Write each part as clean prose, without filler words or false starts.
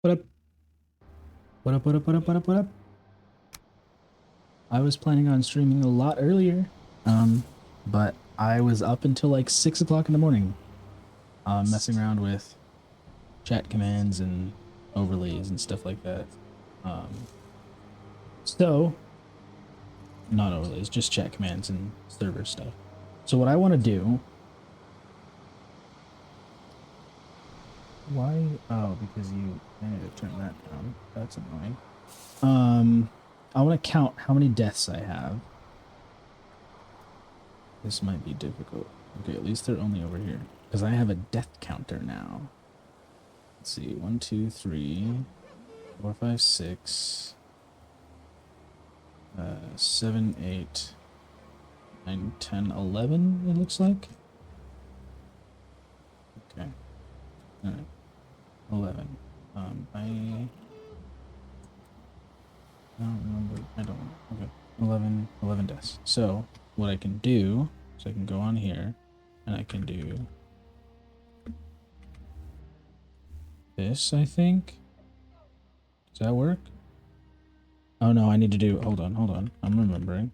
What up? What up? What up? What up? What up? What up? I was planning on streaming a lot earlier, but I was up until like 6 o'clock in the morning, messing around with chat commands and overlays and stuff like that. Um, so, not overlays, just chat commands and server stuff. So what I want to do, why? Oh, because I need to turn that down. That's annoying. I want to count how many deaths I have. This might be difficult. Okay, at least they're only over here. Because I have a death counter now. Let's see. 1, 2, 3, 4, 5, 6, 7, 8, 9, 10, 11, it looks like. Okay. Alright. 11. I don't remember. I don't know. Okay. 11 deaths. So, what I can do is I can go on here and I can do this, I think. Does that work? Oh no, I need to do, hold on. I'm remembering.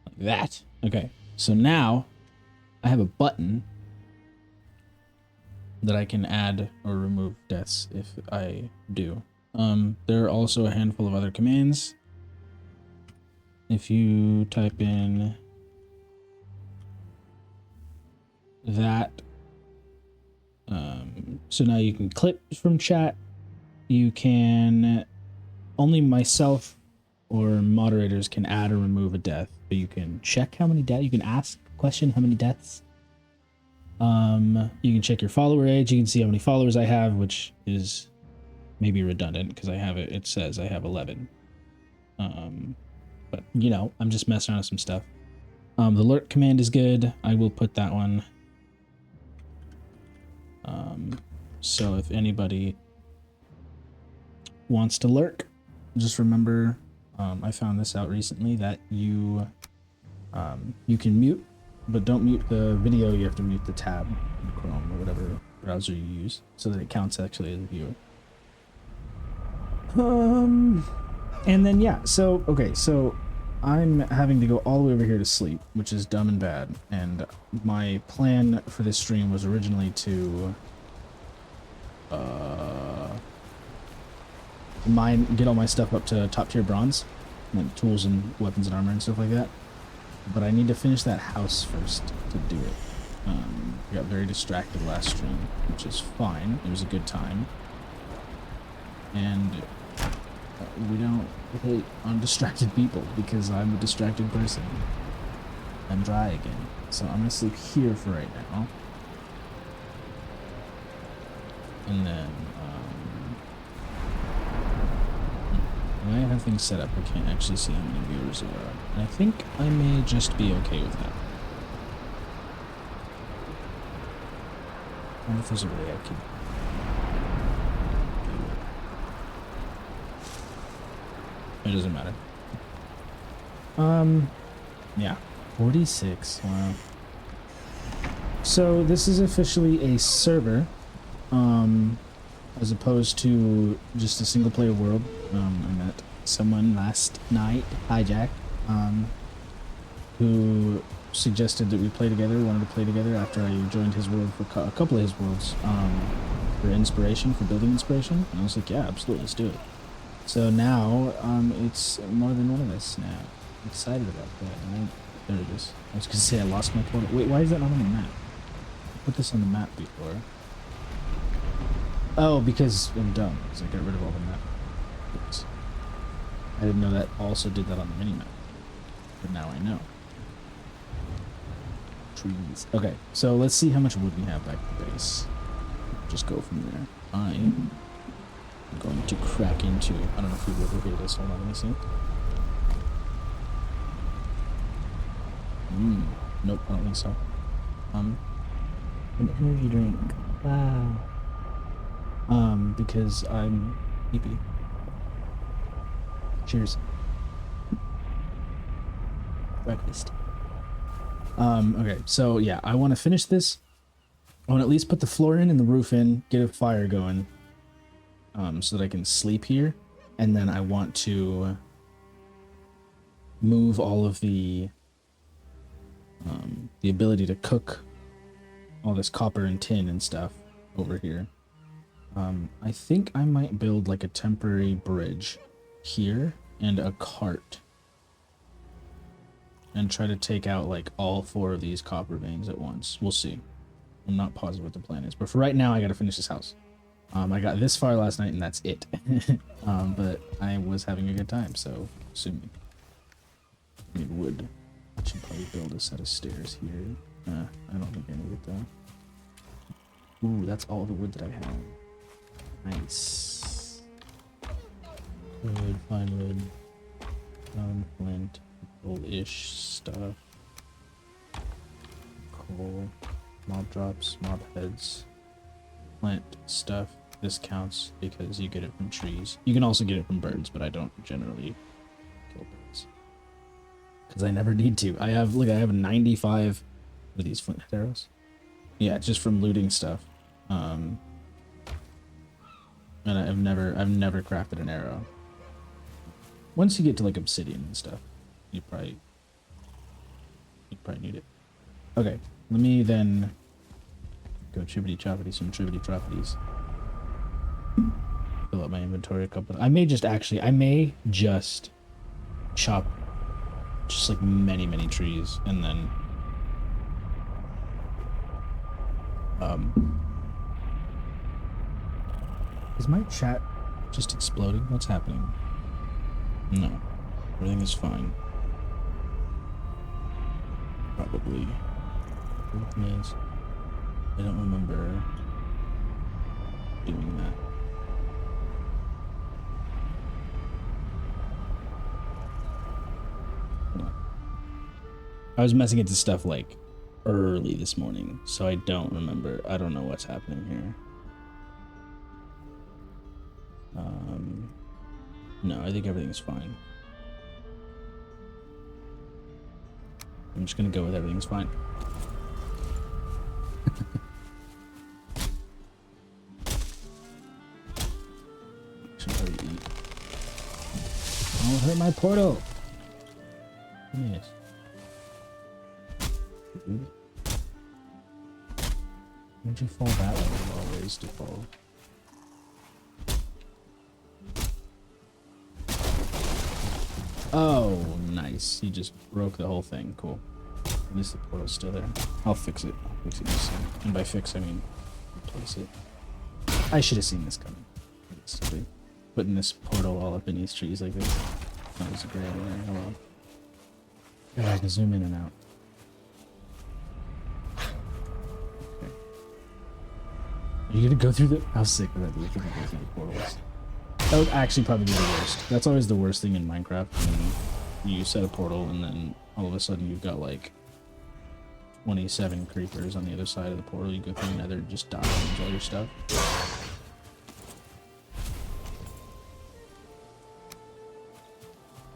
Like that. Okay. So now I have a button that I can add or remove deaths if I do. There are also a handful of other commands. If you type in that, so now you can clip from chat. You can, only myself or moderators can add or remove a death, but you can check how many deaths, you can ask a question, how many deaths. You can check your follower age, you can see how many followers I have, which is maybe redundant because I have it says I have 11. But you know, I'm just messing around with some stuff. The lurk command is good. I will put that one. So if anybody wants to lurk, just remember, I found this out recently that you can mute, but don't mute the video. You have to mute the tab in Chrome or whatever browser you use, so that it counts actually as a viewer. And then yeah, so okay, so I'm having to go all the way over here to sleep, which is dumb and bad. And my plan for this stream was originally to get all my stuff up to top tier bronze, like tools and weapons and armor and stuff like that. But I need to finish that house first to do it. I got very distracted last stream, which is fine. It was a good time. And we don't hate on distracted people because I'm a distracted person. I'm dry again. So I'm gonna sleep here for right now. And then, when I have things set up, I can't actually see how many viewers there are. And I think I may just be okay with that. I wonder if there's a way I can... It doesn't matter. Yeah. 46, wow. So this is officially a server, as opposed to just a single player world. I met someone last night, Hijack, who suggested that we play together, wanted to play together after I joined his world for a couple of his worlds, for inspiration, for building inspiration. And I was like, yeah, absolutely, let's do it. So now, it's more than one of us now. I'm excited about that. There it is. I was gonna say I lost my portal. Wait, why is that not on the map? I put this on the map before. Oh, because I'm dumb, because I got rid of all the map. Oops. I didn't know that also did that on the minimap. But now I know. Trees. Okay, so let's see how much wood we have back at the base. Just go from there. I'm going to crack into, I don't know if you will hear this, hold on, let me see. Nope, I don't think so. An energy drink. Wow. Because I'm sleepy. Cheers. Breakfast. Okay, so yeah, I want to finish this. I want to at least put the floor in and the roof in, get a fire going, so that I can sleep here. And then I want to move all of the ability to cook all this copper and tin and stuff over here. I think I might build like a temporary bridge here and a cart and try to take out like all 4 of these copper veins at once. We'll see. I'm not positive what the plan is, but for right now I gotta finish this house. I got this far last night and that's it. But I was having a good time, so assuming I need wood. I should probably build a set of stairs here. I don't think I need it though. Ooh, that's all the wood that I have. Nice. Wood, fine wood, stone, flint, old-ish stuff. Coal, mob drops, mob heads, plant stuff. This counts because you get it from trees. You can also get it from birds, but I don't generally kill birds because I never need to. I have 95 of these flint arrows. Yeah, just from looting stuff. And I've never crafted an arrow. Once you get to like obsidian and stuff, you probably need it. Okay, let me then go chibbity choppity some tribbity troppities. Fill up my inventory a couple. I may just chop just like many trees and then is my chat just exploding? What's happening? No. Everything is fine. Probably. I don't remember doing that. Hold on. I was messing into stuff like early this morning, so I don't remember. I don't know what's happening here. No, I think everything's fine. I'm just gonna go with everything's fine. Should probably eat. Don't hurt my portal! Yes. Why'd you fall that way? Always to fall. Oh, nice. He just broke the whole thing. Cool. At least the portal's still there. I'll fix it. I'll fix it this time. And by fix, I mean replace it. I should have seen this coming. Basically. Putting this portal all up in these trees like this. That was a great idea. Hello. Yeah, I can zoom in and out. Okay. Are you gonna go through the... How sick would that be if you could go through the portals? That would actually probably be the worst. That's always the worst thing in Minecraft. When you set a portal and then all of a sudden you've got like 27 creepers on the other side of the portal. You go through the nether and just die and enjoy your stuff.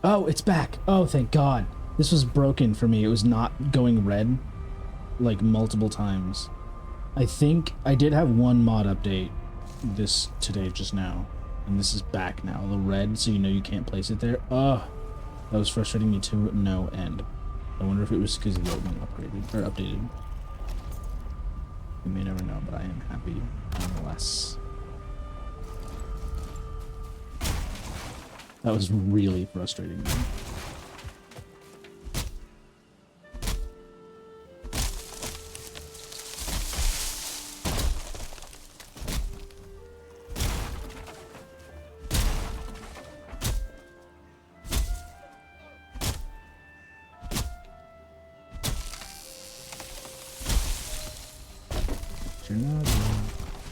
Oh, it's back. Oh, thank God. This was broken for me. It was not going red like multiple times. I think I did have one mod update today just now. And this is back now, the red, so you know you can't place it there. Ugh, that was frustrating me to no end. I wonder if it was because the opening upgraded, or updated. You may never know, but I am happy nonetheless. That was really frustrating me.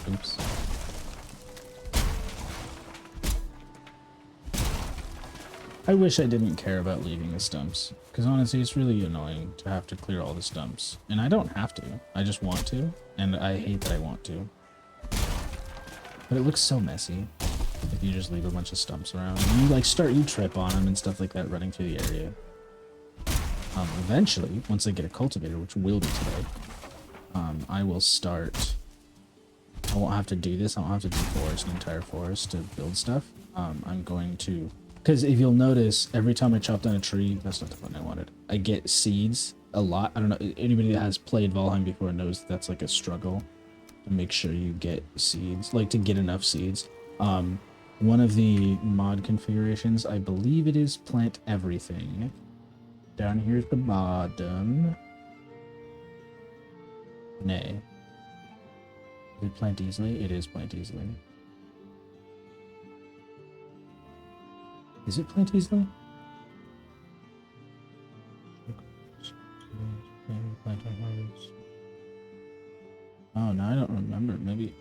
Oops. I wish I didn't care about leaving the stumps, because honestly it's really annoying to have to clear all the stumps. And I don't have to, I just want to, and I hate that I want to. But it looks so messy if you just leave a bunch of stumps around. And you trip on them and stuff like that running through the area. Eventually, once I get a cultivator, which will be today, I will start. I won't have to do this. I won't have to deforest an entire forest to build stuff. I'm going to, because if you'll notice, every time I chop down a tree, that's not the button I wanted. I get seeds a lot. I don't know. Anybody that has played Valheim before knows that's like a struggle to make sure you get seeds, like to get enough seeds. One of the mod configurations, I believe it is plant everything. Down here at the bottom. Nay. Is it plant easily? It is plant easily. Is it plant easily? Oh, no, I don't remember. Maybe.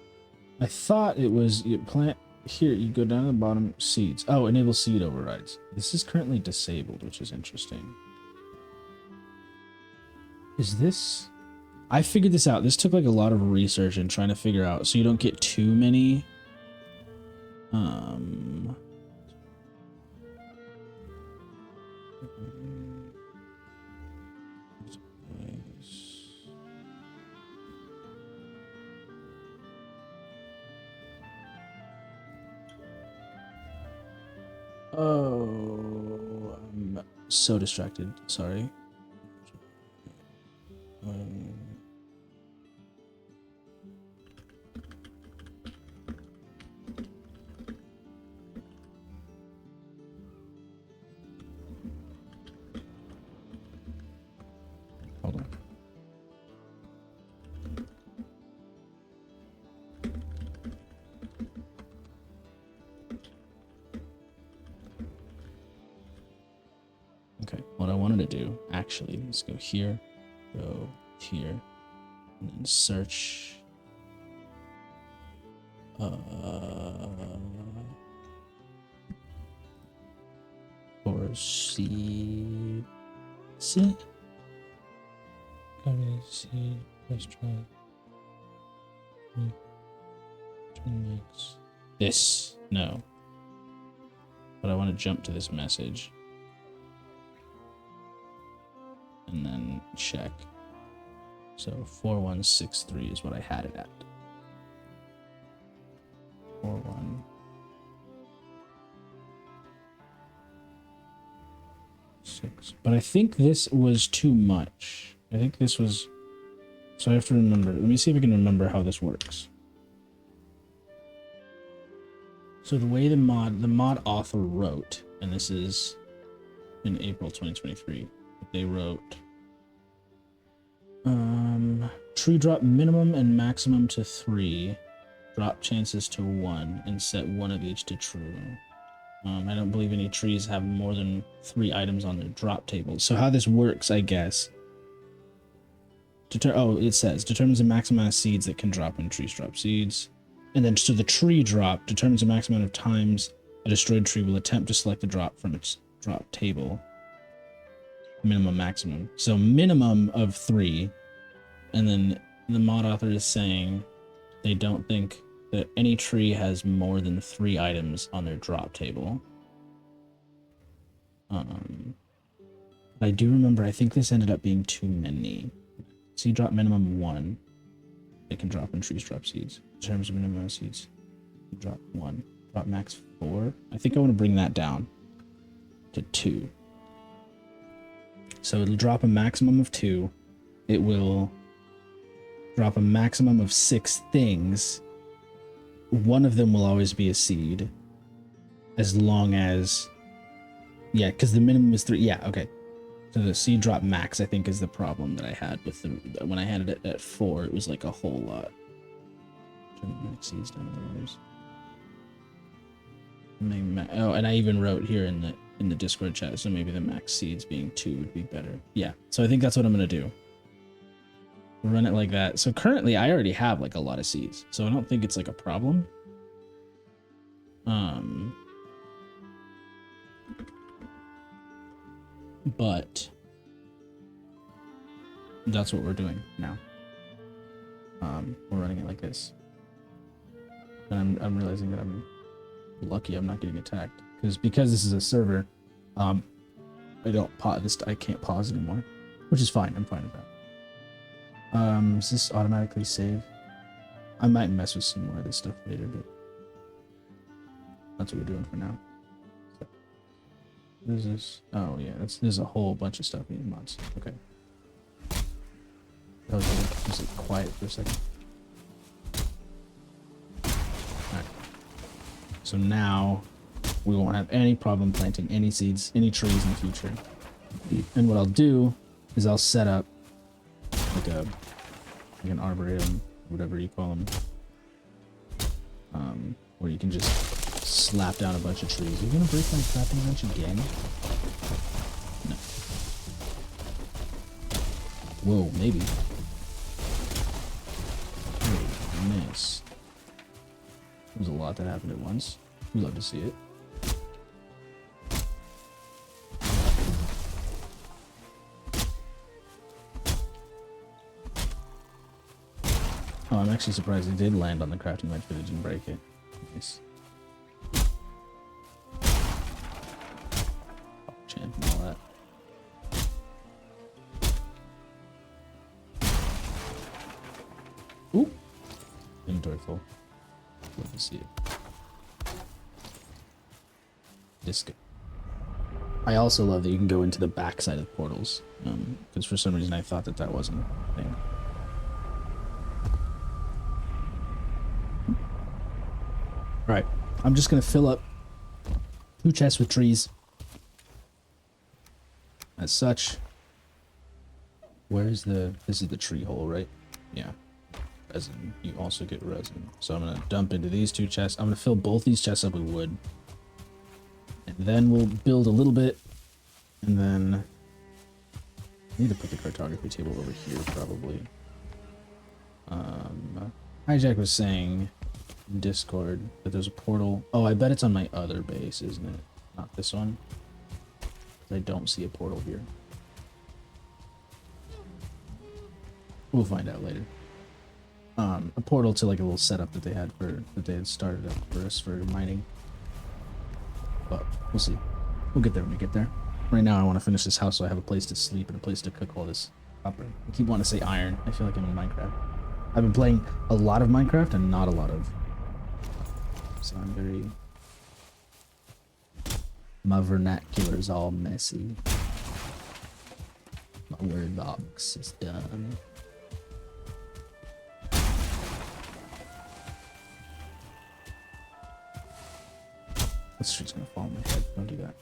I thought it was you plant here, you go down to the bottom, seeds. Oh, enable seed overrides. This is currently disabled, which is interesting. Is this... I figured this out. This took like a lot of research and trying to figure out so you don't get too many oh, I'm so distracted. Sorry. Hold on. Okay, what I wanted to do, actually, let's go here, and then search. For seeds. Copy seed. Let's try. This no. But I want to jump to this message. And then check. So 4163 is what I had it at. 416. But I think this was too much. I think this was... So I have to remember. Let me see if I can remember how this works. So the way the mod author wrote, and this is in April 2023, they wrote tree drop minimum and maximum to 3, drop chances to 1, and set 1 of each to true. I don't believe any trees have more than 3 items on their drop table. So how this works, I guess. It says determines the maximum amount of seeds that can drop when trees drop seeds. And then so the tree drop determines the maximum amount of times a destroyed tree will attempt to select the drop from its drop table. Minimum, maximum. So minimum of 3. And then the mod author is saying they don't think that any tree has more than 3 items on their drop table. I do remember, I think this ended up being too many. Seed drop minimum 1. It can drop when trees drop seeds. In terms of minimum seeds, drop 1. Drop max 4. I think I want to bring that down to 2. So it'll drop a maximum of 2. It will drop a maximum of 6 things. One of them will always be a seed. As long as... Yeah, because the minimum is 3. Yeah, okay. So the seed drop max, I think, is the problem that I had with the... When I had it at 4, it was like a whole lot. Turn max seeds down to others. Oh, and I even wrote here in the Discord chat, so maybe the max seeds being 2 would be better. Yeah, so I think that's what I'm going to do. Run it like that. So currently, I already have, like, a lot of seeds, so I don't think it's, like, a problem. But that's what we're doing now. We're running it like this. And I'm realizing that I'm lucky I'm not getting attacked. Because this is a server, I don't pause this. I can't pause anymore, which is fine. I'm fine with that. Does this automatically save? I might mess with some more of this stuff later, but that's what we're doing for now. So, what is this? Oh yeah, there's a whole bunch of stuff in mods. Okay. That was like quiet for a second. Alright. So now we won't have any problem planting any seeds, any trees in the future. And what I'll do is I'll set up like an arboretum, whatever you call them, where you can just slap down a bunch of trees. Are you gonna break my crafting bench again? No. Whoa, maybe. Oh, nice. There's a lot that happened at once. We love to see it. Oh, I'm actually surprised it did land on the crafting bench, but it didn't break it. Nice. Champ and all that. Ooh! Inventory full. Love to see it. Disco. I also love that you can go into the backside of portals. Because for some reason I thought that wasn't a thing. Alright, I'm just gonna fill up 2 chests with trees. As such, where's this is the tree hole, right? Yeah. Resin. You also get resin. So I'm gonna dump into these 2 chests. I'm gonna fill both these chests up with wood. And then we'll build a little bit. And then I need to put the cartography table over here, probably. Hijack was saying Discord that there's a portal. Oh, I bet it's on my other base, isn't it? Not this one. I don't see a portal here. We'll find out later. A portal to like a little setup that they had started up for us for mining. But we'll see. We'll get there when we get there. Right now I want to finish this house so I have a place to sleep and a place to cook all this copper. I keep wanting to say iron. I feel like I'm in Minecraft. I've been playing a lot of Minecraft and not a lot of... So I'm very... My vernacular is all messy. My word box is done. This shit's gonna fall on my head. Don't do that.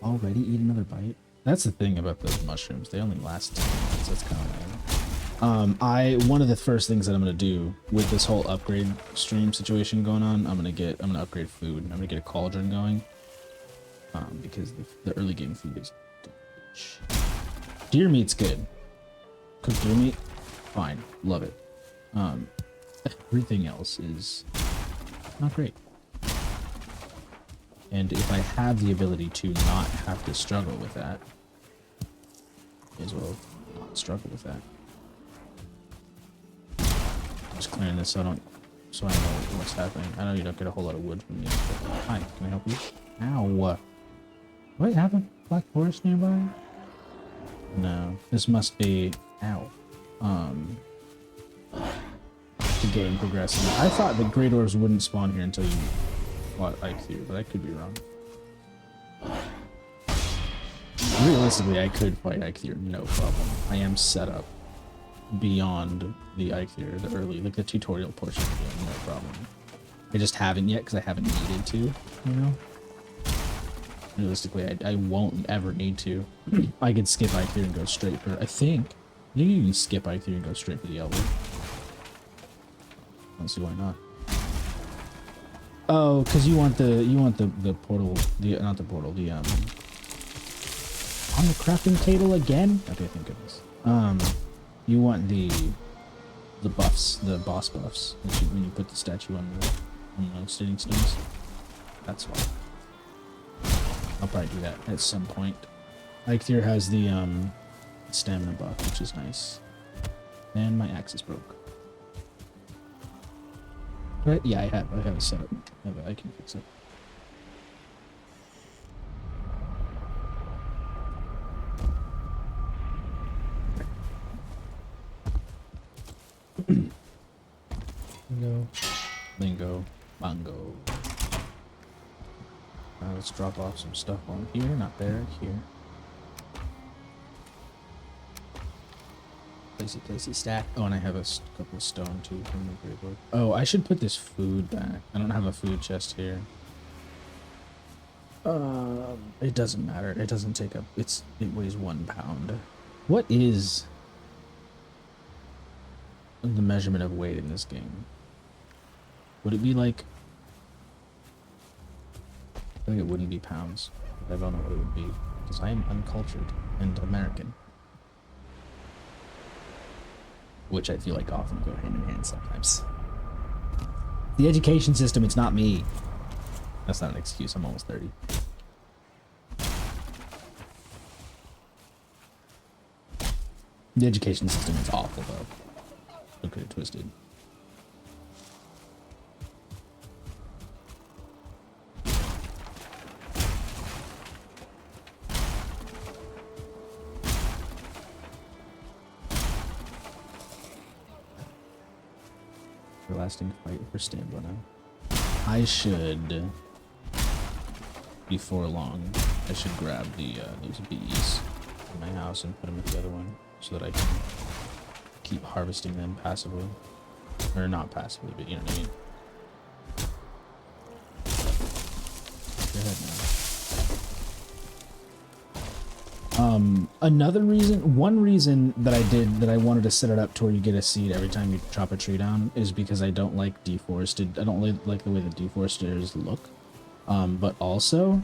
Already eat another bite? That's the thing about those mushrooms. They only last 10 minutes. That's kind of lame. One of the first things that I'm gonna do with this whole upgrade stream situation going on, I'm gonna upgrade food. I'm gonna get a cauldron going. Because the early game food is delicious. Deer meat's good. Cooked deer meat, fine. Love it. Everything else is not great. And if I have the ability to not have to struggle with that, may as well not struggle with that. I'm just clearing this so I know what's happening. I know you don't get a whole lot of wood from me. But, hi, can I help you? Ow! What happened? Black forest nearby? No, this must be ow. The game progressing. I thought the great orbs wouldn't spawn here until you fought Eikthyr, but I could be wrong. Realistically, I could fight Eikthyr, no problem. I am set up beyond the Eikthyr, the early, like the tutorial portion of the game, no problem. I just haven't yet because I haven't needed to, you know? Realistically, I won't ever need to. I could skip Eikthyr and go straight for, I think you can skip Eikthyr and go straight for the Elder. I don't see why not. Oh, because you want the portal, not the portal, the on the crafting table again? Okay, thank goodness. You want the buffs, the boss buffs, when you put the statue on the standing stones. That's why. I'll probably do that at some point. Eikthyr has the stamina buff, which is nice. And my axe is broke. But yeah, I have it set up. I can fix it. Bingo. Bingo. Bongo. Let's drop off some stuff on here, not there, here. Placey, stack. Oh, and I have a couple of stone too from the great book. Oh, I should put this food back. I don't have a food chest here. It doesn't matter. It doesn't take up. It weighs 1 pound. What is the measurement of weight in this game? Would it be like? I think it wouldn't be pounds. I don't know what it would be because I am uncultured and American, which I feel like often go hand in hand sometimes. The education system, it's not me. That's not an excuse. I'm almost 30. The education system is awful, though. Don't get it twisted. Lasting fight for stamina. I should, before long, I should grab the those bees in my house and put them at the other one so that I can keep harvesting them passively, or not passively, but you know what I mean. Go ahead now. One reason that I wanted to set it up to where you get a seed every time you chop a tree down is because I don't like deforested. I don't like the way the deforesters look. But also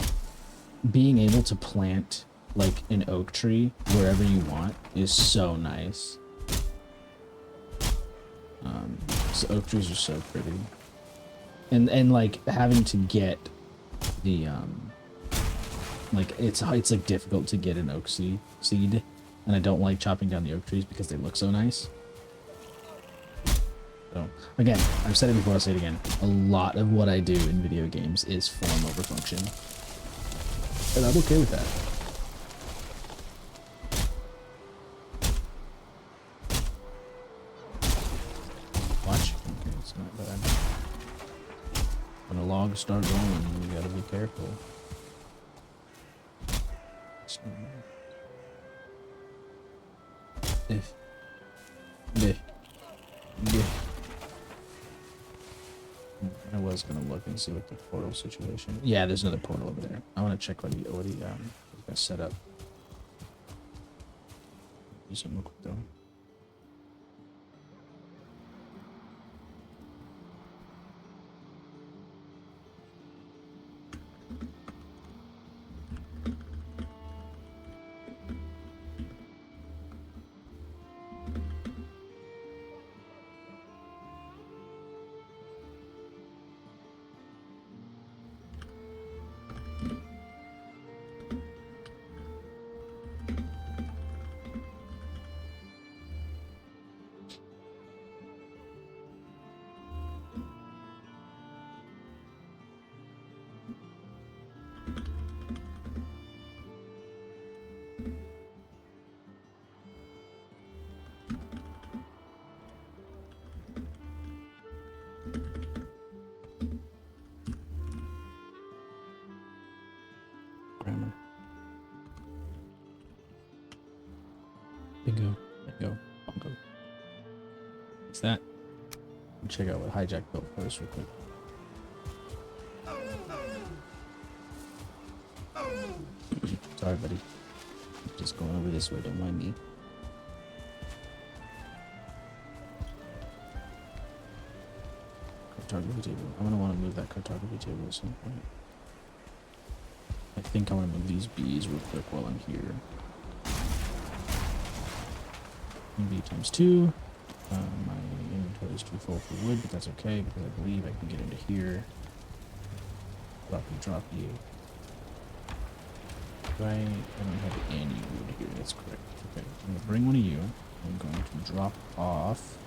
being able to plant like an oak tree wherever you want is so nice. So oak trees are so pretty. And like having to get the like it's like difficult to get an oak seed, and I don't like chopping down the oak trees because they look so nice. So again, I've said it before, I'll say it again. A lot of what I do in video games is form over function, and I'm okay with that. Watch. Okay, it's not bad. When the logs start going, you gotta be careful. I was gonna look and see what the portal situation. Yeah, there's another portal over there. I want to check what he got set up. Do something real quick though. Grammar. Bingo. Bingo. Bongo. What's that? Check out what Hijack built first real quick. Sorry, buddy. Just going over this way, don't mind me. Cartography table. I'm gonna want to move that cartography table at some point. I think I want to move these bees real quick while I'm here. Bee times 2. My inventory is too full for wood, but that's okay because I believe I can get into here. Drop you. Right, I don't have any wood here, that's correct. Okay, I'm gonna bring one of you. I'm going to drop off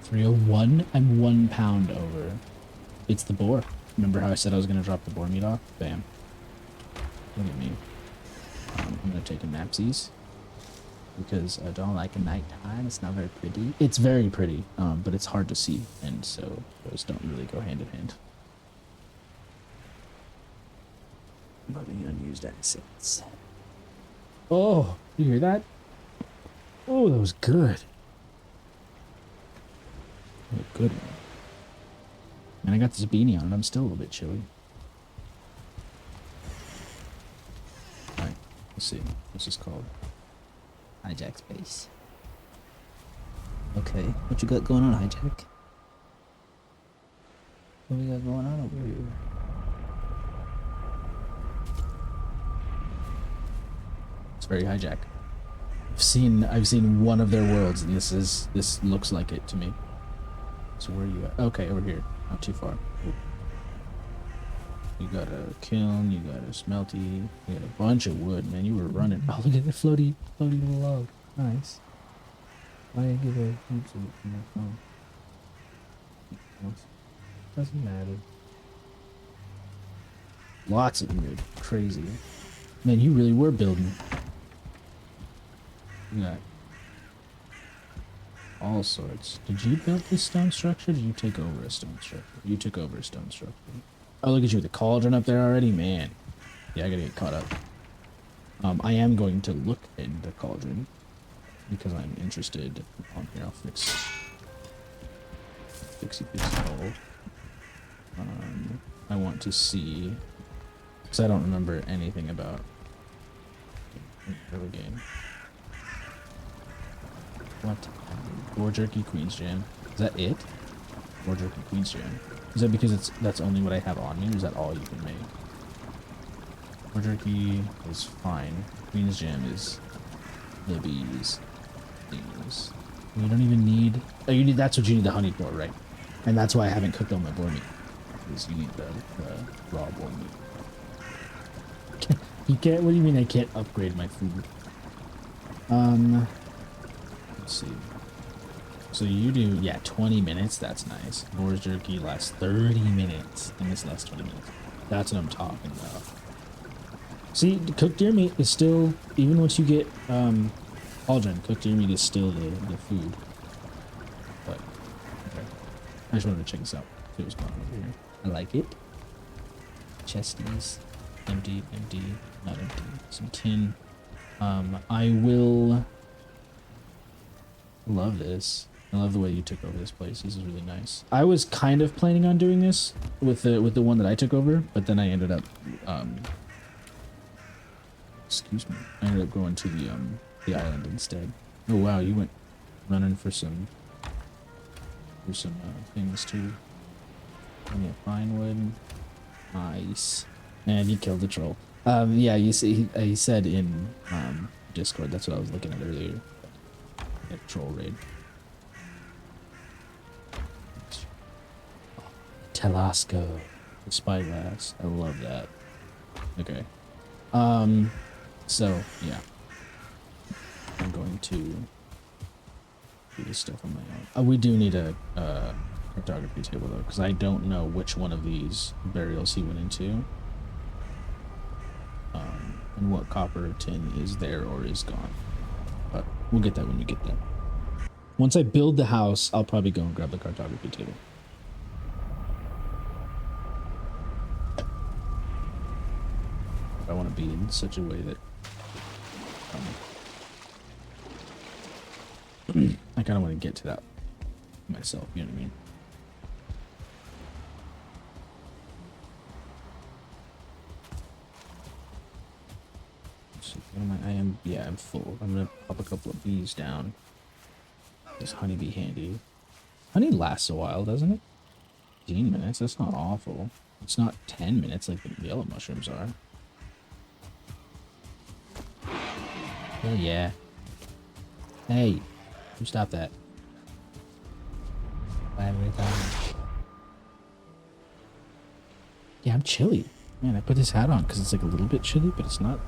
301. I'm 1 pound over. It's the boar. Remember how I said I was gonna drop the boar meat off? Bam. Look at me. I'm gonna take a napsies. because I don't like a nighttime. It's not very pretty. It's very pretty, but it's hard to see, and so those don't really go hand in hand. Loading unused assets. Oh, you hear that? Oh, that was good. A good one. And I got this beanie on, and I'm still a little bit chilly. All right, let's see. What's this called? Hijack space. Okay, what you got going on, Hijack? What we got going on over here? It's very Hijack. I've seen one of their worlds, and this looks like it to me. So where are you at? Okay, over here. Not too far. Ooh. You got a kiln, you got a smelty, you got a bunch of wood, man. You were running. Oh, look at the floaty little log. Nice. Why did I get a heat suit from my phone? Doesn't matter. Lots of wood. Crazy. Man, you really were building. You got all sorts. Did you build this stone structure? Or did you take over a stone structure? You took over a stone structure. Oh, look at you with the cauldron up there already, man. Yeah, I gotta get caught up. I am going to look in the cauldron because I'm interested. On here, I'll fixy all. I want to see because I don't remember anything about the early game. What? Boar jerky, Queen's Jam. Is that it? Boar jerky, Queen's Jam. Is that because that's only what I have on me, or is that all you can make? Boar jerky is fine. Queen's Jam is the bees. Things. You don't even need. Oh, you need. That's what you need the honey for, right? And that's why I haven't cooked all my boar meat. Because you need the raw boar meat. You can't. What do you mean I can't upgrade my food? Let's see. So you do, yeah, 20 minutes. That's nice. Boar's jerky lasts 30 minutes, and this lasts 20 minutes. That's what I'm talking about. See, cooked deer meat is still, even once you get cauldron, cooked deer meat is still the food. But okay. I just wanted to check this out. See what's going on over here. I like it. Chesties, empty, not empty. Some tin. I will. Love this. I love the way you took over this place. This is really nice. I was kind of planning on doing this with the one that I took over, but then I ended up excuse me. I ended up going to the island instead. Oh wow, you went running for some things too. Yeah, pine wood. Nice. And you killed the troll. Yeah, you see he said in Discord, that's what I was looking at earlier. That troll raid. Tabasco, the spyglass. I love that. Okay. So yeah, I'm going to do this stuff on my own. We do need a cartography table though, because I don't know which one of these burials he went into, and what copper tin is there or is gone. But we'll get that when we get there. Once I build the house, I'll probably go and grab the cartography table. I want to be in such a way that I kind of want to get to that myself, you know what I mean? So, I'm full. I'm gonna pop a couple of bees down. This honeybee handy. Honey lasts a while, doesn't it? 15 minutes, that's not awful. It's not 10 minutes like the yellow mushrooms are. Hell yeah. Hey, you stop that. Yeah, I'm chilly. Man, I put this hat on because it's like a little bit chilly, but it's not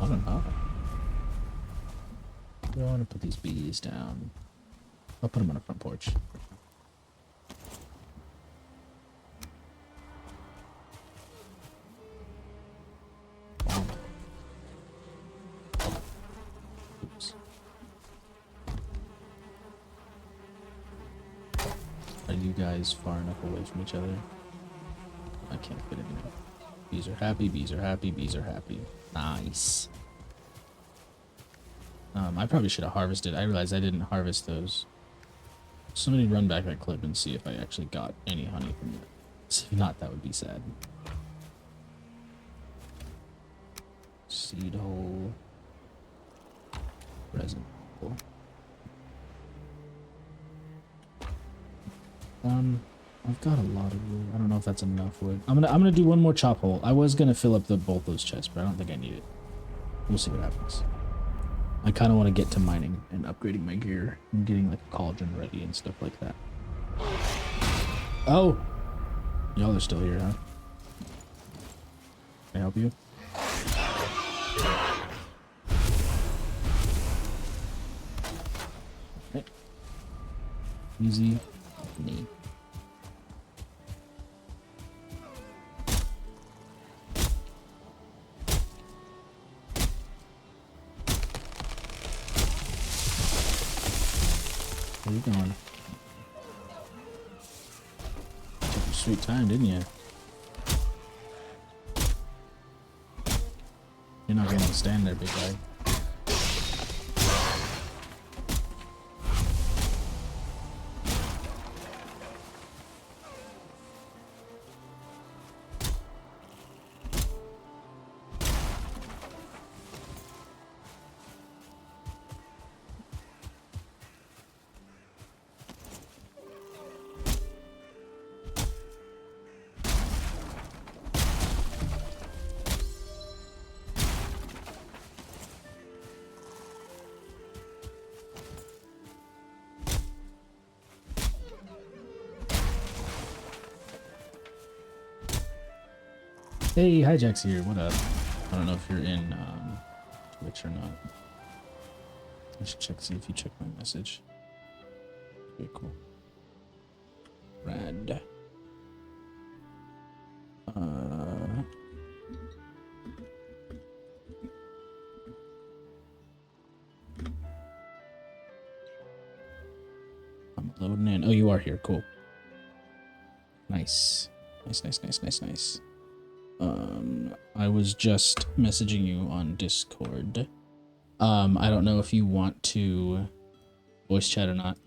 enough. I don't want to put these bees down. I'll put them on the front porch. Oops. find you guys far enough away from each other. I can't fit anymore. Bees are happy, bees are happy, bees are happy. Nice. I probably should have harvested. I realized I didn't harvest those. Somebody run back that clip and see if I actually got any honey from it. If not, that would be sad. Seed hole. Resin hole. I've got a lot of wood. I don't know if that's enough wood. I'm gonna do one more chop hole. I was gonna fill up both those chests, but I don't think I need it. We'll see what happens. I kind of want to get to mining and upgrading my gear and getting like a cauldron ready and stuff like that. Oh, y'all are still here, huh? Can I help you? Okay. Easy. Me. Where you going? Took your sweet time, didn't you? You're not gonna stand there, big guy. Hey, Hijack's here. What up? I don't know if you're in Twitch or not. I should check, see if you check my message. Okay, cool. Rad. I'm loading in. Oh, you are here. Cool. Nice. Nice. I was just messaging you on Discord. I don't know if you want to voice chat or not.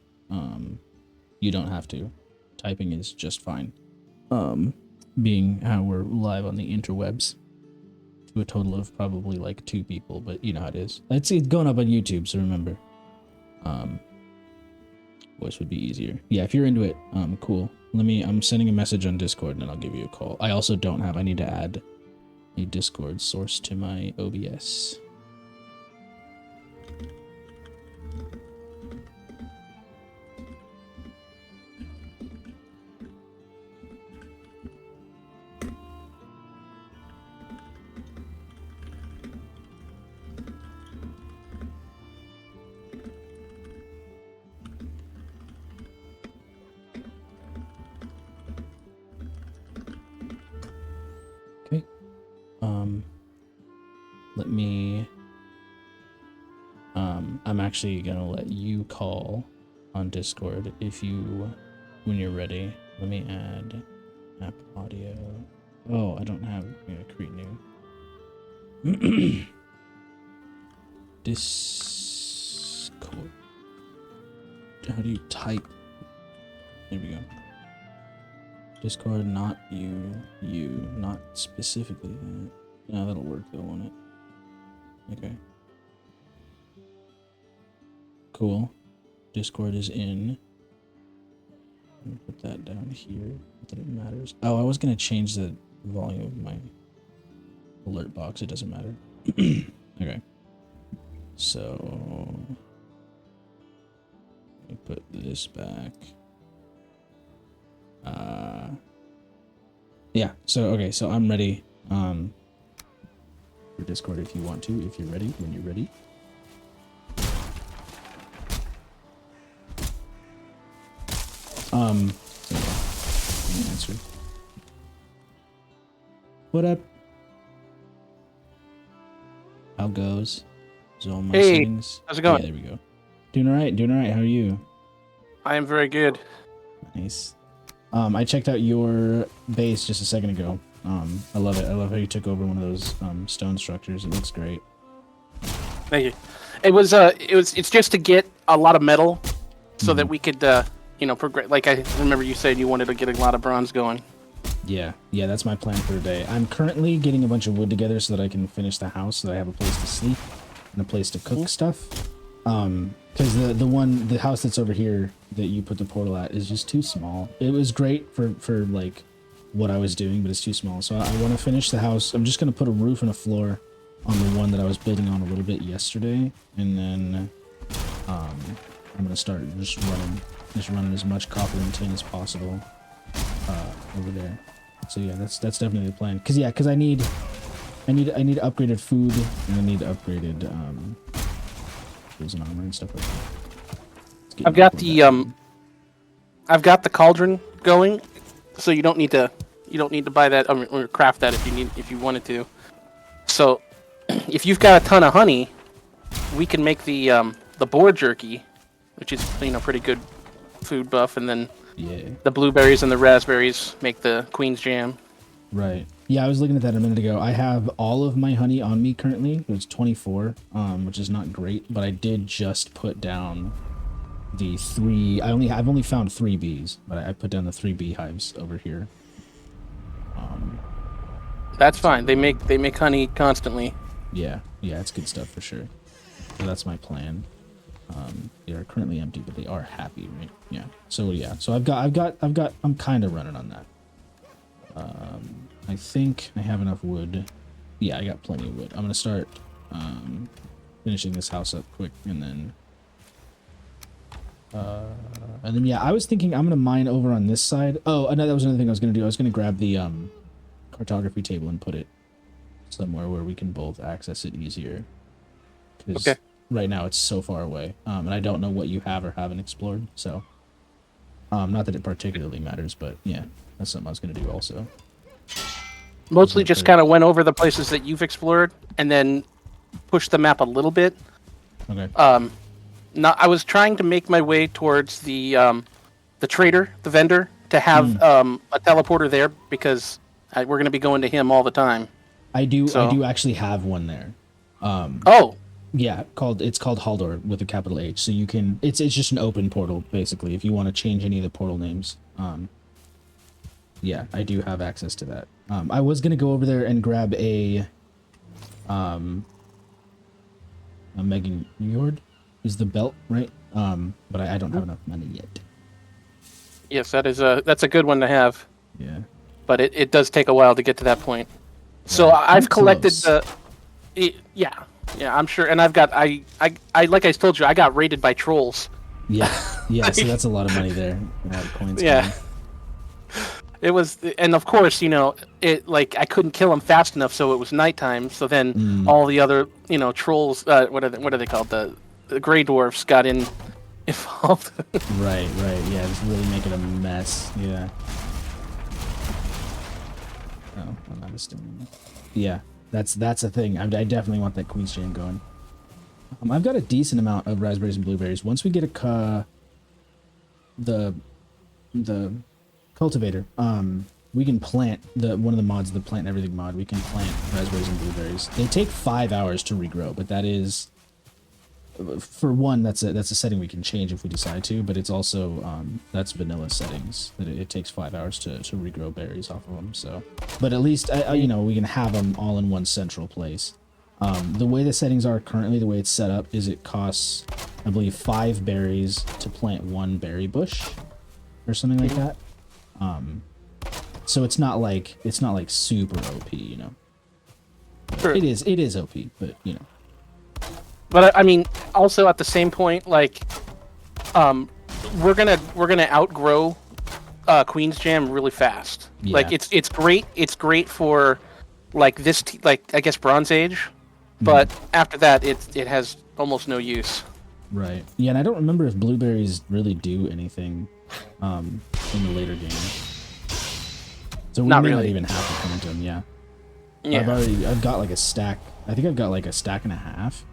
You don't have to. Typing is just fine. Being how we're live on the interwebs to a total of probably like 2 people, but you know how it is. It's going up on YouTube, so remember. Voice would be easier. Yeah, if you're into it, cool. I'm sending a message on Discord and then I'll give you a call. I also I need to add a Discord source to my OBS. Okay. Let me I'm actually gonna let you call on Discord when you're ready. Let me add app audio. Oh, I don't have create new. Discord. How do you type? There we go. Discord, not not specifically that. No, that'll work though, won't it? Okay. Cool. Discord is in. Put that down here. Not that it matters. Oh, I was gonna change the volume of my alert box. It doesn't matter. Okay. So let me put this back. Yeah. So okay. So I'm ready. For Discord if you want to. If you're ready. When you're ready. Answer. What up? How goes? Is all my settings? How's it going? Yeah, there we go. Doing alright, How are you? I am very good. Nice. I checked out your base just a second ago. I love it. I love how you took over one of those stone structures. It looks great. Thank you. It's just to get a lot of metal so that we could, progress. Like I remember you said you wanted to get a lot of bronze going. Yeah, that's my plan for today. I'm currently getting a bunch of wood together so that I can finish the house, so that I have a place to sleep and a place to cook stuff. Because the house that's over here that you put the portal at is just too small. It was great for like what I was doing, but it's too small. So I want to finish the house. I'm just gonna put a roof and a floor on the one that I was building on a little bit yesterday, and then I'm gonna start just running as much copper and tin as possible over there. So yeah, that's definitely the plan. Cause I need upgraded food, and I need upgraded tools and armor and stuff like that. I've got the cauldron going, so you don't need to buy that or craft that if you wanted to. So if you've got a ton of honey, we can make the boar jerky, which is pretty good food buff, and then the blueberries and the raspberries make the queen's jam. Right. Yeah, I was looking at that a minute ago. I have all of my honey on me currently. It's 24, which is not great, but I did just put down the 3. I've only found 3 bees, but I put down the 3 beehives over here. That's fine. They make honey constantly. Yeah, it's good stuff for sure. So that's my plan. They are currently empty, but they are happy, right? Yeah. So yeah. So I'm kind of running on that. I think I have enough wood. Yeah, I got plenty of wood. I'm gonna start finishing this house up quick, and then yeah, I was thinking I'm gonna mine over on this side. Oh, I know that was another thing I was gonna do. I was gonna grab the cartography table and put it somewhere where we can both access it easier. Okay. Right now it's so far away, and I don't know what you have or haven't explored. So, not that it particularly matters, but yeah, that's something I was gonna do also. Mostly just kind of went over the places that you've explored and then pushed the map a little bit. Okay. I was trying to make my way towards the trader, the vendor, to have a teleporter there because we're going to be going to him all the time. I do actually have one there. Oh. Yeah, it's called Haldor with a capital H. So you can it's just an open portal basically if you want to change any of the portal names. Yeah, I do have access to that. I was gonna go over there and grab a Megan Yord is the belt, right? But I don't have enough money yet. Yes, that's a good one to have. Yeah. But it does take a while to get to that point. So I've collected yeah, I'm sure, and I've got I like I told you, I got raided by trolls. Yeah, so that's a lot of money there. A lot of coins. Yeah. Coming. It was, and of course, it like I couldn't kill them fast enough, so it was nighttime. So then all the other, trolls, what are they called? The gray dwarfs got involved. Right. Yeah, it's really making a mess. Yeah. Oh, I'm not a stim. Yeah, that's a thing. I definitely want that queen's jam going. I've got a decent amount of raspberries and blueberries. Once we get the cultivator, we can plant one of the mods, the plant everything mod. We can plant raspberries and blueberries. They take 5 hours to regrow, but that is, for one, that's a setting we can change if we decide to. But it's also that's vanilla settings that it takes 5 hours to regrow berries off of them. So, but at least we can have them all in one central place. The way the settings are currently, the way it's set up, is it costs, I believe, 5 berries to plant 1 berry bush, or something like that. So it's not like super OP, Sure. It is OP, but But I mean, also at the same point, like, we're gonna outgrow Queen's Jam really fast. Yeah. Like it's great for like this I guess Bronze Age, but after that it has almost no use. Right. Yeah, and I don't remember if blueberries really do anything in the later game. So we may not even have to come into them. Yeah. I've got like a stack. I think I've got like a stack and a half.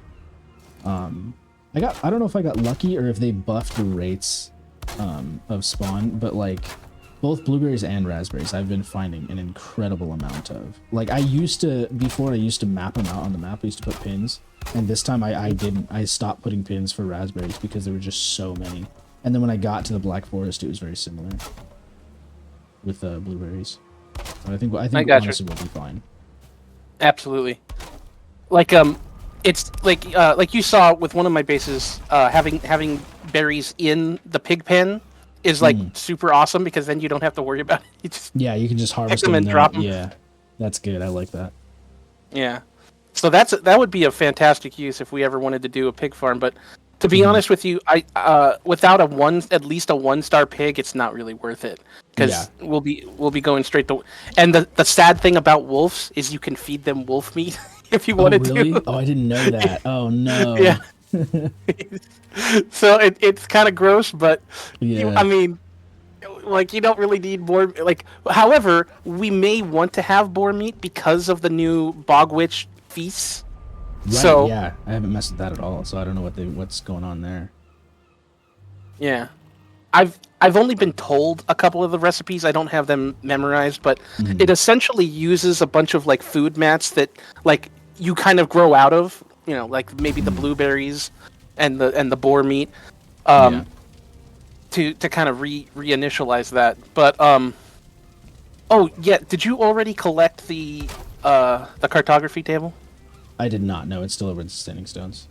I don't know if I got lucky or if they buffed the rates of spawn, but like both blueberries and raspberries I've been finding an incredible amount of. Like I used to map them out on the map. I used to put pins, and this time I didn't. I stopped putting pins for raspberries because there were just so many. And then when I got to the Black Forest, it was very similar with blueberries. So I think honestly we'll be fine. Absolutely. Like it's like you saw with one of my bases, having berries in the pig pen is like super awesome because then you don't have to worry about it. You just you can just harvest them and drop them. Yeah, that's good. I like that. Yeah, so that would be a fantastic use if we ever wanted to do a pig farm. But to be honest with you, I without at least a 1-star pig, it's not really worth it because we'll be going straight to. And the sad thing about wolves is you can feed them wolf meat if you wanted to. Oh, I didn't know that. Oh no. Yeah. So it's kind of gross, but I mean, like you don't really need more. Like, however, we may want to have boar meat because of the new bog witch feasts. Right, so yeah, I haven't messed with that at all, so I don't know what's going on there. Yeah, I've only been told a couple of the recipes. I don't have them memorized, but it essentially uses a bunch of like food mats that like you kind of grow out of. You know, like maybe the blueberries and the boar meat, to kind of reinitialize that. But oh yeah, did you already collect the cartography table? I did not know. It's still over the standing stones.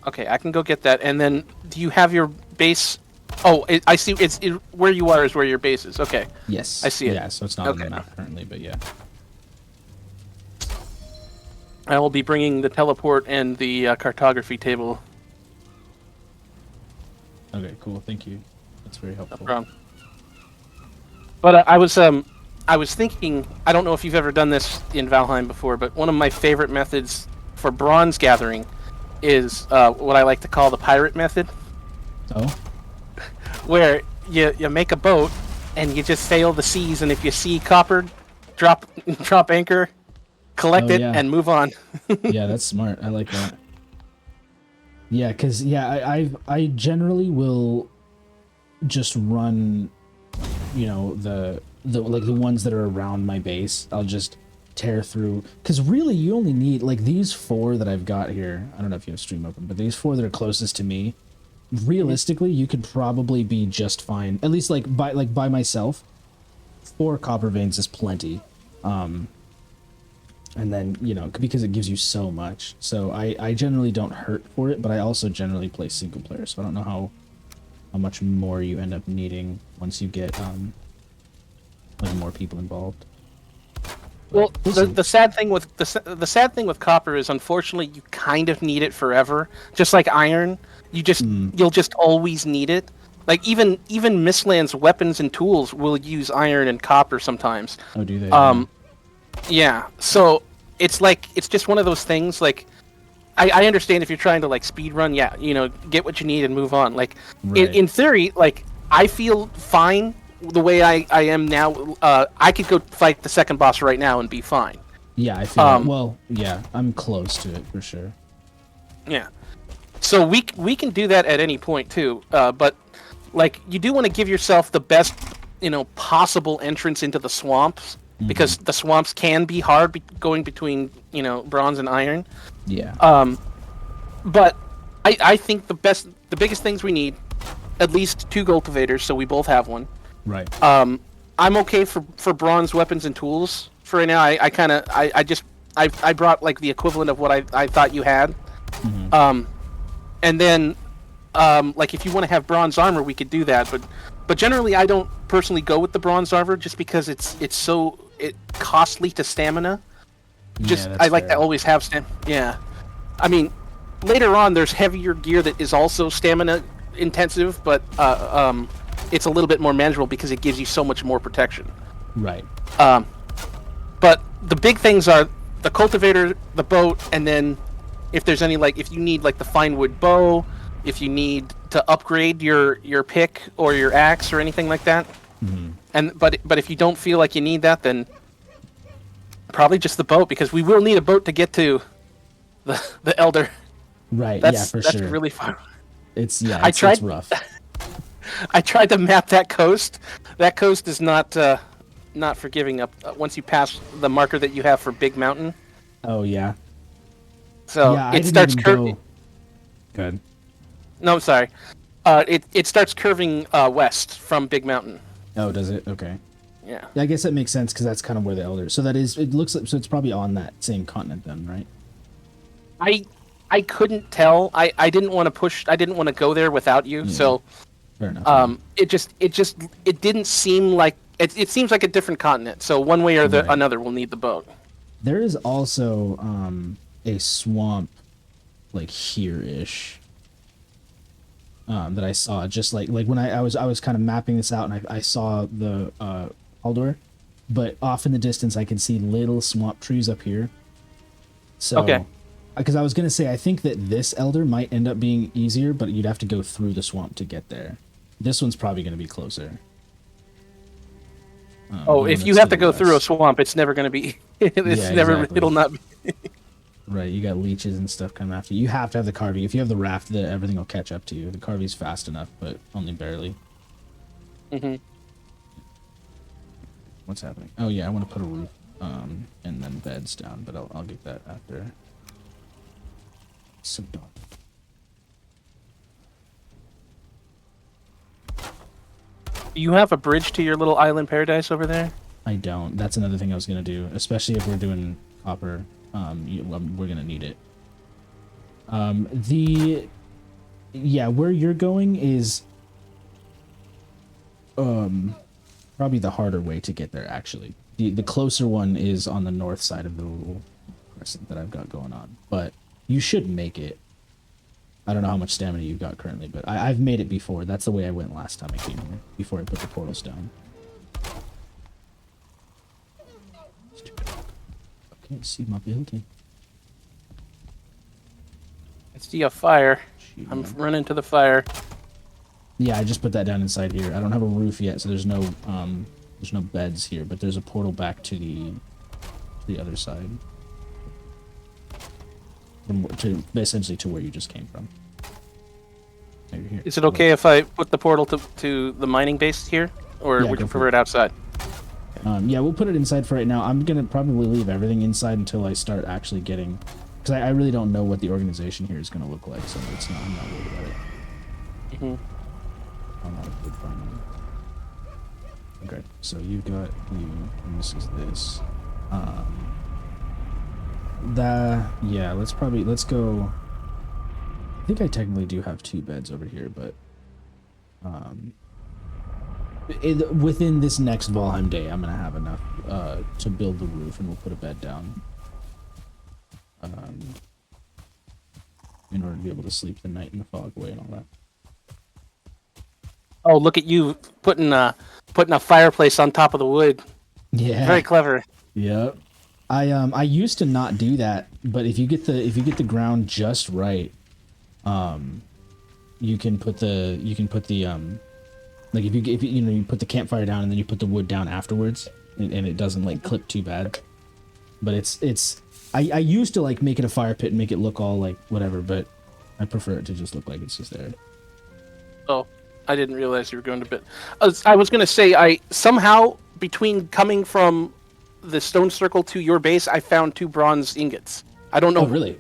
Okay, I can go get that. And then, do you have your base? Oh, I see. Where you are is where your base is. Okay. Yes. I see it. Yeah, so it's not on the map currently, but yeah. I will be bringing the teleport and the cartography table. Okay, cool. Thank you. That's very helpful. No problem. But I was thinking. I don't know if you've ever done this in Valheim before, but one of my favorite methods for bronze gathering is what I like to call the pirate method. Oh. Where you make a boat and you just sail the seas, and if you see copper, drop anchor, collect it, and move on. Yeah, that's smart. I like that. Yeah, because I generally will just run, the ones that are around my base. I'll just tear through, because really you only need like these 4 that I've got here. I don't know if you have stream open, but these 4 that are closest to me, realistically you could probably be just fine, at least by myself. 4 copper veins is plenty, and then because it gives you so much. So I generally don't hurt for it, but I also generally play single player, so I don't know how much more you end up needing once you get more people involved. Well, the sad thing with the sad thing with copper is, unfortunately, you kind of need it forever. Just like iron, you'll just always need it. Like even Mistland's weapons and tools will use iron and copper sometimes. Oh, do they? Yeah. So it's just one of those things. Like I understand if you're trying to like speed run, get what you need and move on. Like in theory, like I feel fine the way I am now. I could go fight the second boss right now and be fine. Yeah, I feel well, yeah, I'm close to it for sure. Yeah. So we can do that at any point too. But like you do want to give yourself the best, possible entrance into the swamps, because the swamps can be hard going between, bronze and iron. Yeah. But I think the biggest things we need, at least 2 cultivators, so we both have one. Right. I'm okay for bronze weapons and tools for right now. I brought like the equivalent of what I thought you had. And then like if you want to have bronze armor, we could do that, but generally I don't personally go with the bronze armor just because it's so costly to stamina. I like to always have stamina. Yeah. I mean, later on there's heavier gear that is also stamina intensive, but it's a little bit more manageable because it gives you so much more protection. Right. But the big things are the cultivator, the boat, and then if there's any if you need like the fine wood bow, if you need to upgrade your pick or your axe or anything like that. But if you don't feel like you need that, then probably just the boat, because we will need a boat to get to the elder. Right. That's sure. Really far. It's I tried, it's rough. I tried to map that coast. That coast is not forgiving up once you pass the marker that you have for Big Mountain. Oh yeah. So Yeah, I it didn't starts even curving. go. Good. No, I'm sorry. It starts curving west from Big Mountain. Oh, does it? Okay. Yeah. Yeah, I guess that makes sense because that's kind of where the elders. So that is. It looks like. So it's probably on that same continent then, right? I couldn't tell. I didn't want to push. I didn't want to go there without you. Yeah. So Fair enough. it didn't seem like it seems like a different continent. So one way or Right. another, we'll need the boat. There is also a swamp, like here-ish, that I saw. Just like when I was kind of mapping this out, and I saw the Aldor, but off in the distance I can see little swamp trees up here. So, Okay. Because I was gonna say I think that this elder might end up being easier, but you'd have to go through the swamp to get there. This one's probably gonna be closer. Oh, if you have to go through a swamp, it's never going to be. It's Yeah, never. exactly. It'll not be. Right, you got leeches and stuff coming after you. You have to have the Carvey. If you have the raft, everything will catch up to you. The Carvey's fast enough, but only barely. Hmm. What's happening? Oh yeah, I want to put a roof, and then beds down, but I'll get that after. So dark. You have a bridge to your little island paradise over there. I don't. That's another thing I was gonna do, especially if we're doing copper. We're gonna need it. Where you're going is probably the harder way to get there. Actually, the closer one is on the north side of the little crescent that I've got going on, but you should make it. I don't know how much stamina you've got currently, but I've made it before. That's the way I went last time I came here, before I put the portals down. I can't see my building. I see a fire. Shoot, I'm man. running to the fire. Yeah, I just put that down inside here. I don't have a roof yet, so there's no beds here, but there's a portal back to the other side. Essentially to where you just came from. Now you're here. Is it okay if I put the portal to the mining base here, or Yeah, would go you for prefer it. it outside? Yeah, we'll put it inside for right now. I'm gonna probably leave everything inside until I start actually getting, because I really don't know what the organization here is gonna look like, so I'm not worried about it. Hmm. I'm not a good farmer. Okay, so you've got you, and this is this. Let's go. I think I technically do have 2 beds over here, but within this next Valheim day, I'm gonna have enough to build the roof, and we'll put a bed down in order to be able to sleep the night in the fog away and all that. Oh, look at you putting a fireplace on top of the wood. Yeah. Very clever. Yep. I used to not do that, but if you get the ground just right, you can put the like if you put the campfire down and then you put the wood down afterwards, and it doesn't like clip too bad. But I used to like make it a fire pit and make it look all like whatever, but I prefer it to just look like it's just there. Oh, I didn't realize you were going to bed. I was going to say, I somehow between coming from the stone circle to your base, I found 2 bronze ingots. I don't know. Oh, really?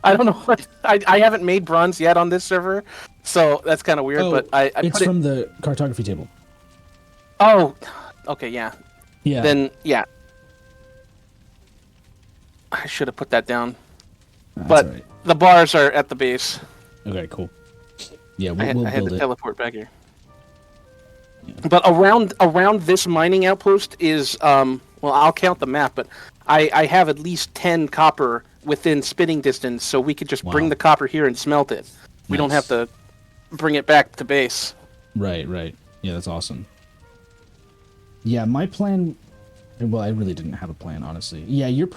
I don't know what. I haven't made bronze yet on this server, so that's kind of weird. Oh, but I it's put from the cartography table. Oh, okay, yeah. Yeah. Then yeah, I should have put that down. That's But all right. the bars are at the base. Okay, cool. Yeah, I we'll had build to it. teleport back here. Yeah. But around this mining outpost is well, I'll count the map, but I have at least 10 copper within spitting distance, so we could just bring Wow. the copper here and smelt it. We don't Nice. have to bring it back to base. Right. Yeah, that's awesome. Yeah, my plan. Well, I really didn't have a plan, honestly. Yeah, you've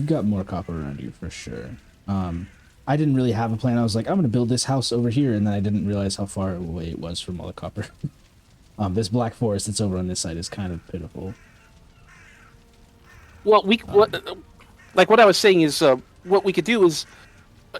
got more copper around you for sure. I didn't really have a plan. I was like, I'm gonna build this house over here, and then I didn't realize how far away it was from all the copper. This black forest that's over on this side is kind of pitiful. Well, what I was saying is, what we could do is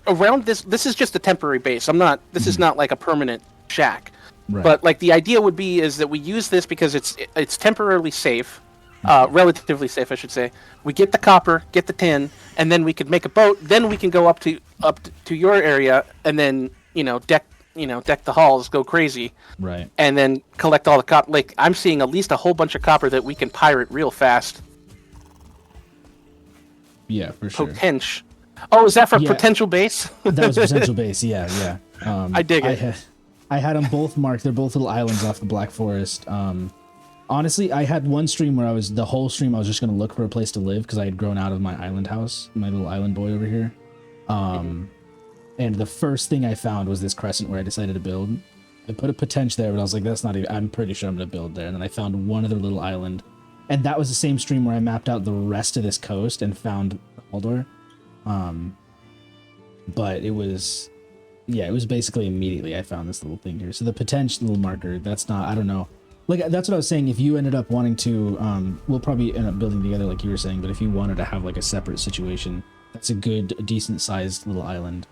around this. This is just a temporary base. This is not like a permanent shack. Right. But like the idea would be is that we use this because it's temporarily safe, relatively safe, I should say. We get the copper, get the tin, and then we could make a boat. Then we can go up to your area, and then deck the halls, go crazy, Right. and then collect all the copper. Like I'm seeing at least a whole bunch of copper that we can pirate real fast. Yeah, for sure. Potential. Oh, is that for Yeah. potential base? That was potential base. Yeah, yeah. I dig it. I had them both marked. They're both little islands off the Black Forest. Honestly, I had one stream where the whole stream I was just gonna look for a place to live because I had grown out of my island house, my little island boy over here. And the first thing I found was this crescent where I decided to build. I put a potential there, but I was like, that's not even. I'm pretty sure I'm gonna build there. And then I found one other little island, and that was the same stream where I mapped out the rest of this coast and found Aldor. But it was basically immediately I found this little thing here. So the potential little marker, that's not, I don't know. Like, that's what I was saying. If you ended up wanting to, we'll probably end up building together like you were saying, but if you wanted to have like a separate situation, that's a decent sized little island.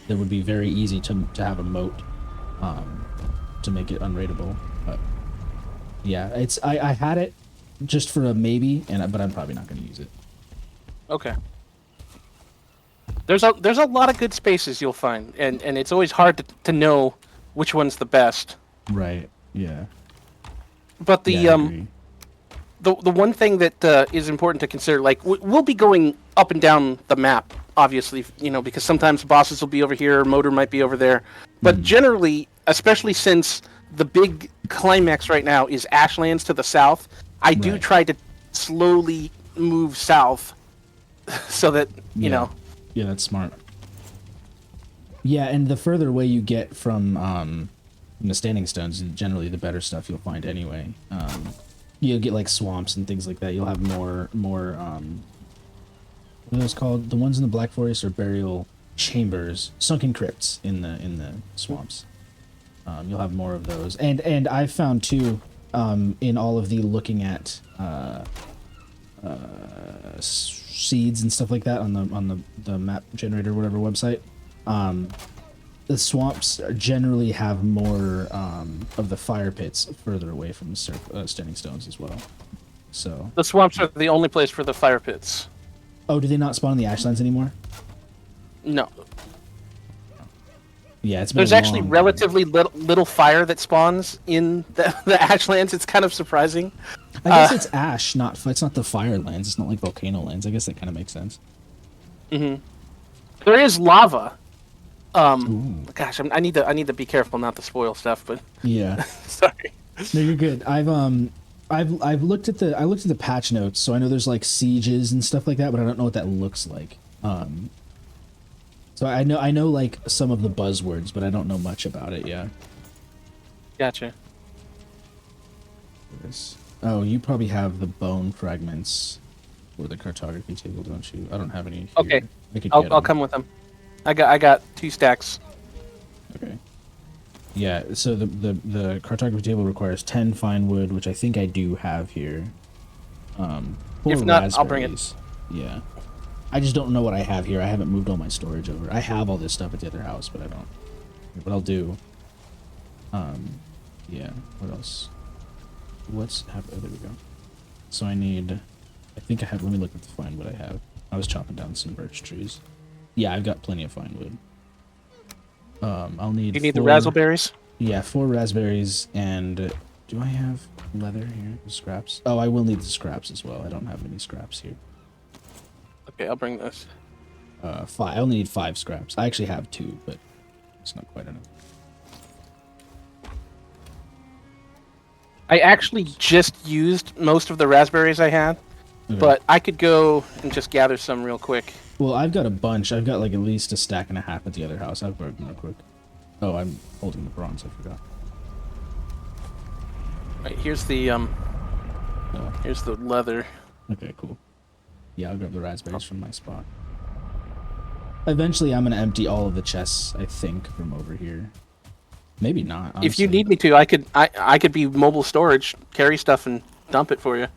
That would be very easy to have a moat, to make it unraidable. But yeah, I had it just for a maybe, but I'm probably not going to use it. Okay. There's a lot of good spaces you'll find, and it's always hard to know which one's the best. Right. Yeah. But the Yeah, I agree. the one thing that is important to consider, like we'll be going up and down the map, obviously, because sometimes bosses will be over here, motor might be over there, but generally, especially since the big climax right now is Ashlands to the south, I do Right. try to slowly move south, so that you know. Yeah, that's smart. Yeah, and the further away you get from the standing stones, generally the better stuff you'll find anyway. You'll get like swamps and things like that. You'll have more what are those called? The ones in the Black Forest are burial chambers, sunken crypts in the swamps. You'll have more of those. And I've found too, in all of the looking at seeds and stuff like that on the map generator, whatever website, the swamps generally have more of the fire pits further away from the standing stones as well. So The swamps are the only place for the fire pits. do they not spawn in the ashlands anymore? No, Yeah, it's been there's a actually long- relatively little fire that spawns in the Ashlands. It's kind of surprising. I guess it's ash, it's not the fire lands. It's not like volcano lands. I guess that kind of makes sense. There is lava. Gosh, I need to be careful not to spoil stuff, but Yeah. sorry. No, you're good. I've looked at the patch notes, so I know there's like sieges and stuff like that, but I don't know what that looks like. So I know like some of the buzzwords, but I don't know much about it. Yeah. Gotcha. Oh, you probably have the bone fragments or the cartography table, don't you? I don't have any here. Okay, I could I'll get 'em. come with them. I got 2 stacks. Okay. Yeah, so the cartography table requires 10 fine wood, which I think I do have here. 4 If not, I'll bring it. raspberries. Yeah. I just don't know what I have here. I haven't moved all my storage over. I have all this stuff at the other house, but I don't. But I'll do. Yeah. What else? Oh, there we go. So I think I have. Let me look at the fine wood I have. I was chopping down some birch trees. Yeah, I've got plenty of fine wood. I'll need. You need the 4 raspberries? Yeah, 4 raspberries, and do I have leather here? The scraps? Oh, I will need the scraps as well. I don't have any scraps here. Okay, I'll bring this. 5. I only need 5 scraps. I actually have 2, but it's not quite enough. I actually just used most of the raspberries I had, Okay. but I could go and just gather some real quick. Well, I've got a bunch. I've got like at least a stack and a half at the other house. I'll grab them real quick. Oh, I'm holding the bronze. I forgot. Right, here's the leather. Okay, cool. Yeah, I'll grab the raspberries from my spot. Eventually, I'm gonna empty all of the chests, I think, from over here. Maybe not. Honestly. If you need me to, I could be mobile storage, carry stuff and dump it for you.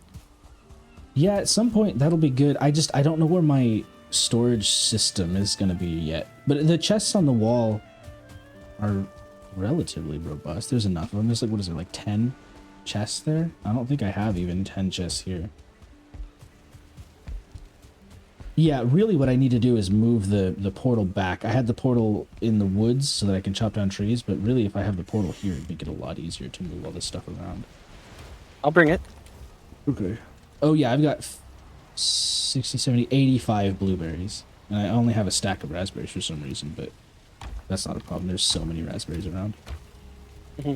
Yeah, at some point that'll be good. I don't know where my storage system is gonna be yet. But the chests on the wall are relatively robust. There's enough of them. There's like, what is it, like 10 chests there? I don't think I have even 10 chests here. Yeah, really what I need to do is move the portal back. I had the portal in the woods so that I can chop down trees, but really if I have the portal here, it'd make it a lot easier to move all this stuff around. I'll bring it. Okay. Oh yeah, I've got 60, 70, 85 blueberries. And I only have a stack of raspberries for some reason, but that's not a problem. There's so many raspberries around. Mm-hmm.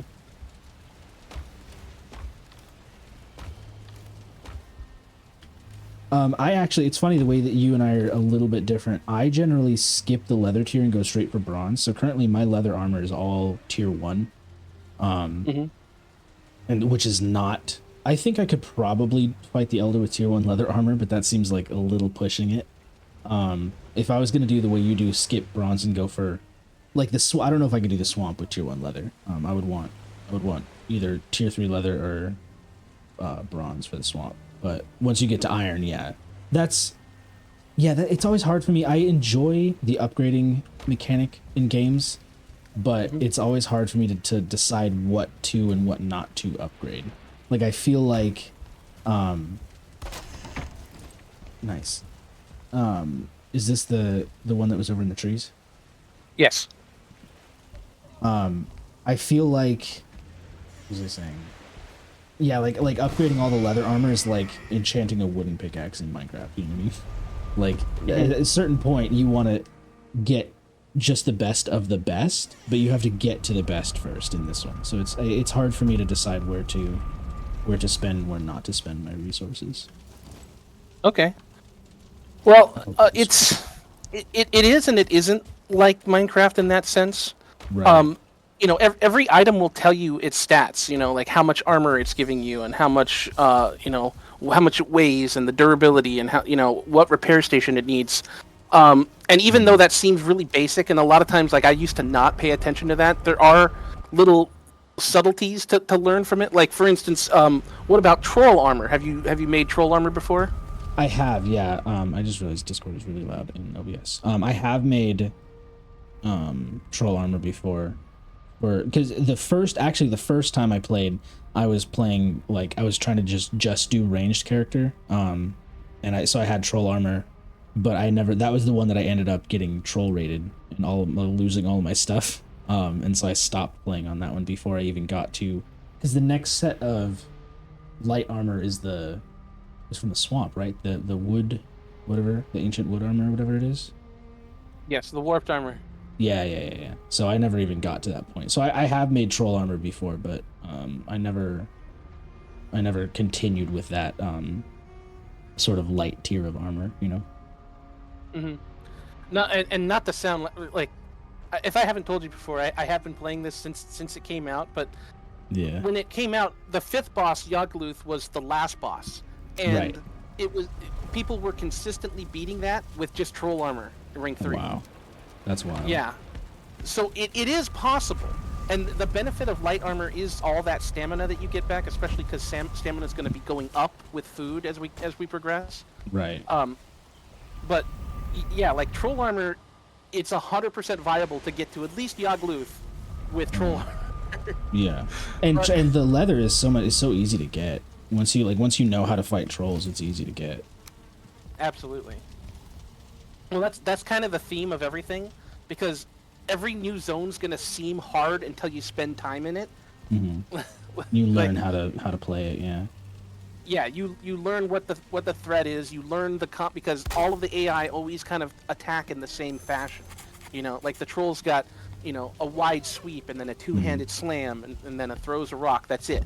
I actually, it's funny the way that you and I are a little bit different. I generally skip the leather tier and go straight for bronze. So currently my leather armor is all tier 1. And which is not, I think I could probably fight the Elder with tier 1 leather armor, but that seems like a little pushing it. If I was going to do the way you do, skip bronze and go for like the I don't know if I could do the swamp with tier 1 leather. I would want either tier 3 leather or bronze for the swamp. But once you get to iron, it's always hard for me. I enjoy the upgrading mechanic in games, but it's always hard for me to decide what to and what not to upgrade. Like I feel like, nice. Is this the one that was over in the trees? Yes. I feel like, what was I saying? Yeah, like upgrading all the leather armor is like enchanting a wooden pickaxe in Minecraft. You know what I mean? Like at a certain point, you want to get just the best of the best, but you have to get to the best first in this one. So it's hard for me to decide where to spend, where not to spend my resources. Okay. Well, it is and it isn't like Minecraft in that sense. Right. You know, every item will tell you its stats, you know, like how much armor it's giving you and how much, you know, how much it weighs and the durability and how, you know, what repair station it needs. And even though that seems really basic, and a lot of times, like, I used to not pay attention to that, there are little subtleties to learn from it. Like, for instance, what about troll armor? Have you made troll armor before? I have, yeah. I just realized Discord is really loud in OBS. I have made troll armor before. Because the first time I played, I was playing like I was trying to just do ranged character, and I had troll armor, but that was the one that I ended up getting troll rated and losing all of my stuff, and so I stopped playing on that one before I even got to, because the next set of light armor is from the swamp, right? The wood, whatever, the ancient wood armor, whatever it is. Yes, the warped armor. Yeah. So I never even got to that point. So I have made troll armor before, but I never continued with that sort of light tier of armor, you know. Mm-hmm. No, and not to sound like if I haven't told you before, I have been playing this since it came out. But yeah, when it came out, the 5th boss, Yogluth, was the last boss, and people were consistently beating that with just troll armor in Ring 3. Wow. That's wild. Yeah. So it is possible. And the benefit of light armor is all that stamina that you get back, especially because stamina is going to be going up with food as we progress. Right. But yeah, like troll armor, it's 100% viable to get to at least Yogluth with troll armor. Yeah. And the leather is so easy to get. Once you know how to fight trolls, it's easy to get. Absolutely. Well, that's kind of the theme of everything, because every new zone's gonna seem hard until you spend time in it. Mm-hmm. You learn how to play it, yeah. Yeah, you learn what the threat is. You learn because all of the AI always kind of attack in the same fashion. You know, like the trolls got, you know, a wide sweep and then a two-handed slam and then a throws a rock. That's it.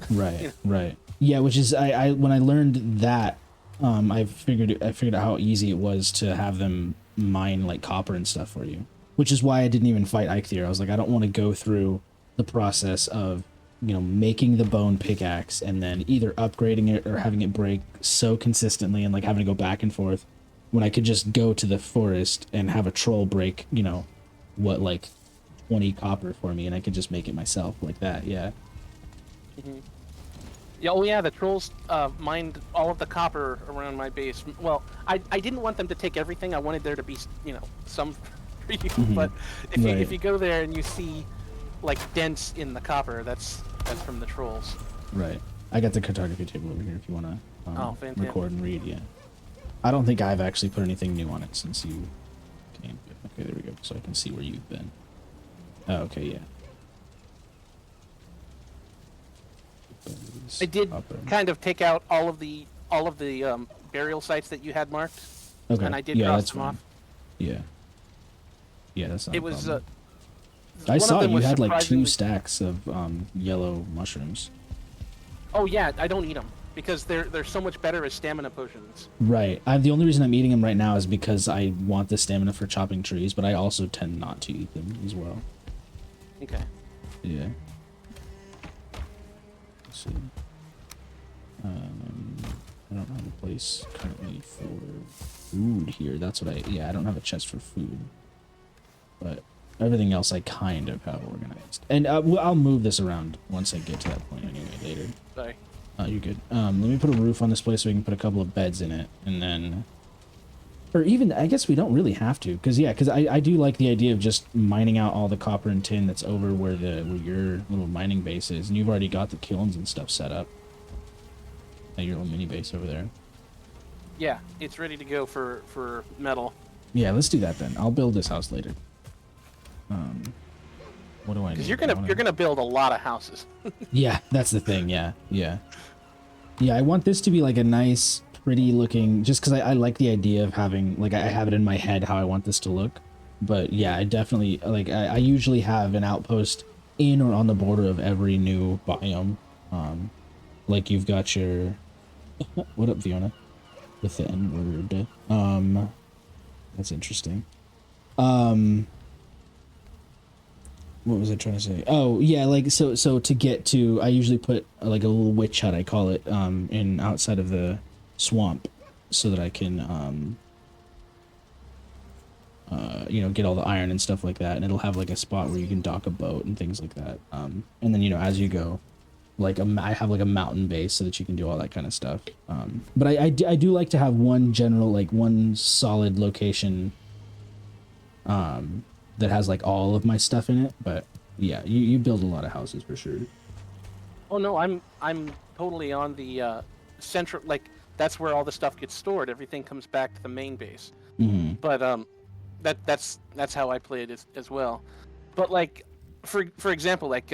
Right. You know? Right. Yeah, which is I when I learned that. I figured out how easy it was to have them mine like copper and stuff for you, which is why I didn't even fight Eikthyr. I was like, I don't want to go through the process of, you know, making the bone pickaxe and then either upgrading it or having it break so consistently and like having to go back and forth, when I could just go to the forest and have a troll break, you know, what, like 20 copper for me, and I could just make it myself like that. Yeah. Mm-hmm. Yeah, oh yeah, the trolls mined all of the copper around my base. Well, I didn't want them to take everything. I wanted there to be, you know, some for you. Mm-hmm. But if you go there and you see like dents in the copper. That's from the trolls. Right. I got the cartography table over here if you want to Oh, fantastic. record and read. Yeah. I don't think I've actually put anything new on it since you came. Okay, there we go. So I can see where you've been. Oh, okay, yeah. I did kind of take out all of the burial sites that you had marked, Okay. and I did yeah, cross that's them fine. off. Yeah. Yeah, that's not It a was. problem. I One saw of them you was had like 2 surprisingly- stacks of yellow mushrooms. Oh yeah, I don't eat them because they're so much better as stamina potions. Right. The only reason I'm eating them right now is because I want the stamina for chopping trees, but I also tend not to eat them as well. Okay. Yeah. Let's see. I don't have a place currently for food here. That's what yeah, I don't have a chest for food. But everything else I kind of have organized. And I'll move this around once I get to that point anyway, later. Sorry. Oh, you're good. Let me put a roof on this place so we can put a couple of beds in it, and then... Or even, I guess we don't really have to, because I do like the idea of just mining out all the copper and tin that's over where your little mining base is, and you've already got the kilns and stuff set up. At your little mini base over there. Yeah, it's ready to go for metal. Yeah, let's do that then. I'll build this house later. What do I need? Because you're gonna build a lot of houses. Yeah, that's the thing. Yeah. I want this to be like a nice, pretty looking. Just because I like the idea of having like I have it in my head how I want this to look. But yeah, I definitely like. I usually have an outpost in or on the border of every new biome. Like you've got your. What up, Fiona? With the N word. That's interesting. What was I trying to say? Oh, yeah, like, so to get to, I usually put, like, a little witch hut, I call it, in outside of the swamp, so that I can, get all the iron and stuff like that, and it'll have, like, a spot where you can dock a boat and things like that, and then, as you go, like, I have, like, a mountain base so that you can do all that kind of stuff, but I do like to have one general, like, one solid location, that has like all of my stuff in it, but yeah, you build a lot of houses for sure. Oh no, I'm totally on the central. Like that's where all the stuff gets stored. Everything comes back to the main base. Mm-hmm. But that's how I play it as well. But like for example, like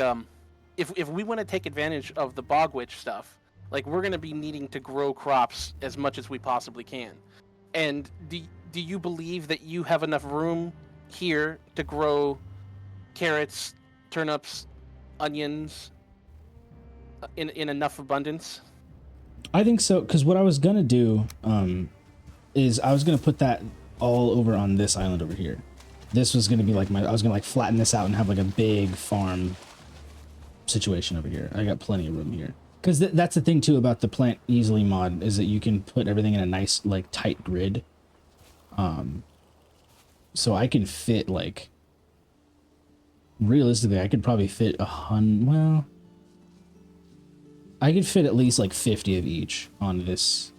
if we want to take advantage of the bog witch stuff, like we're gonna be needing to grow crops as much as we possibly can. And do you believe that you have enough room here to grow carrots, turnips, onions in enough abundance? I think so, because what I was gonna do is I was gonna put that all over on this island over here. This was gonna be like I was gonna like flatten this out and have like a big farm situation over here. I got plenty of room here. Because that's the thing too about the plant easily mod, is that you can put everything in a nice like tight grid. So I can fit like, realistically, I could probably fit 100, well, I could fit at least like 50 of each on this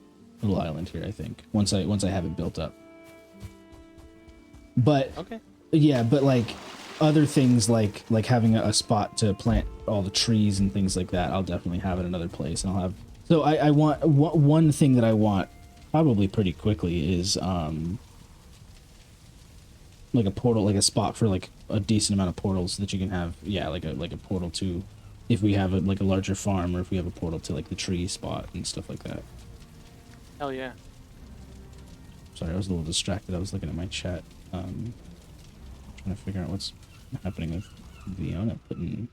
little island here, I think, once I have it built up. But, okay. Yeah, but like other things like having a spot to plant all the trees and things like that, I'll definitely have at another place. And I'll have, so I want, one thing that I want probably pretty quickly is, like a portal, like a spot for like a decent amount of portals that you can have. Yeah, like a portal to, if we have like a larger farm, or if we have a portal to like the tree spot and stuff like that. Hell yeah. Sorry, I was a little distracted. I was looking at my chat, trying to figure out what's happening with Fiona putting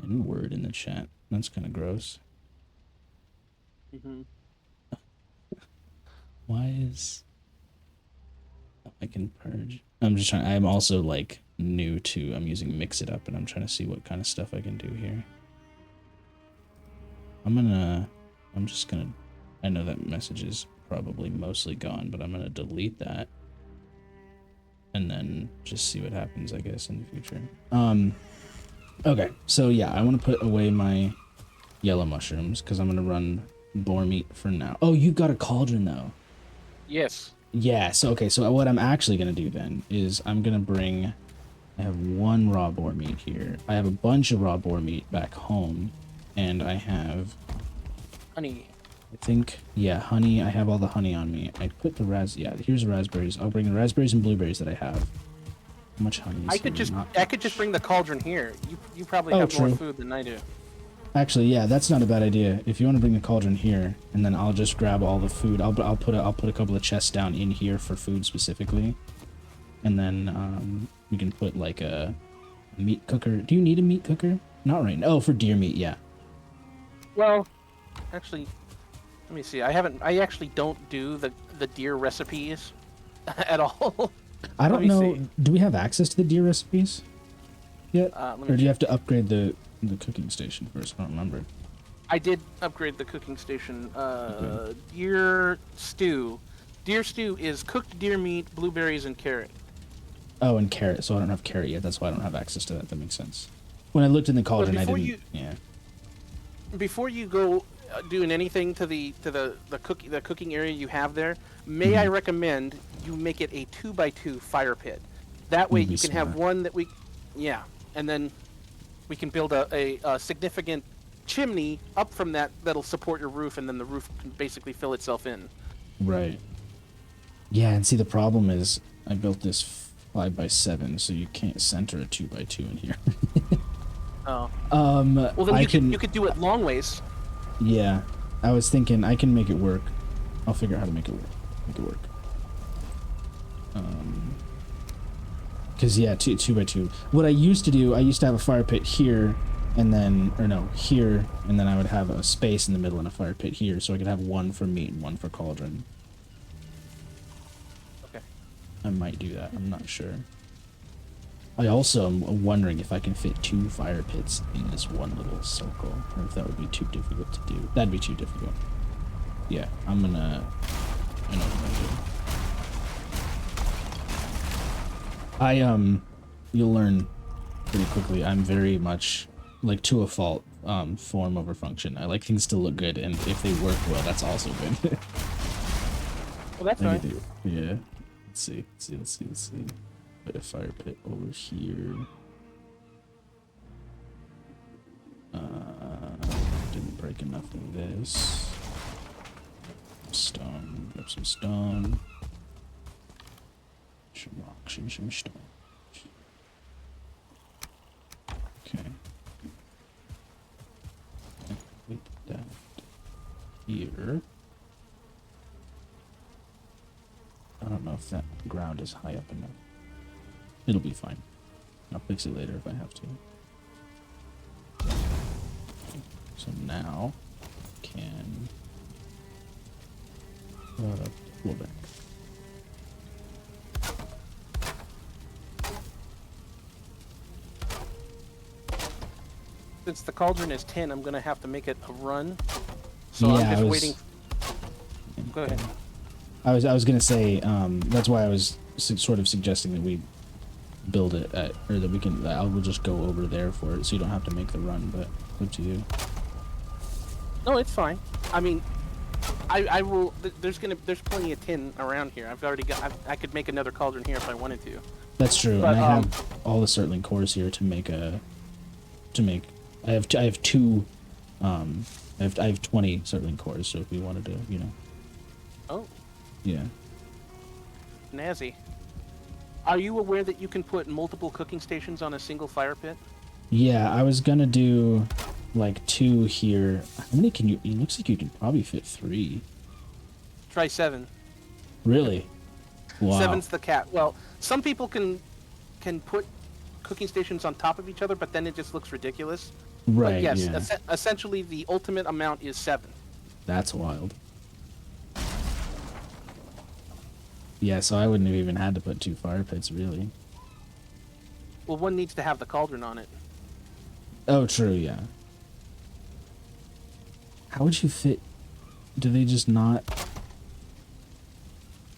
N-word in the chat. That's kind of gross. Mm-hmm. Why is... I can purge. I'm also like new to, I'm using Mix It Up, and I'm trying to see what kind of stuff I can do here. I'm just gonna, I know that message is probably mostly gone, but I'm gonna delete that. And then just see what happens, I guess, in the future. Okay, so yeah, I want to put away my yellow mushrooms, because I'm gonna run boar meat for now. Oh, you've got a cauldron though. Yes. Yeah, so okay, so what I'm actually gonna do then is I'm gonna bring I have 1 raw boar meat here. I have a bunch of raw boar meat back home, and I have, Honey. I think, yeah, honey. I have all the honey on me. I put the yeah, here's the raspberries. I'll bring the raspberries and blueberries that I have. How much honey is I could here? just Not I could just bring the cauldron here. You probably Oh, have more true. food than I do. Actually, yeah, that's not a bad idea. If you want to bring the cauldron here, and then I'll just grab all the food. I'll put a couple of chests down in here for food specifically, and then we can put like a meat cooker. Do you need a meat cooker? Not right now. Oh, for deer meat, yeah. Well, actually, let me see. I actually don't do the deer recipes at all. I Let don't me know. see. Do we have access to the deer recipes yet, Let me or do you check. have to upgrade the cooking station first? I don't remember. I did upgrade the cooking station. Okay. Deer stew. Deer stew is cooked deer meat, blueberries, and carrot. Oh, and carrot. So I don't have carrot yet. That's why I don't have access to that. That makes sense. When I looked in the cauldron, I before didn't. you- Yeah. Before you go doing anything to the cooking area you have there, may I recommend you make it a 2x2 fire pit. That way Would be you can have smart. one that yeah, and then we can build a significant chimney up from that'll support your roof, and then the roof can basically fill itself in. Right. Yeah, and see the problem is I built this 5x7, so you can't center a 2x2 in here. Oh. Well, then I you could do it long ways. Yeah, I was thinking I can make it work. I'll figure out how to make it work. Cause yeah, two by two. What I used to do, I used to have a fire pit here, and then, or no, here, and then I would have a space in the middle and a fire pit here, so I could have one for meat and one for cauldron. Okay. I might do that. I'm not sure. I also am wondering if I can fit 2 fire pits in this one little circle, or if that would be too difficult to do. That'd be too difficult. Yeah, I know what I'm gonna do. You'll learn pretty quickly. I'm very much, like, to a fault, form over function. I like things to look good, and if they work well, that's also good. Well, that's I fine. could do, yeah. Let's see. Put a fire pit over here. Didn't break enough of this. Stone. Grab some stone. Some rocks and some stone. Okay. Put that here. I don't know if that ground is high up enough. It'll be fine. I'll fix it later if I have to. So now can pull back. Since the cauldron is 10, I'm gonna have to make it a run. So Yeah, I'm I just was- waiting. Go ahead. I was gonna say that's why I was sort of suggesting that we build it at, or that we can. I will just go over there for it, so you don't have to make the run. But up to you. No, it's fine. I mean, I will. There's plenty of tin around here. I've already got. I could make another cauldron here if I wanted to. That's true, But, and I have all the Surtling cores here to make a. I have two. I have 20 Surtling cores, so if we wanted to, you know. Oh, Yeah. snazzy. Are you aware that you can put multiple cooking stations on a single fire pit? Yeah, I was gonna do like 2 here. How many can you? It looks like you can probably fit 3. Try 7. Really? Wow. 7's the cap. Well, some people can put cooking stations on top of each other, but then it just looks ridiculous. Right. But yes, Yeah. essentially the ultimate amount is 7. That's wild. Yeah, so I wouldn't have even had to put 2 fire pits, really. Well, one needs to have the cauldron on it. Oh, true. Yeah. How would you fit? Do they just not?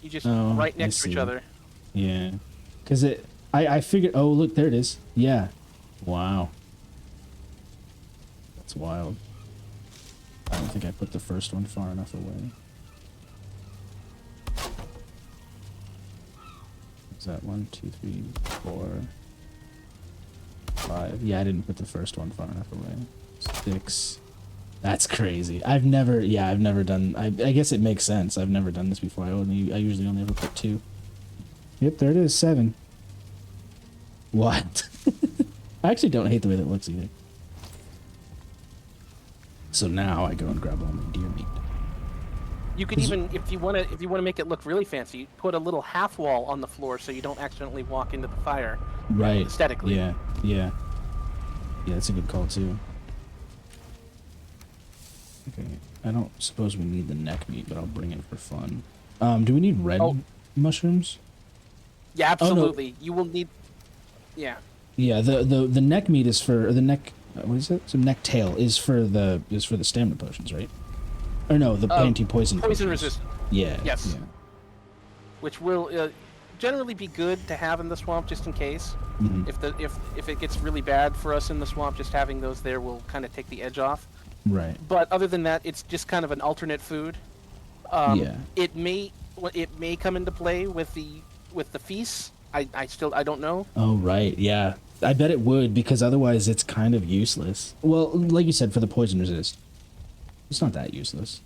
You just Oh, right I next to each see. other. Yeah. Cause I figured. Oh, look, there it is. Yeah. Wow. That's wild. I don't think I put the first one far enough away. Is that 1, 2, 3, 4? 5. Yeah, I didn't put the first one far enough away. 6. That's crazy. I've never done, I guess it makes sense. I've never done this before. I usually only ever put 2. Yep, there it is, 7. What? I actually don't hate the way that looks either. So now I go and grab all my deer meat. You could even, if you want to make it look really fancy, put a little half wall on the floor so you don't accidentally walk into the fire. Right. Aesthetically. Yeah. Yeah. Yeah, that's a good call too. Okay. I don't suppose we need the neck meat, but I'll bring it for fun. Do we need red mushrooms? Yeah, absolutely. Oh, no. You will need. Yeah. Yeah. The neck meat is for the neck. What is it? So neck tail is for the stamina potions, right? Or no, the anti-poison. Poison resistant. Yeah. Yes. Yeah. Which will generally be good to have in the swamp just in case. Mm-hmm. If it gets really bad for us in the swamp, just having those there will kind of take the edge off. Right. But other than that, it's just kind of an alternate food. Yeah. It may come into play with the feasts. I don't know. Oh right, yeah. I bet it would, because otherwise it's kind of useless. Well, like you said, for the poison resist, it's not that useless.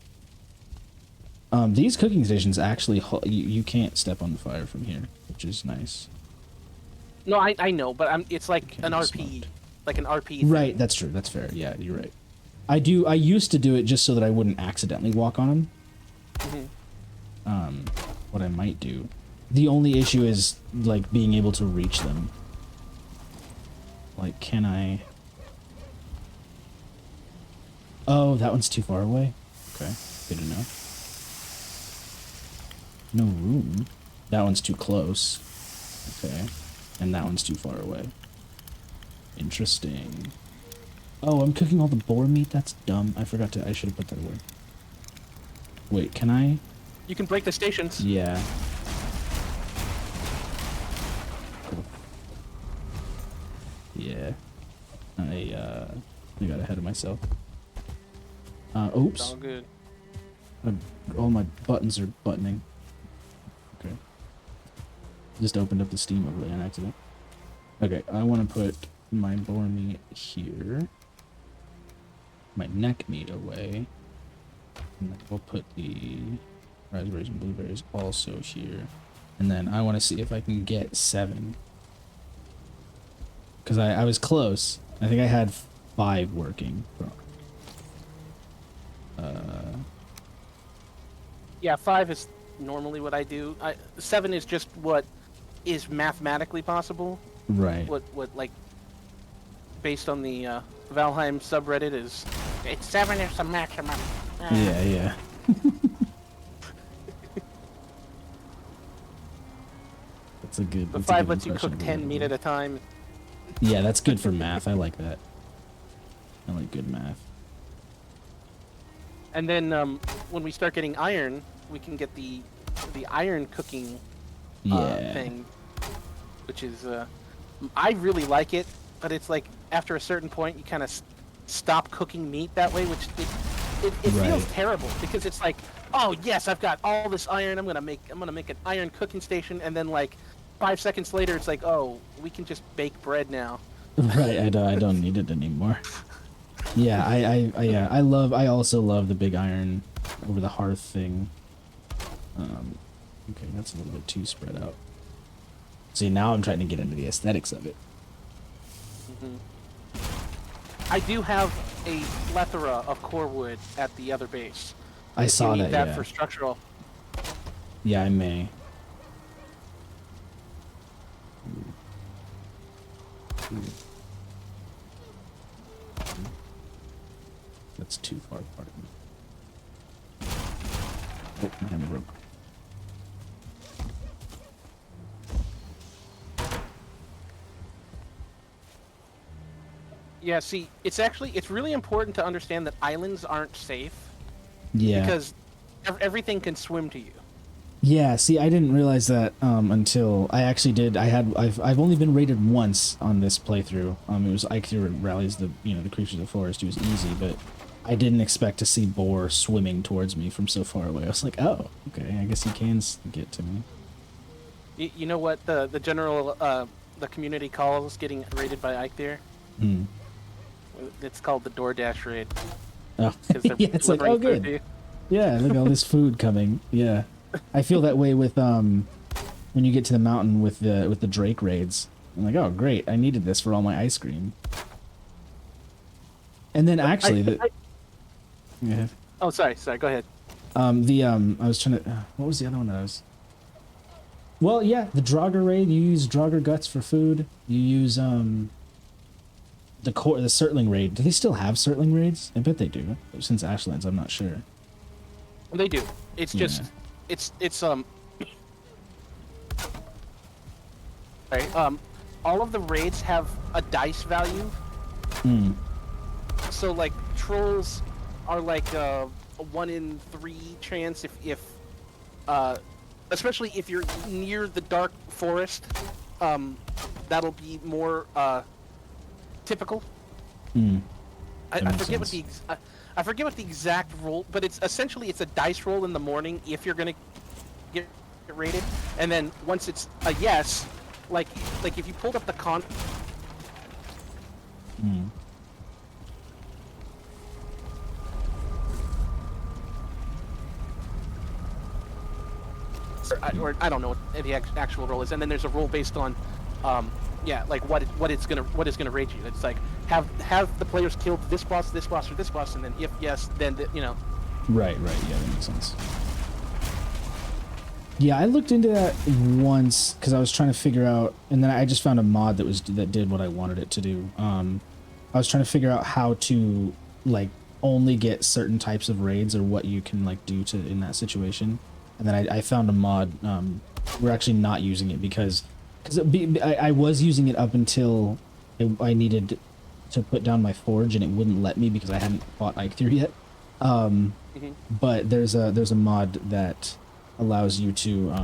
These cooking stations actually, you can't step on the fire from here, which is nice. No, I know, but it's like an RP, smoked. like an RP thing. Right, that's true. That's fair. Yeah, you're right. I used to do it just so that I wouldn't accidentally walk on them. Mm-hmm. What I might do. The only issue is, like, being able to reach them. Like, can I... Oh, that one's too far away? Okay, good to know. No room. That one's too close. Okay. And that one's too far away. Interesting. Oh, I'm cooking all the boar meat? That's dumb. I should have put that away. Wait, can I? You can break the stations. Yeah. Cool. Yeah. I got ahead of myself. Oops. It's all good. All my buttons are buttoning. Okay. Just opened up the Steam overlay on accident. Okay, I want to put my boar meat here. My neck meat away. And then we'll put the raspberries and blueberries also here. And then I want to see if I can get 7. Because I was close. I think I had 5 working. Yeah, 5 is normally what I do. 7 is just what is mathematically possible. Right. What like based on the Valheim subreddit is. It's 7 is the maximum. Yeah. That's a good. The That's a 5 good lets you impression cook of 10 what meat I at do. a time. Yeah, that's good for math. I like that. I like good math. And then when we start getting iron, we can get the iron cooking Yeah. thing, which is I really like it, but it's like after a certain point you kind of stop cooking meat that way, which it feels terrible because it's like, oh yes, I've got all this iron, I'm gonna make an iron cooking station, and then like 5 seconds later it's like, oh, we can just bake bread now. Right, I don't need it anymore. Yeah, I also love the big iron over the hearth thing. Okay, that's a little bit too spread out. See, now I'm trying to get into the aesthetics of it. I do have a plethora of core wood at the other base. I saw you need that, that yeah. for structural. Yeah, I may. That's too far apart. Oh, my hammer broke. Yeah, see, it's really important to understand that islands aren't safe. Yeah. Because everything can swim to you. Yeah, see, I didn't realize that until I actually did. I've only been raided once on this playthrough. It was Eikthyr rallies the creatures of the forest. It was easy, but I didn't expect to see boar swimming towards me from so far away. I was like, oh, okay, I guess he can get to me. You know what the general the community calls getting raided by Eikthyr? Hmm. It's called the DoorDash raid Oh, because they're yeah, it's like, delivering oh, food good. to you. Yeah, look at all this food coming. Yeah, I feel that way with when you get to the mountain with the Drake raids. I'm like, oh, great, I needed this for all my ice cream. And then actually, yeah, Oh, sorry. Go ahead. I was trying to, what was the other one that I was? Well, yeah, the Draugr raid. You use Draugr guts for food. You use the Surtling raid. Do they still have Surtling raids? I bet they do. Since Ashlands, I'm not sure. They do. It's Yeah. just, it's right. All of the raids have a dice value. Hmm. So like trolls are like a 1 in 3 chance if especially if you're near the dark forest, that'll be more typical. Hmm. I forget what I forget what the exact roll, but it's essentially it's a dice roll in the morning if you're gonna get raided, and then once it's a yes, like if you pulled up the con. Hmm. Or I don't know what the actual roll is, and then there's a roll based on, yeah, like what is gonna raid you. It's like have the players killed this boss, or this boss, and then if yes, then you know. Right. Yeah, that makes sense. Yeah, I looked into that once because I was trying to figure out, and then I just found a mod that did what I wanted it to do. I was trying to figure out how to like only get certain types of raids or what you can like do to in that situation, and then I found a mod. We're actually not using it because I was using it up until I needed to put down my forge, and it wouldn't let me because I hadn't fought Eikthyr yet. But there's a mod that allows you to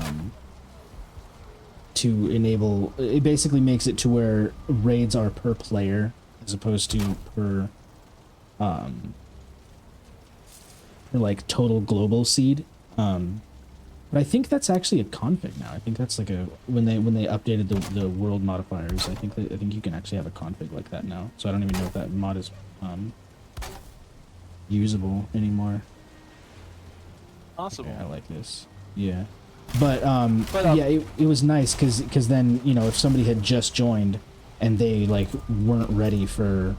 enable. It basically makes it to where raids are per player as opposed to per like total global seed. But I think that's actually a config now. I think that's like a when they updated the world modifiers. I think you can actually have a config like that now. So I don't even know if that mod is usable anymore. Possible. Okay, I like this. Yeah. But yeah, it was nice because then, you know, if somebody had just joined and they like weren't ready for,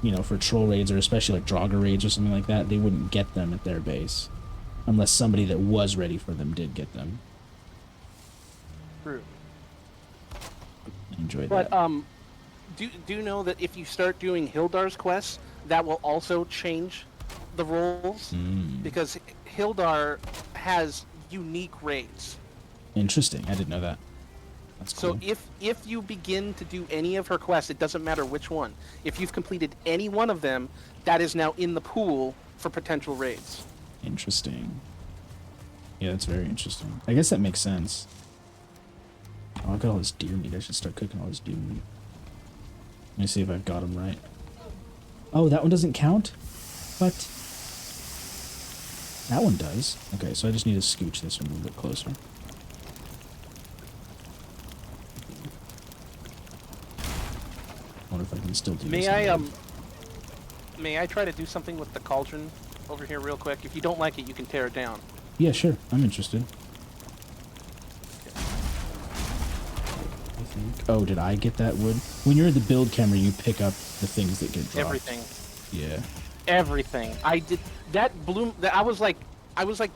you know, for troll raids or especially like Draugr raids or something like that, they wouldn't get them at their base unless somebody that was ready for them did get them. True. I enjoyed But that. do you know that if you start doing Hildar's quests, that will also change the roles because Hildar has unique raids. Interesting. I didn't know that. That's cool. So if you begin to do any of her quests, it doesn't matter which one. If you've completed any one of them, that is now in the pool for potential raids. Interesting. Yeah, that's very interesting. I guess that makes sense. Oh, I've got all this deer meat. I should start cooking all this deer meat. Let me see if I've got them right. Oh, that one doesn't count? What? That one does. Okay, so I just need to scooch this one a little bit closer. I wonder if I can still do this. May I try to do something with the cauldron over here real quick? If you don't like it, you can tear it down. Yeah, sure. I'm interested. I think. Oh, did I get that wood? When you're in the build camera, you pick up the things that get dropped. Everything. Yeah. Everything. I did that bloom. I was like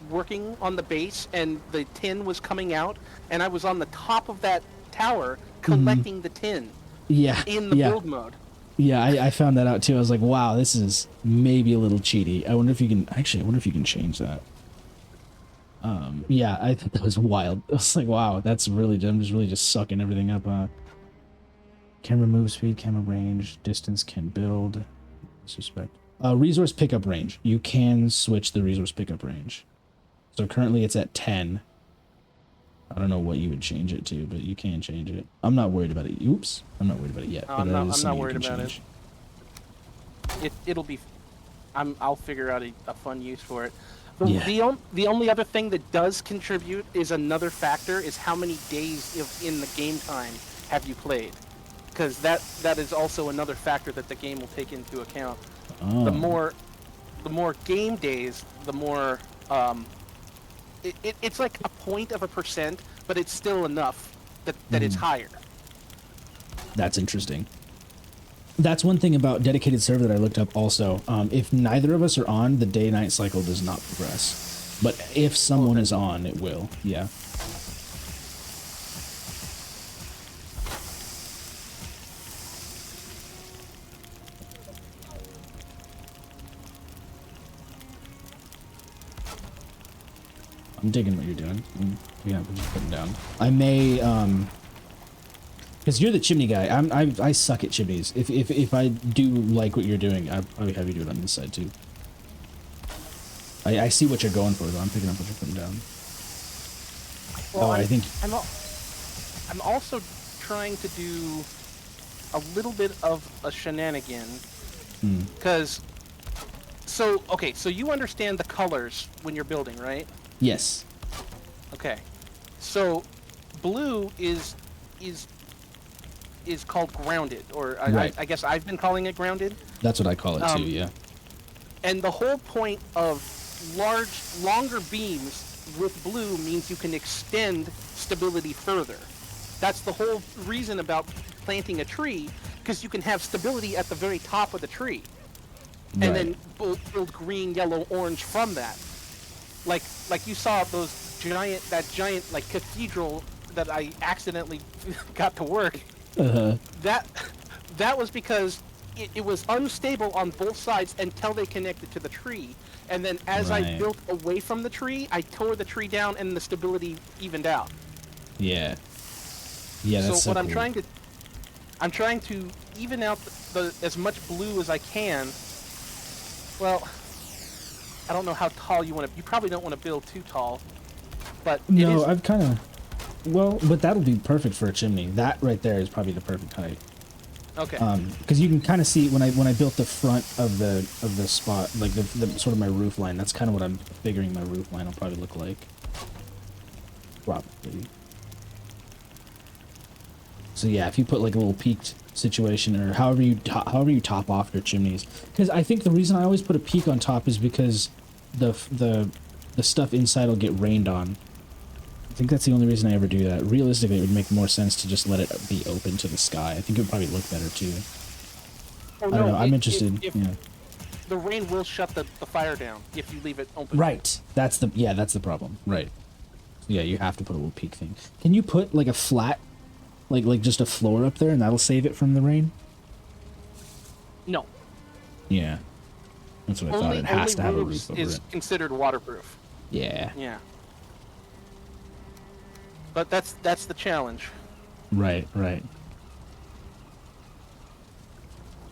working on the base, and the tin was coming out, and I was on the top of that tower collecting the tin. Yeah. In the build mode. Yeah, I found that out too. I was like, wow, this is maybe a little cheaty. I wonder if you can change that. Yeah, I thought that was wild. I was like, wow, that's really, I'm just really just sucking everything up. Camera move speed, camera range, distance can build. Suspect. Resource pickup range. You can switch the resource pickup range. So currently it's at 10. I don't know what you would change it to, but you can change it. I'm not worried about it. Oops. I'm not worried about it yet. I'm not worried about it. It'll be. I'll figure out a fun use for it. The only other thing that does contribute is another factor is how many days in the game time have you played. because that is also another factor that the game will take into account. Oh. The more game days, the more it's like a point of a percent, but it's still enough that it's higher. That's interesting. That's one thing about dedicated server that I looked up also. If neither of us are on, the day-night cycle does not progress. But if someone is on, it will. Yeah. I'm digging what you're doing. Yeah, I'm just putting down. I may, because you're the chimney guy. I suck at chimneys. If I do like what you're doing, I'll probably have you do it on this side too. I see what you're going for though. I'm picking up what you're putting down. Well, I think I'm also trying to do a little bit of a shenanigan, because so you understand the colors when you're building, right? yes. Okay, so blue is called grounded, or Right. I guess I've been calling it grounded. That's what I call it too. Yeah. And the whole point of longer beams with blue means you can extend stability further. That's the whole reason about planting a tree, because you can have stability at the very top of the tree, and then build green, yellow, orange from that. Like you saw that giant like cathedral that I accidentally got to work. That was because it was unstable on both sides until they connected to the tree, and then as I built away from the tree, I tore the tree down and the stability evened out. Yeah. Yeah, that's so what cool. I'm trying to even out the as much blue as I can. Well, I don't know how tall you want to. You probably don't want to build too tall, but no, I've kind of. Well, but that'll be perfect for a chimney. That right there is probably the perfect height. Okay. Because you can kind of see when I built the front of the spot, like the sort of my roof line. That's kind of what I'm figuring my roof line will probably look like. Probably. So yeah, if you put like a little peaked situation, or however you top off your chimneys, because I think the reason I always put a peak on top is because the stuff inside will get rained on. I think that's the only reason I ever do that. Realistically, it would make more sense to just let it be open to the sky. I think it would probably look better too. Oh, I don't know. I'm interested. Yeah. The rain will shut the fire down if you leave it open. Right. That's the problem. Right. Yeah, you have to put a little peak thing. Can you put like a flat, like just a floor up there, and that'll save it from the rain? No. Yeah. That's what I thought. It has to have a roof over is it. considered waterproof. Yeah. Yeah. But that's the challenge. Right.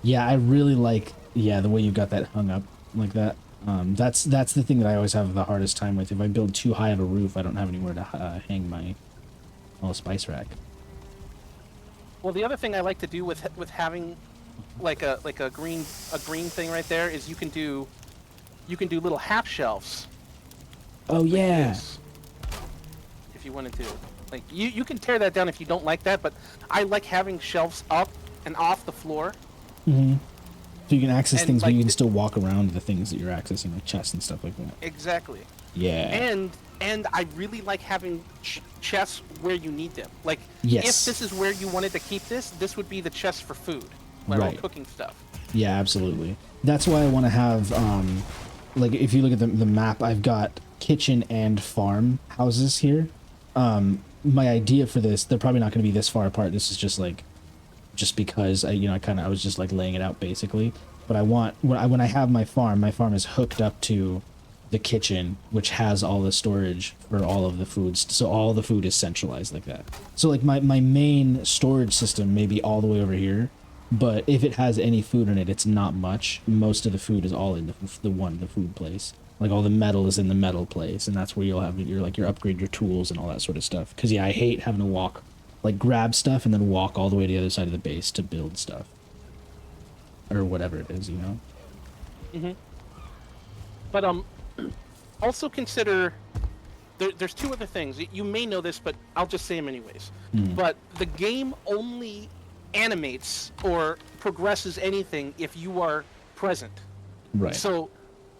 Yeah, I really like the way you got that hung up like that. That's the thing that I always have the hardest time with. If I build too high of a roof, I don't have anywhere to hang my little spice rack. Well, the other thing I like to do with having like a green thing right there is you can do little half shelves. Oh yeah. If you wanted to. Like you can tear that down if you don't like that, but I like having shelves up and off the floor. Mm-hmm. So you can access And, things, like, but you can still walk around the things that you're accessing, like chests and stuff like that. Exactly. Yeah. And I really like having chests where you need them. Like, yes. if this is where you wanted to keep this would be the chest for food, like right. cooking stuff. Yeah, absolutely. That's why I want to have, like, if you look at the map, I've got kitchen and farm houses here. My idea for this, they're probably not going to be this far apart. This is just like, just because I was just like laying it out basically. But I want, when I have my farm is hooked up to the kitchen, which has all the storage for all of the foods. So all the food is centralized like that. So like my main storage system may be all the way over here, but if it has any food in it, it's not much. Most of the food is all in the food place. Like all the metal is in the metal place, and that's where you'll have your upgrade your tools and all that sort of stuff. Because yeah, I hate having to walk, like grab stuff and then walk all the way to the other side of the base to build stuff, or whatever it is, you know. Mhm. But also consider there's two other things. You may know this, but I'll just say them anyways. But the game only animates or progresses anything if you are present. Right. So,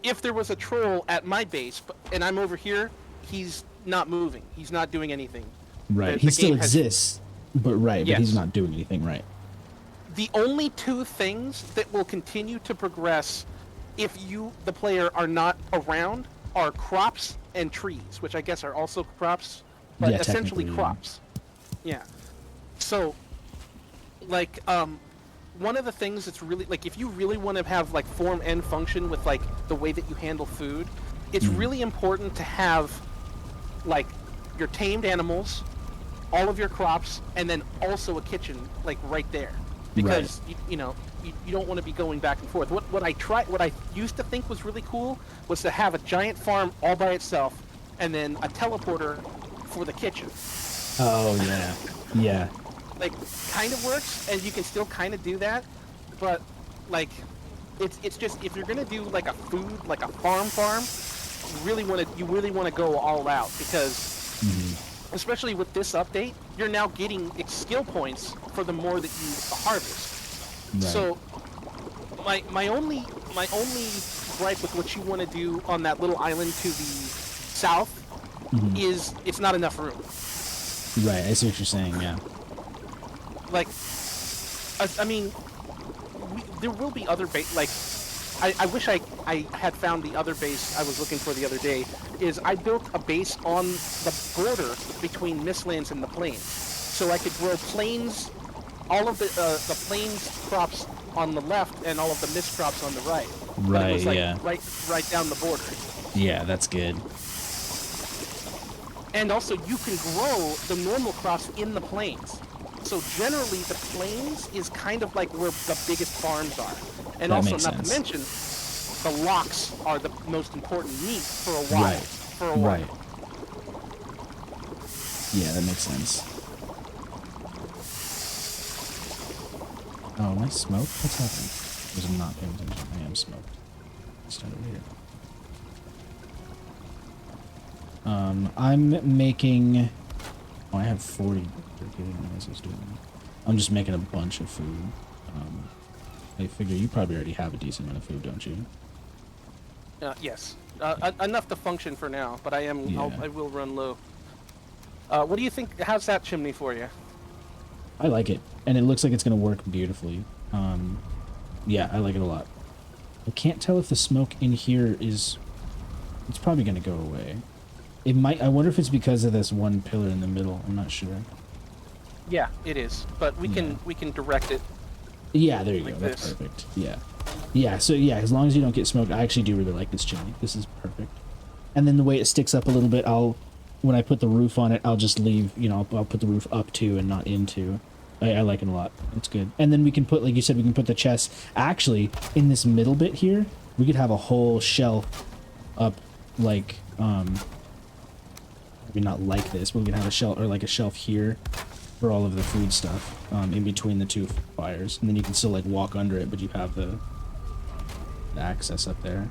if there was a troll at my base and I'm over here, he's not moving. He's not doing anything. Right. The He still game has. exists, but right, but he's Yes. not doing anything, right? The only two things that will continue to progress if you, the player, are not around are crops and trees, which I guess are also crops, but Yeah, essentially technically, yeah. crops. Yeah. So, like, one of the things that's really, like, if you really want to have, like, form and function with, like, the way that you handle food, it's really important to have, like, your tamed animals, all of your crops, and then also a kitchen, like, right there. Because, you don't want to be going back and forth. What I used to think was really cool was to have a giant farm all by itself, and then a teleporter for the kitchen. Oh, yeah. Yeah. Like, kind of works, and you can still kind of do that, but, like, it's just, if you're gonna do, like, a food, like a farm, you really want to go all out, because, especially with this update, you're now getting skill points for the more that you harvest. Right. So, my only gripe with what you want to do on that little island to the south is it's not enough room. Right, I see what you're saying, yeah. Like, I mean, there will be other base. Like, I wish I had found the other base I was looking for the other day. Is I built a base on the border between Mistlands and the Plains, so I could grow plains, all of the plains crops on the left and all of the mist crops on the right. Right, but it was like yeah. right down the border. Yeah, that's good. And also, you can grow the normal crops in the plains. So generally, the plains is kind of like where the biggest farms are. And That also, makes not sense. to mention, the locks are the most important meat for a while. Right. For a while. Right. Yeah, that makes sense. Oh, am I smoked? What's happening? Because I'm not paying attention. I am smoked. Start over here. I'm making... Oh, I have 40. I'm just making a bunch of food. I figure you probably already have a decent amount of food, don't you? Yes. Enough to function for now, but I will run low. What do you think? How's that chimney for you? I like it, and it looks like it's going to work beautifully. Yeah, I like it a lot. I can't tell if the smoke in here is... It's probably going to go away. It might... I wonder if it's because of this one pillar in the middle. I'm not sure. Yeah, it is. But we can direct it. Yeah, there you like go. That's this. perfect. Yeah. Yeah, so yeah, as long as you don't get smoked, I actually do really like this chimney. This is perfect. And then the way it sticks up a little bit, when I put the roof on it, I'll just leave, I'll put the roof up to and not into. I like it a lot. It's good. And then we can put, like you said, we can put the chest. Actually, in this middle bit here, we could have a whole shelf up, like, maybe not like this, but we can have a shelf, or like a shelf here for all of the food stuff, in between the two fires. And then you can still, like, walk under it, but you have the access up there.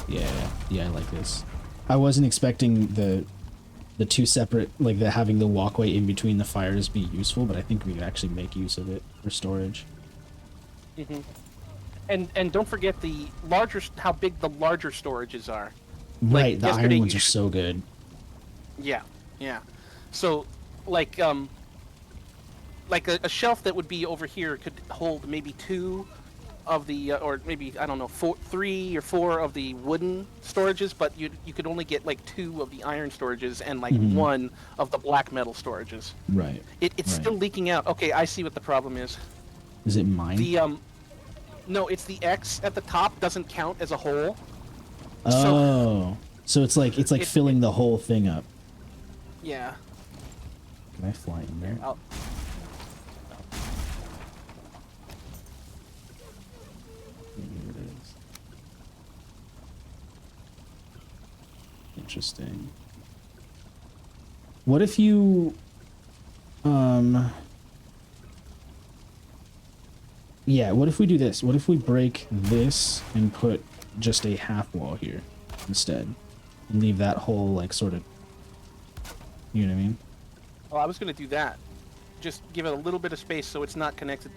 Yeah, I like this. I wasn't expecting the two separate, like, having the walkway in between the fires be useful, but I think we could actually make use of it for storage. And don't forget how big the larger storages are. Right, Like, the yesterday iron ones you are so good. Yeah. So, like, a shelf that would be over here could hold maybe 2 of the, or maybe, I don't know, 3 or 4 of the wooden storages, but you could only get like 2 of the iron storages and like 1 of the black metal storages. Right. It's still leaking out. Okay, I see what the problem is. Is it mine? No, it's the X at the top doesn't count as a hole. Oh, so it's like filling the whole thing up. Yeah. Can I fly in there? Here it is. Interesting. What if you, yeah, what if we do this? What if we break this and put just a half wall here instead? And leave that whole, like, sort of, you know what I mean? Well, I was going to do that. just give it a little bit of space so it's not connected.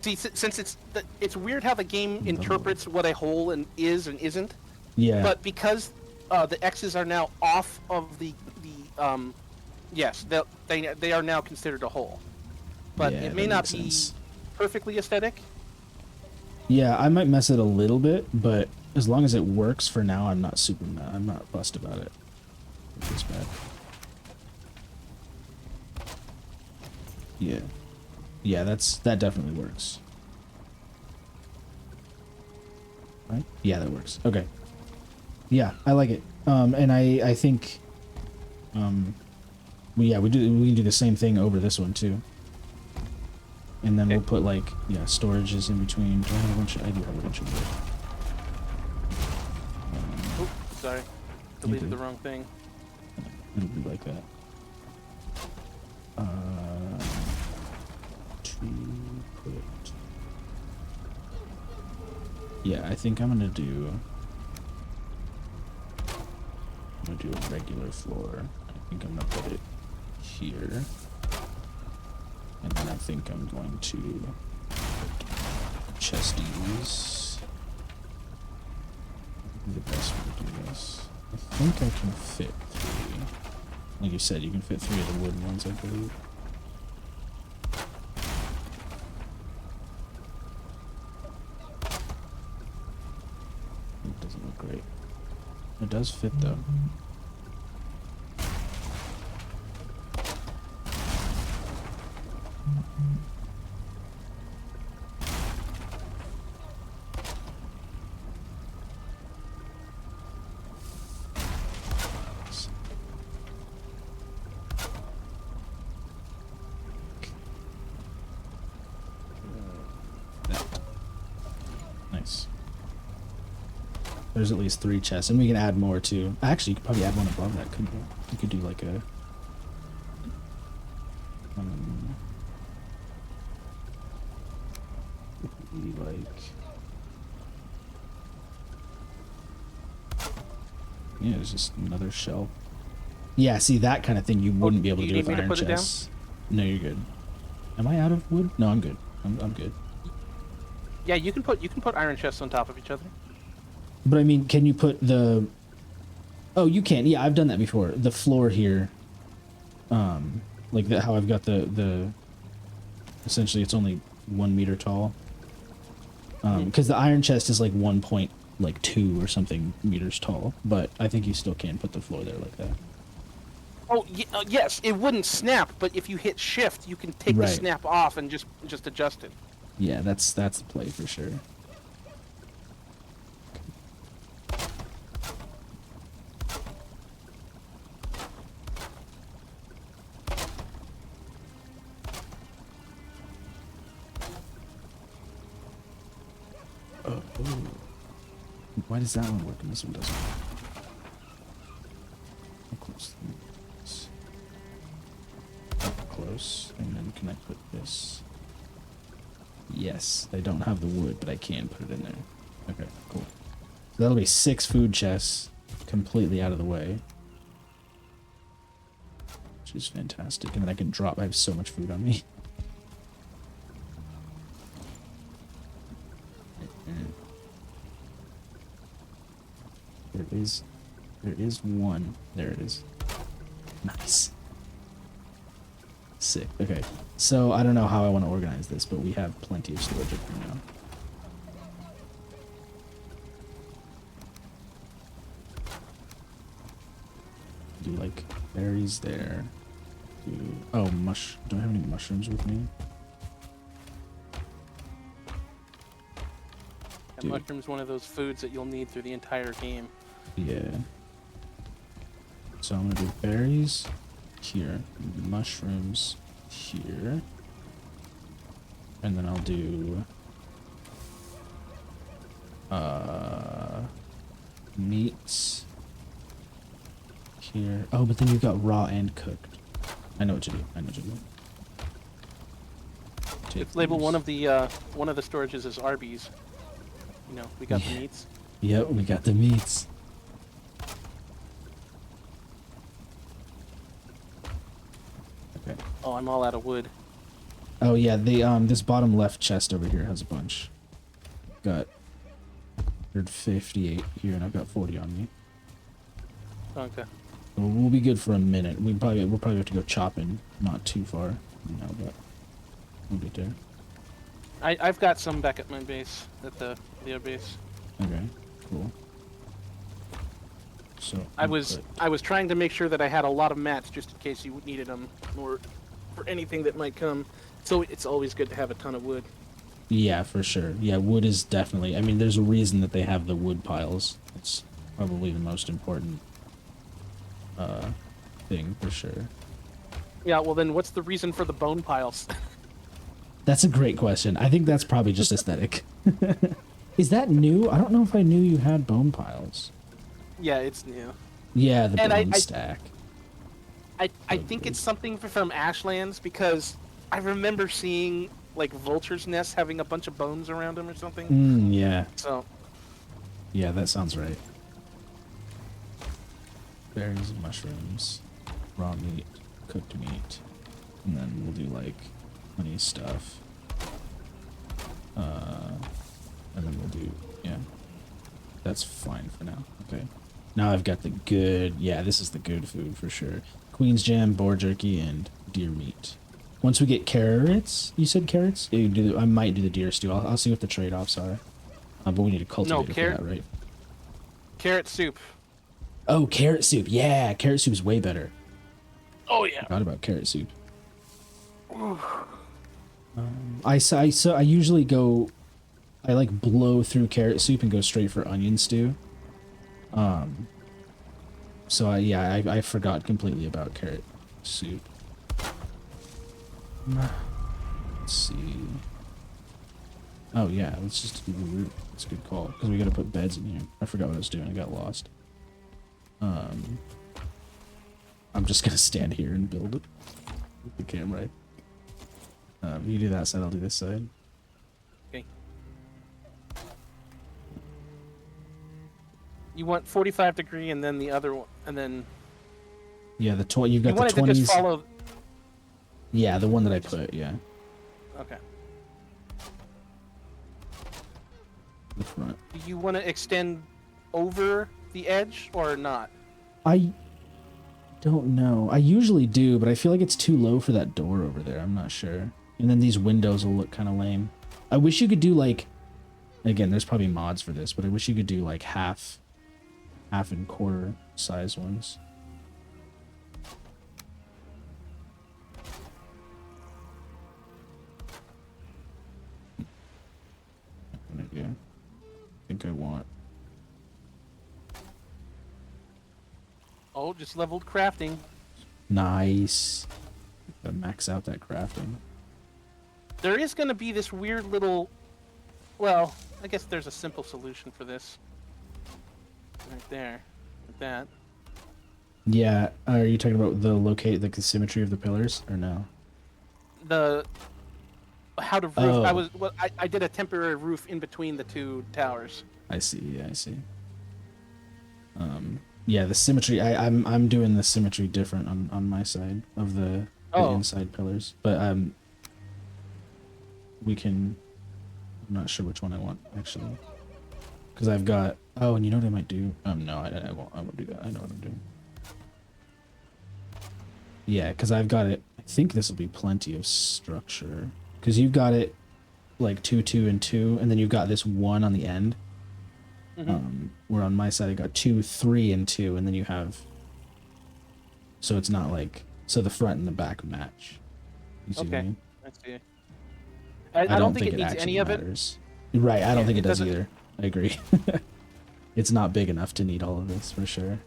See, since it's weird how the game interprets what a hole is and isn't. Yeah. But because the X's are now off of the yes, they are now considered a hole. But Yeah, it may that not makes be sense. perfectly aesthetic. Yeah, I might mess it a little bit, but as long as it works for now, I'm not I'm not fussed about it. It's bad. Yeah. Yeah, that definitely works. Right? Yeah, that works. Okay. Yeah, I like it. And I think we can do the same thing over this one too. And then we'll put like, yeah, storages in between. Do I have a bunch of, I do have a bunch of wood. Oops, sorry. Deleted the wrong thing. It'll be like that. To put... Yeah, I think I'm gonna do a regular floor. I think I'm gonna put it here. And then I think I'm going to put chesties. The best way to do this. I think I can fit 3. Like you said, you can fit 3 of the wooden ones, I believe. It doesn't look great. It does fit though. Nice. There's at least 3 chests, and we can add more too. Actually, you could probably add one above that, couldn't you? You could do like a... yeah, it's just another shelf. Yeah, see, that kind of thing you wouldn't be able to do with iron chests. No, you're good. Am I out of wood? No, I'm good. I'm good. Yeah, you can put iron chests on top of each other. But I mean, can you put the... Oh, you can. Yeah, I've done that before. The floor here, like that. How I've got the essentially it's only 1 meter tall. Because the iron chest is like 1.2 or something meters tall. But I think you still can put the floor there like that. Oh, yes, it wouldn't snap, but if you hit shift, you can take the snap off and just adjust it. Yeah, that's the play for sure. Oh. Why does that one work and this one doesn't? How close? Up close, and then can I put this? Yes, I don't have the wood, but I can put it in there. Okay, cool. So that'll be 6 food chests completely out of the way. Which is fantastic. And then I can drop, I have so much food on me. There is one. There it is. Nice. Sick. Okay. So I don't know how I want to organize this, but we have plenty of storage up here now. Do like berries there. Oh, do I have any mushrooms with me? And mushroom's one of those foods that you'll need through the entire game. Yeah. So I'm gonna do berries here, mushrooms here, and then I'll do meats here. Oh, but then you've got raw and cooked. I know what to do. It's labeled one of the storages as Arby's. You know, we got the meats. Yep, we got the meats. Okay. Oh, I'm all out of wood. Oh yeah, this bottom left chest over here has a bunch. Got 158 here, and I've got 40 on me. Okay. We'll be good for a minute. We'll probably have to go chopping, not too far, you know, but we'll get there. I've got some back at my base, at the other base. Okay, cool. So I was trying to make sure that I had a lot of mats just in case you needed them, or for anything that might come. So it's always good to have a ton of wood. yeah, for sure. Yeah, wood is definitely. I mean, there's a reason that they have the wood piles. It's probably the most important thing for sure. Yeah, well then what's the reason for the bone piles? That's a great question. I think that's probably just aesthetic. Is that new? I don't know if I knew you had bone piles. Yeah, it's new. Yeah, the And bone stack. I think it's something from Ashlands because I remember seeing like vultures' nests having a bunch of bones around them or something. Yeah. So Yeah, that sounds right. Berries and mushrooms, raw meat, cooked meat, and then we'll do like honey stuff. And then we'll do, yeah. That's fine for now. Okay. Now I've got the good, yeah, this is the good food for sure. Queen's jam, boar jerky, and deer meat. Once we get carrots, you said carrots? Yeah, I might do the deer stew. I'll see what the trade-offs are. But we need to cultivate it for that, right? carrot soup. Oh, carrot soup. Yeah, carrot soup is way better. Oh yeah. Forgot about carrot soup. I usually go, I like blow through carrot soup and go straight for onion stew. So I forgot completely about carrot soup. Let's see. Oh yeah, let's just do the root. That's a good call because we got to put beds in here. I forgot what I was doing. I got lost. I'm just gonna stand here and build it with the camera. You do that side, I'll do this side. Okay. You want 45 degree and then the other one, and then Yeah, you've got you the wanted 20s. to just follow. Yeah, the one that I put. Yeah, Okay. the front. Do you want to extend over the edge or not? I don't know. I usually do, but I feel like it's too low for that door over there. I'm not sure. And then these windows will look kind of lame. I wish you could do like, again, there's probably mods for this, but I wish you could do like half and quarter size ones. Yeah, I think I want. Oh, just leveled crafting. Nice. Gotta max out that crafting. There is going to be this weird little. Well, I guess there's a simple solution for this. Right there, like that. Yeah, are you talking about the symmetry of the pillars, or no? How to roof. Oh. I did a temporary roof in between the two towers. I see. Yeah, I see. Yeah, the symmetry. I'm doing the symmetry different on my side of the inside pillars, but we can. I'm not sure which one I want actually, because I've got. Oh, and you know what I might do? No, I won't. I won't do that. I know what I'm doing. Yeah, because I've got it. I think this will be plenty of structure, because you've got it like 2, 2, and 2, and then you've got this 1 on the end. Where on my side I got 2, 3, and 2, and then you have. So it's not like the front and the back match. You see what I mean? I see. I don't think it needs actually any of it. matters. Right, I don't think it does doesn't- either. I agree. It's not big enough to need all of this for sure.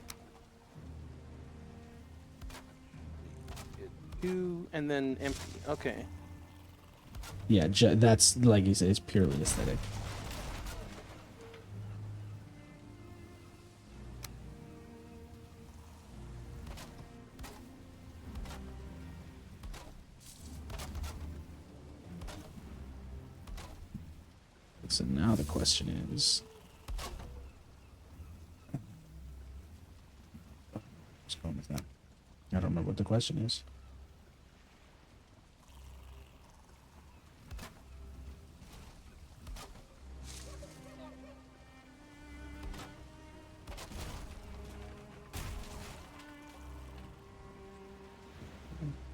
2 and then empty. Okay. Yeah, that's like you said, it's purely aesthetic. So now the question is, what's going with that? I don't remember what the question is.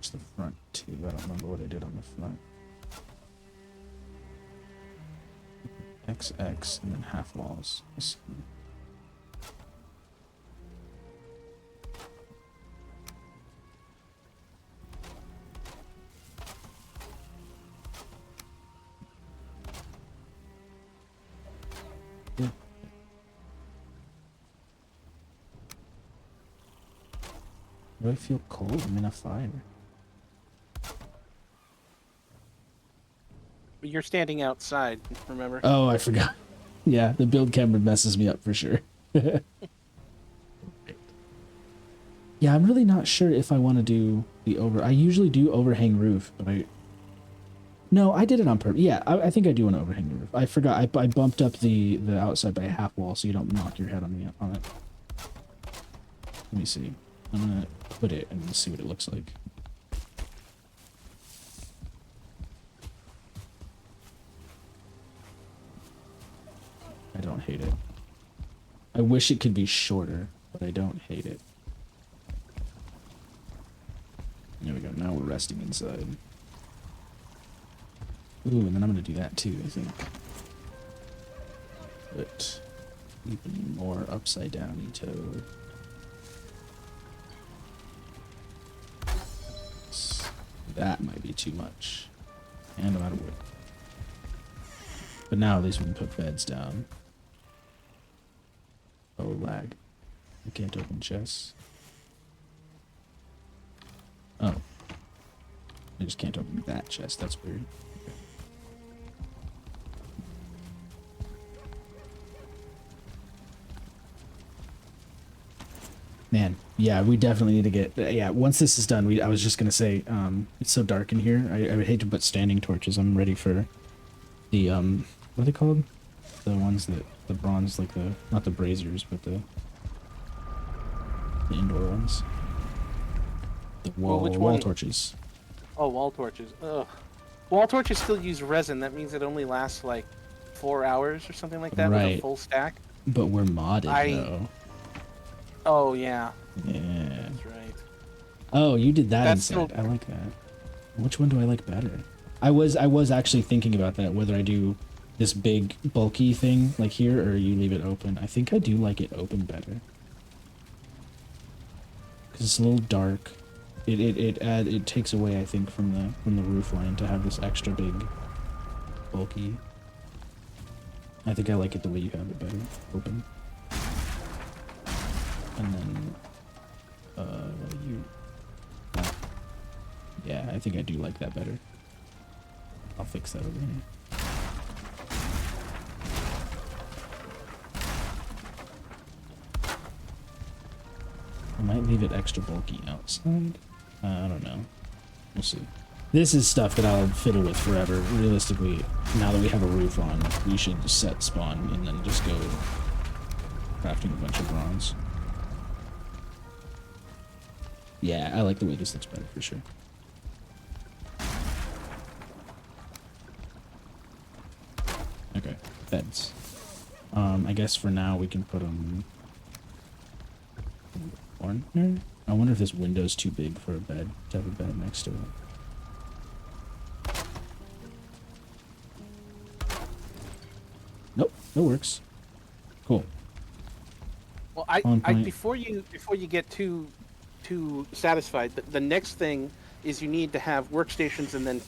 It's the front too. I don't remember what I did on the front. XX and then half walls. Let's see. Yeah. Do I feel cold? I'm in a fire. But you're standing outside, remember? Oh, I forgot. Yeah, the build camera messes me up for sure. Yeah, I'm really not sure if I want to do the I usually do overhang roof, but no, I did it on purpose. Yeah, I think I do want to overhang the roof. I forgot. I bumped up the outside by a half wall so you don't knock your head on it. Let me see. I'm gonna put it and see what it looks like. I don't hate it. I wish it could be shorter, but I don't hate it. There we go. Now we're resting inside. Ooh, and then I'm gonna do that too, I think. But even more upside down toad. That might be too much. And I'm out of wood. But now at least we can put beds down. Oh, lag. I can't open chests. Oh. I just can't open that chest. That's weird. Okay. Man, yeah, we definitely need to get... Yeah, once this is done, I was just going to say, it's so dark in here. I would hate to put standing torches. I'm ready for the, what are they called? The ones that... The bronze, like the... Not the braziers, but the indoor ones. The wall torches. Oh, wall torches. Ugh. Wall torches still use resin. That means it only lasts like 4 hours or something like that with a full stack. But we're modded, though. Oh, yeah. Yeah. That's right. Oh, you did that instead. I like that. Which one do I like better? I was actually thinking about that, whether I do this big bulky thing like here or you leave it open. I think I do like it open better. Cuz it's a little dark. It takes away, I think, from the roof line to have this extra big bulky. I think I like it the way you have it better open. And then yeah, I think I do like that better. I'll fix that over here. I might leave it extra bulky outside. I don't know. We'll see. This is stuff that I'll fiddle with forever. Realistically, now that we have a roof on, we should set spawn and then just go crafting a bunch of bronze. Yeah, I like the way this looks better for sure. Okay, beds. I guess for now we can put them corner. I wonder if this window's too big for a bed, to have a bed next to it. Nope, that works. Cool. Well, before you get too satisfied, the next thing is you need to have workstations and then,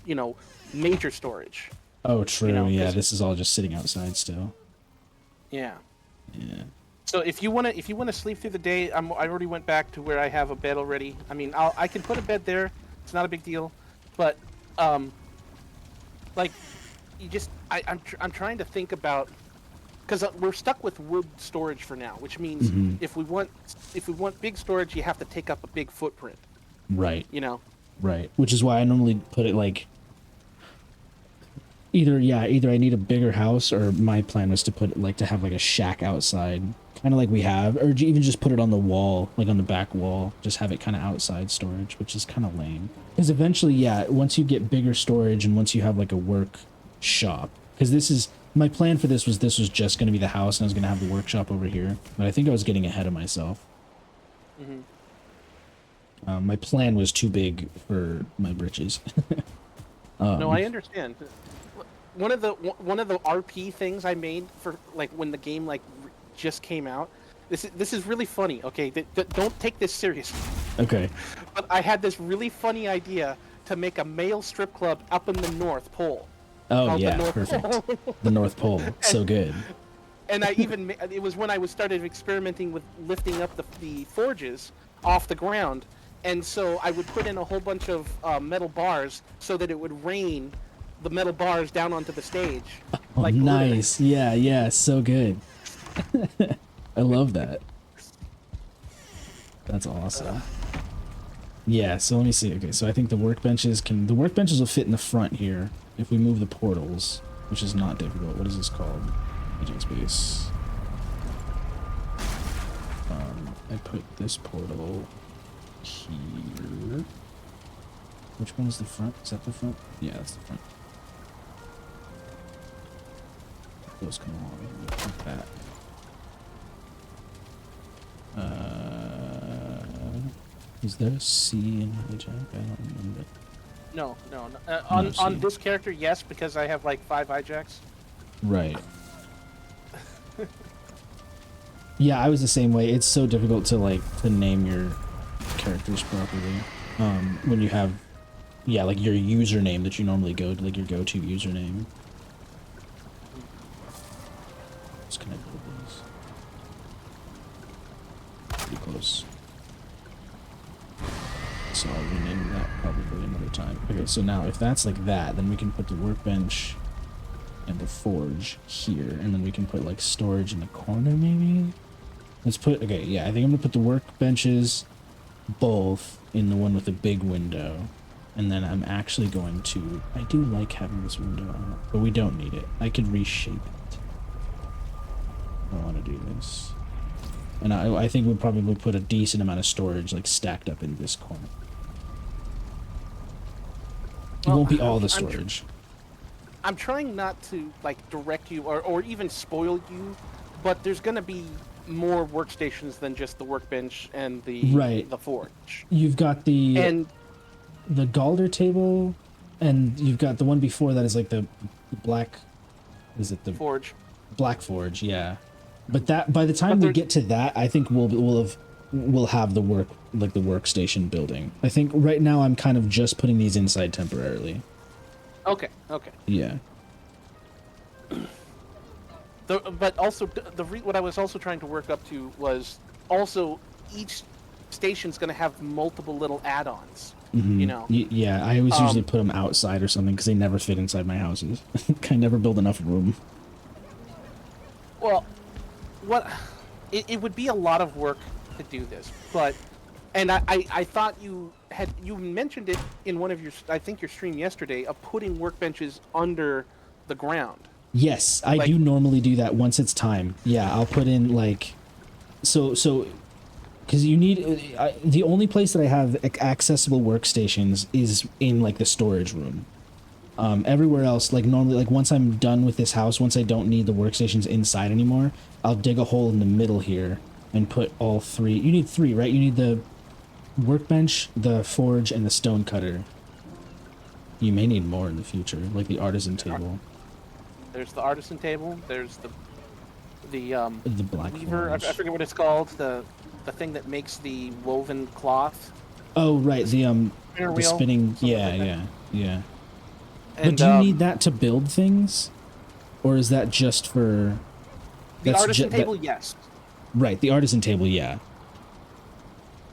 you know, major storage. Oh, true. You know, yeah, this is all just sitting outside still. Yeah. Yeah. So if you wanna sleep through the day, I already went back to where I have a bed already. I mean, I can put a bed there. It's not a big deal, but like, I'm trying to think about, because we're stuck with wood storage for now, which means if we want big storage, you have to take up a big footprint. Right. You know. Right. Which is why I normally put it like either I need a bigger house, or my plan was to put it like to have like a shack outside, kind of like we have, or even just put it on the wall, like on the back wall, just have it kind of outside storage, which is kind of lame. Because eventually, yeah, once you get bigger storage and once you have like a workshop, because this is my plan for this was just going to be the house and I was going to have the workshop over here, but I think I was getting ahead of myself. My plan was too big for my britches. No, I understand. One of the RP things I made for like when the game like just came out. This is really funny. Okay, don't take this seriously. Okay. But I had this really funny idea to make a male strip club up in the North Pole. Oh Called the yeah, North perfect. Pole. The North Pole, so good. And I even it was when I was started experimenting with lifting up the forges off the ground, and so I would put in a whole bunch of metal bars so that it would rain the metal bars down onto the stage. Oh, Like glitter. nice. Yeah, yeah, so good. I love that. That's awesome. Yeah, so let me see. Okay, so I think the workbenches will fit in the front here if we move the portals, which is not difficult. What is this called? Agent space. I put this portal here. Which one is the front? Is that the front? Yeah, that's the front. Those come along like that. Is there a C in hijack? I don't remember. No. No, On see. this character, yes, because I have like 5 hijacks. Right. Yeah, I was the same way. It's so difficult to name your characters properly. When you have, yeah, like your username that you normally go to, like your go-to username. Just connect with these. Pretty close. So I'll rename that probably another time. Okay, so now if that's like that, then we can put the workbench and the forge here, and then we can put like storage in the corner maybe? Let's put, okay, yeah, I think I'm gonna put the workbenches both in the one with the big window, and then I'm actually going to, I do like having this window on it, but we don't need it. I could reshape it. I want to do this. And I think we'll probably put a decent amount of storage like stacked up in this corner. It won't be all the storage. I'm trying not to like direct you or even spoil you, but there's gonna be more workstations than just the workbench and the forge. You've got the Galder table, and you've got the one before that is like the black. Is it the forge? Black forge, yeah. But that by the time we get to that, I think we'll have the workstation building. I think right now I'm kind of just putting these inside temporarily. Okay. Yeah. But also, what I was also trying to work up to was also each station's going to have multiple little add-ons. Mm-hmm. You know. Yeah, I always usually put them outside or something because they never fit inside my houses. I never build enough room. Well, it would be a lot of work to do this, but I thought you mentioned it in one of your, I think your stream yesterday, of putting workbenches under the ground. Yes, I do normally do that once it's time. Yeah, I'll put in like, so because you need, the only place that I have accessible workstations is in like the storage room. Everywhere else, like normally, like once I'm done with this house, once I don't need the workstations inside anymore, I'll dig a hole in the middle here and put all 3. You need 3, right? You need the workbench, the forge, and the stone cutter. You may need more in the future, like the artisan table. There's the artisan table. There's the black weaver. I forget what it's called. The thing that makes the woven cloth. Oh right, the spinning. Yeah. And, but do you need that to build things, or is that just for the artisan table? Yes. Right, the artisan table. Yeah.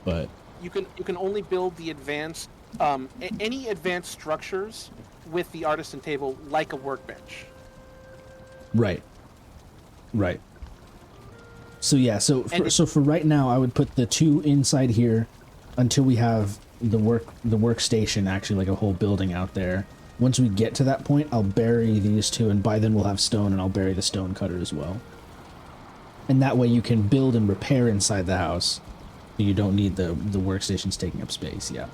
But you can only build the advanced any advanced structures with the artisan table like a workbench. Right. So yeah, so for right now, I would put the 2 inside here until we have the workstation, actually like a whole building out there. Once we get to that point, I'll bury these 2, and by then we'll have stone, and I'll bury the stone cutter as well. And that way you can build and repair inside the house. You don't need the workstations taking up space. Yeah.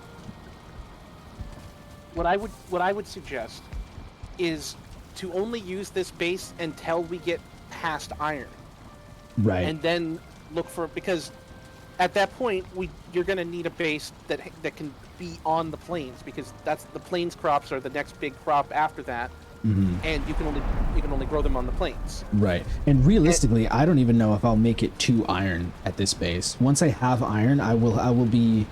What I would suggest is to only use this base until we get past iron. Right. And then look for, because at that point, you're going to need a base that can be on the plains, because that's the plains crops are the next big crop after that, and you can only grow them on the plains. Right. And realistically, I don't even know if I'll make it to iron at this base. Once I have iron, I will be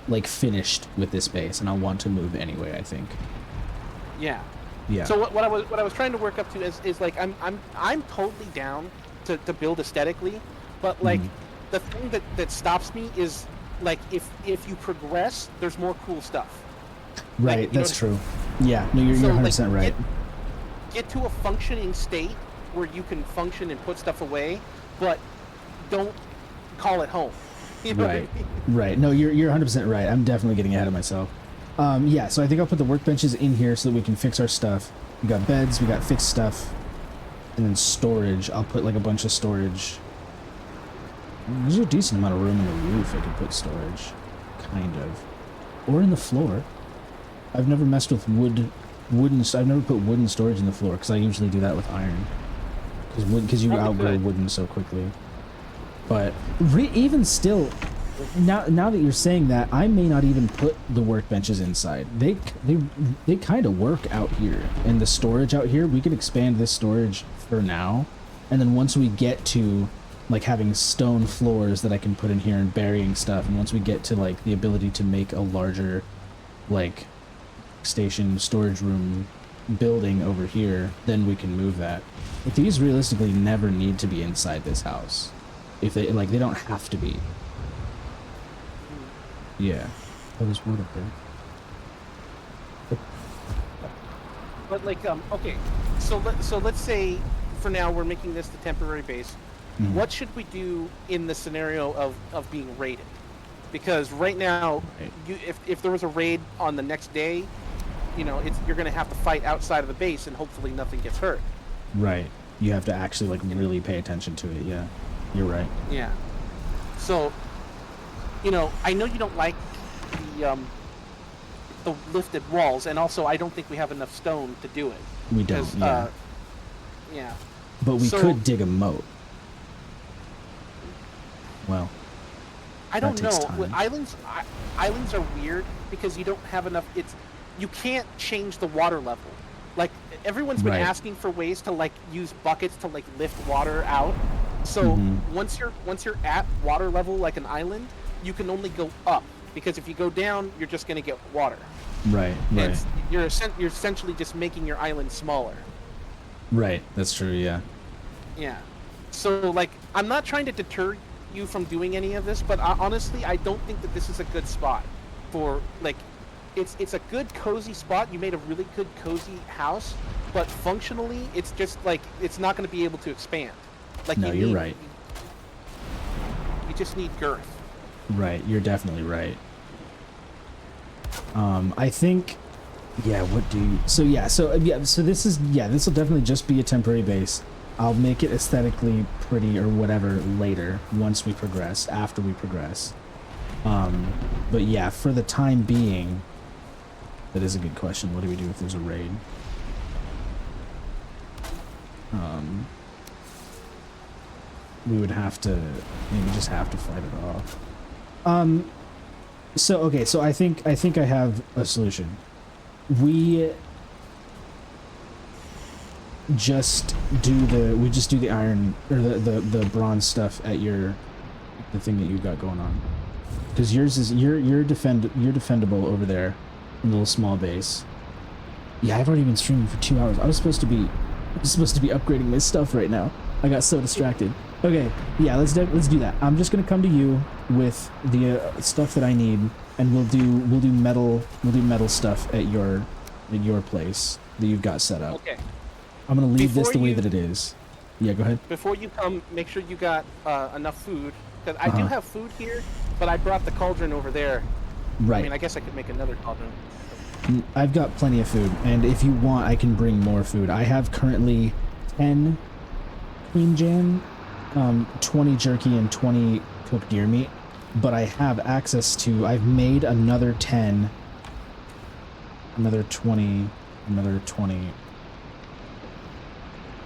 like finished with this base, and I'll want to move anyway, I think. Yeah. Yeah. So what I was trying to work up to is like I'm totally down to build aesthetically, but like the thing that stops me is like if you progress, there's more cool stuff. Right, like, that's true. Yeah, no, you're 100% right. Get to a functioning state where you can function and put stuff away, but don't call it home. You know Right, what I mean? right. No, you're 100% right. I'm definitely getting ahead of myself. Yeah, so I think I'll put the workbenches in here so that we can fix our stuff. We got beds, we got fixed stuff, and then storage. I'll put like a bunch of storage. There's a decent amount of room in the roof I could put storage, kind of, or in the floor. I've never messed with I've never put wooden storage in the floor because I usually do that with iron. Because you outgrow wooden so quickly. But even still, now that you're saying that, I may not even put the workbenches inside. They kind of work out here, and the storage out here. We could expand this storage for now, and then once we get to like having stone floors that I can put in here and burying stuff, and once we get to like the ability to make a larger like station storage room building over here, then we can move that. But these realistically never need to be inside this house. If they like, they don't have to be. Yeah. Oh, there's wood up there. But like, okay, so let's say for now we're making this the temporary base. What should we do in the scenario of being raided? Because right now, if there was a raid on the next day, you know, you're going to have to fight outside of the base, and hopefully nothing gets hurt. Right. You have to actually like really pay attention to it. Yeah. You're right. Yeah. So, you know, I know you don't like the lifted walls, and also I don't think we have enough stone to do it. We don't. Yeah. Yeah. But we could dig a moat. Well, I don't know. Time. Islands are weird because you don't have enough. You can't change the water level. Like everyone's been asking for ways to like use buckets to like lift water out. So once you're at water level like an island, you can only go up, because if you go down, you're just gonna get water. Right. Right. You're essentially just making your island smaller. Right. That's true. Yeah. Yeah. So like, I'm not trying to deter you from doing any of this, but honestly, I don't think that this is a good spot for like. It's a good cozy spot. You made a really good cozy house, but functionally, it's just like it's not going to be able to expand. Like no, you're right. You just need girth. Right, you're definitely right. I think, yeah. What do you? So this will definitely just be a temporary base. I'll make it aesthetically pretty or whatever later once we progress. After we progress. But yeah, for the time being. That is a good question. What do we do if there's a raid? We would have to maybe just have to fight it off. So I think I have a solution. We just do the iron or the bronze stuff at the thing that you've got going on. Because yours is you're defendable over there. Little small base. Yeah, I've already been streaming for 2 hours. I was supposed to be upgrading my stuff right now. I got so distracted. Okay, yeah, let's do that. I'm just gonna come to you with the stuff that I need, and we'll do metal stuff at your place that you've got set up. Okay. I'm gonna leave this the way that it is. Yeah, go ahead. Before you come, make sure you got enough food, because I do have food here, but I brought the cauldron over there. Right. I mean, I guess I could make another cauldron. I've got plenty of food, and if you want, I can bring more food. I have currently 10 queen jam, 20 jerky, and 20 cooked deer meat, but I have access to, I've made another 10, another 20, another 20.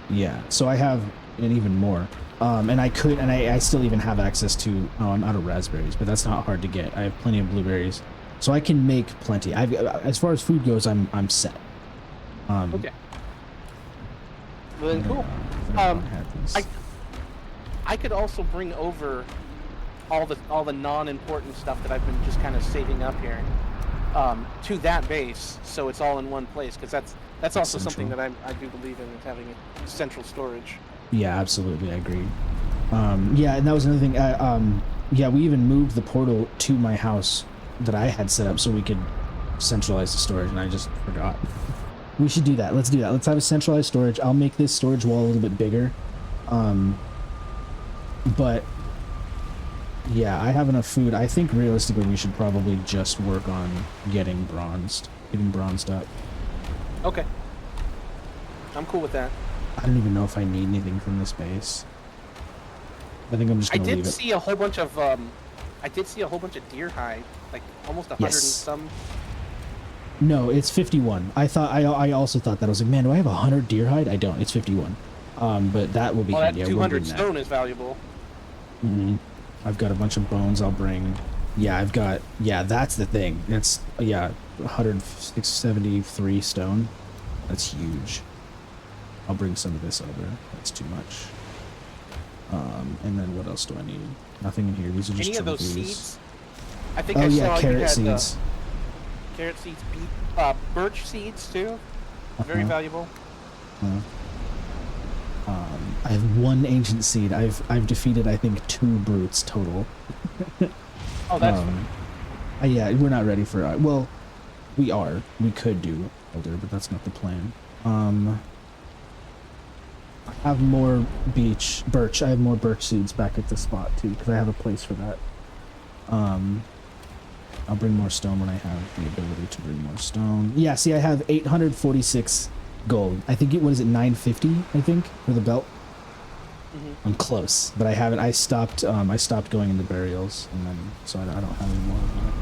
Yeah, so I have and even more. And I still even have access to. Oh, I'm out of raspberries, but that's not hard to get. I have plenty of blueberries, so I can make plenty. As far as food goes, I'm set. Okay. Well, then cool. I could also bring over all the non-important stuff that I've been just kind of saving up here to that base, so it's all in one place. Because that's also something that I do believe in, is having a central storage. Yeah, absolutely, I agree. Yeah, and that was another thing. Yeah, we even moved the portal to my house that I had set up so we could centralize the storage, and I just forgot. We should do that. Let's do that. Let's have a centralized storage. I'll make this storage wall a little bit bigger. But yeah, I have enough food. I think realistically we should probably just work on getting bronzed up. Okay. I'm cool with that. I don't even know if I need anything from this base. I think I'm just gonna leave it. I did see a whole bunch of deer hide, like almost 100 and some. No, it's 51. I also thought that. I was like, man, do I have 100 deer hide? I don't. It's 51. But that will be handy. That 200 stone is valuable. Mm-hmm. I've got a bunch of bones I'll bring. Yeah, that's the thing. It's 173 stone. That's huge. I'll bring some of this over. That's too much. And then what else do I need? Nothing in here. These are just any of those trophies. seeds? I think I saw carrot seeds. Carrot seeds, birch seeds too. Very valuable. I have one ancient seed. I've defeated I think 2 brutes total. Oh, that's yeah, we're not ready for well, we are. We could do elder, but that's not the plan. I have more birch. I have more birch seeds back at the spot too, because I have a place for that. I'll bring more stone when I have the ability to bring more stone. Yeah, see, I have 846 gold. I think what is it, 950? I think for the belt. I'm close, but I haven't. I stopped going into burials, and then so I don't have any more of that.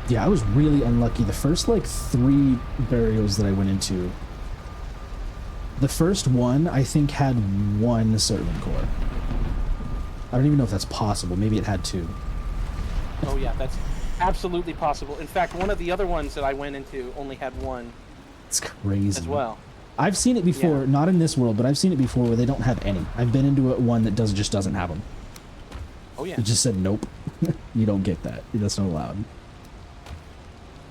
Yeah, I was really unlucky. The first like 3 burials that I went into. The first one I think had 1 Sertling core. I don't even know if that's possible. Maybe it had 2. Oh yeah, that's absolutely possible. In fact, one of the other ones that I went into only had 1. It's crazy. As well. I've seen it before, not in this world, but I've seen it before where they don't have any. I've been into one that just doesn't have them. Oh yeah. It just said nope. You don't get that. That's not allowed.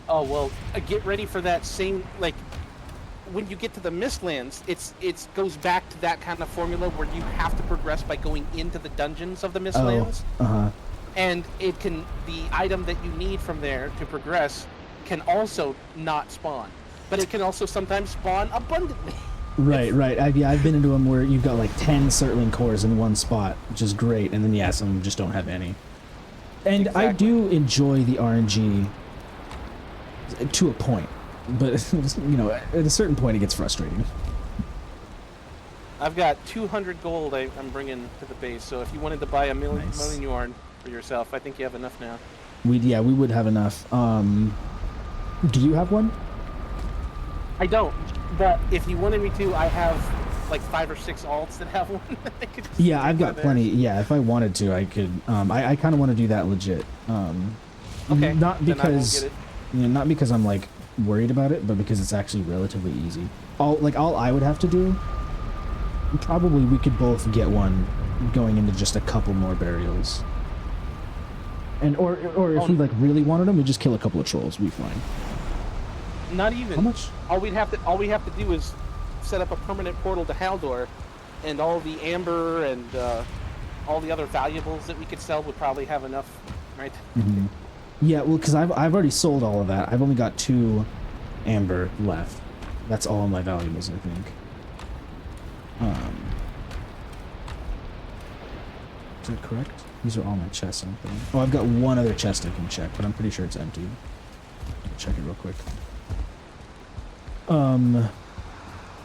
Oh well, get ready for that same like. When you get to the Mistlands, it goes back to that kind of formula where you have to progress by going into the dungeons of the Mistlands. And the item that you need from there to progress can also not spawn, but it can also sometimes spawn abundantly. Right. I've been into them where you've got like 10 Sertling cores in one spot, which is great, and then some of them just don't have any. And exactly. I do enjoy the RNG to a point. But, at a certain point it gets frustrating. I've got 200 gold I'm bringing to the base, so if you wanted to buy a million yarn for yourself, I think you have enough now. We would have enough. Do you have one? I don't, but if you wanted me to, I have like 5 or 6 alts that have one. Yeah, I've got plenty. Yeah, if I wanted to, I could. I kind of want to do that legit. Okay. Not because, not because I'm like worried about it, but because it's actually relatively easy. All I would have to do, probably we could both get one going into just a couple more burials. And or if we like really wanted them, we just kill a couple of trolls. We'd be fine. Not even. How much? All we have to do is set up a permanent portal to Haldor, and all the amber and all the other valuables that we could sell would probably have enough, right? Mm-hmm. Yeah, well, because I've already sold all of that. I've only got 2 amber left. That's all my valuables, I think. Is that correct? These are all my chests, aren't they? Oh, I've got one other chest I can check, but I'm pretty sure it's empty. I'll check it real quick.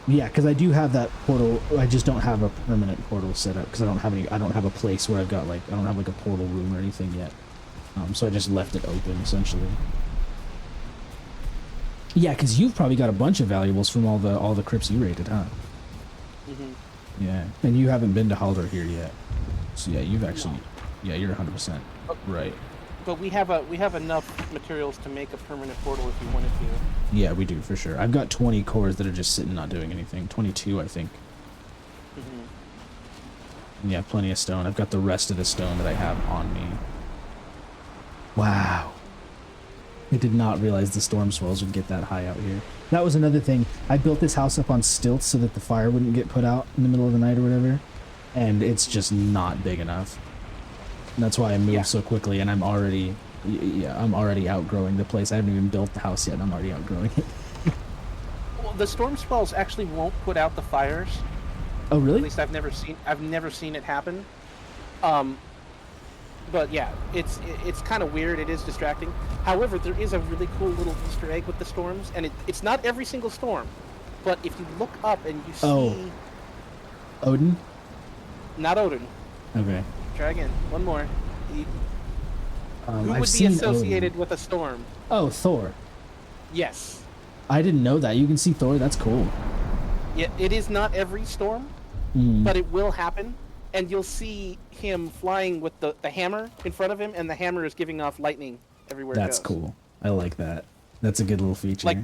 Yeah, because I do have that portal. I just don't have a permanent portal set up because I don't have a place where I've got like I don't have like a portal room or anything yet. So I just left it open essentially. Yeah, because you've probably got a bunch of valuables from all the crypts you raided, huh? Yeah, and you haven't been to Haldor here yet. So yeah, you've actually, No. yeah, you're 100% right. But we have enough materials to make a permanent portal if we wanted to. Yeah, we do for sure. I've got 20 cores that are just sitting not doing anything. 22, I think. And yeah, plenty of stone. I've got the rest of the stone that I have on me. Wow. I did not realize the storm swells would get that high out here. That was another thing. I built this house up on stilts so that the fire wouldn't get put out in the middle of the night or whatever. And it's just not big enough. And that's why I moved so quickly, and I'm already outgrowing the place. I haven't even built the house yet, and I'm already outgrowing it. Well, the storm spells actually won't put out the fires. Oh, really? At least I've never seen it happen. But yeah, it's kind of weird. It is distracting. However, there is a really cool little Easter egg with the storms, and it's not every single storm. But if you look up and you see... Odin? Not Odin. Okay. Try again. One more. Who I've would be seen associated Odin. with a storm? Oh, Thor. Yes. I didn't know that. You can see Thor. That's cool. Yeah, it is not every storm, but it will happen. And you'll see him flying with the hammer in front of him, and the hammer is giving off lightning everywhere it goes. That's cool. I like that. That's a good little feature. Like,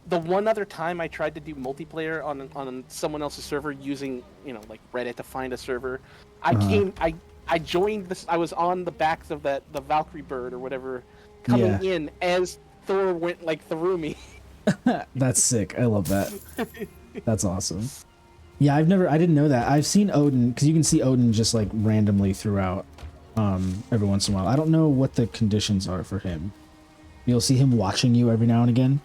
the one other time I tried to do multiplayer on someone else's server using, like Reddit to find a server, I joined this. I was on the backs of the Valkyrie bird or whatever, coming in as Thor went like through me. That's sick. I love that. That's awesome. Yeah, I didn't know that. I've seen Odin, because you can see Odin just like randomly throughout every once in a while. I don't know what the conditions are for him. You'll see him watching you every now and again.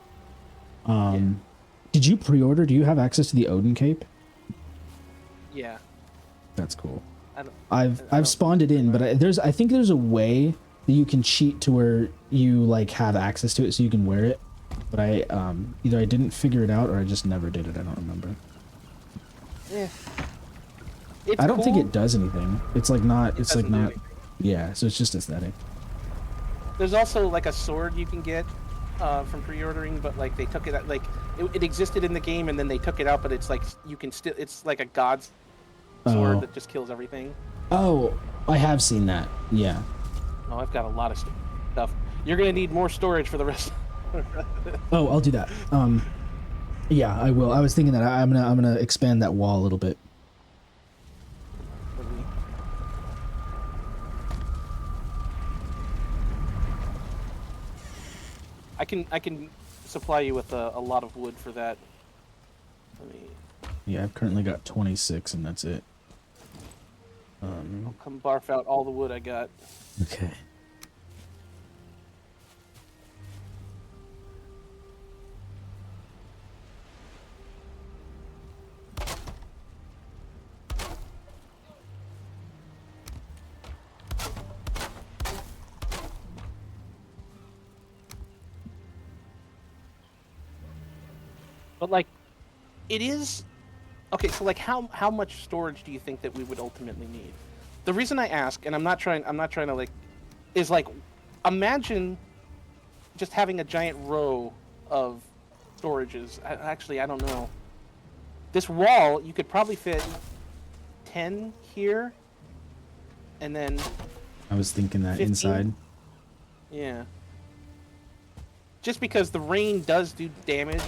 Did you pre-order? Do you have access to the Odin cape? Yeah. That's cool. I've spawned it in, but I think there's a way that you can cheat to where you like have access to it so you can wear it. But either I didn't figure it out or I just never did it. I don't remember. Yeah. I don't think it does anything. It's like not. It's like not. Anything. Yeah. So it's just aesthetic. There's also like a sword you can get from pre-ordering, but like they took it out. Like it existed in the game, and then they took it out. But it's like you can still. It's like a god's sword that just kills everything. Oh, I have seen that. Yeah. Oh, I've got a lot of stuff. You're gonna need more storage for the rest. Oh, I'll do that. Yeah, I will. I was thinking that I'm gonna expand that wall a little bit. I can supply you with a lot of wood for that. Yeah, I've currently got 26, and that's it. I'll come barf out all the wood I got. Okay. But like, it is okay. So like, how much storage do you think that we would ultimately need? The reason I ask, and I'm not trying to like, is like, imagine just having a giant row of storages. Actually, I don't know. This wall, you could probably fit 10 here, and then I was thinking that 15? inside. Yeah. Just because the rain does do damage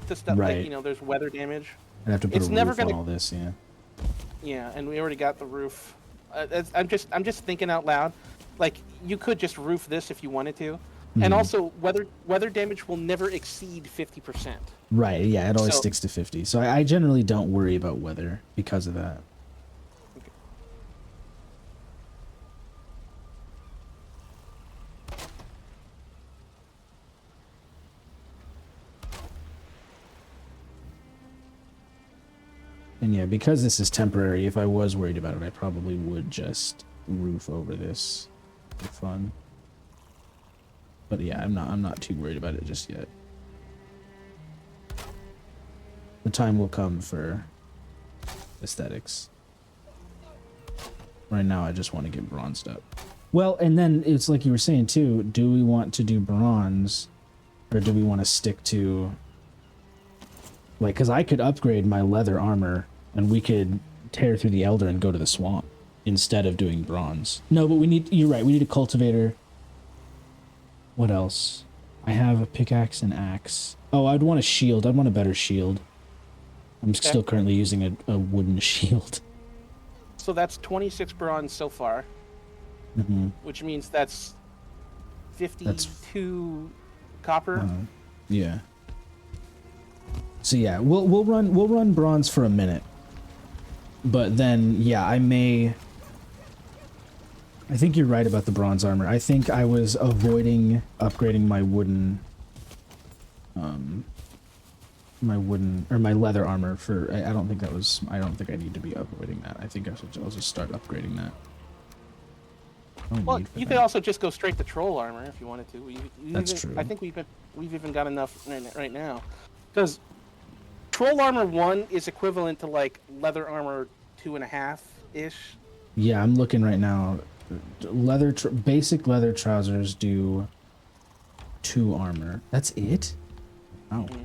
to stuff, Right. like, there's weather damage. I'd have to put It's a never roof gonna- on all this, yeah. Yeah, and we already got the roof. I'm just thinking out loud. Like, you could just roof this if you wanted to. And also, weather damage will never exceed 50%. Right, yeah, it always sticks to 50. So I generally don't worry about weather because of that. Okay. And yeah, because this is temporary, if I was worried about it, I probably would just roof over this for fun. But yeah, I'm not too worried about it just yet. The time will come for aesthetics. Right now, I just want to get bronzed up. Well, and then it's like you were saying too, do we want to do bronze Or do we want to stick to... Like, because I could upgrade my leather armor, and we could tear through the Elder and go to the swamp, instead of doing bronze. No, but we need... You're right, we need a cultivator. What else? I have a pickaxe and axe. Oh, I'd want a shield. I'd want a better shield. I'm still currently using a wooden shield. So that's 26 bronze so far. Mm-hmm. Which means that's 52 copper. Yeah. So yeah, we'll run bronze for a minute. But then yeah, I think you're right about the bronze armor. I think I was avoiding upgrading my wooden my leather armor for I don't think I need to be avoiding that. I think I'll just start upgrading that. Well, you could also just go straight to troll armor if you wanted to. That's true. I think we've even got enough right now, because troll armor 1 is equivalent to like leather armor 2.5 ish. Yeah, I'm looking right now. Basic leather trousers do 2 armor. That's it? Oh. Mm-hmm.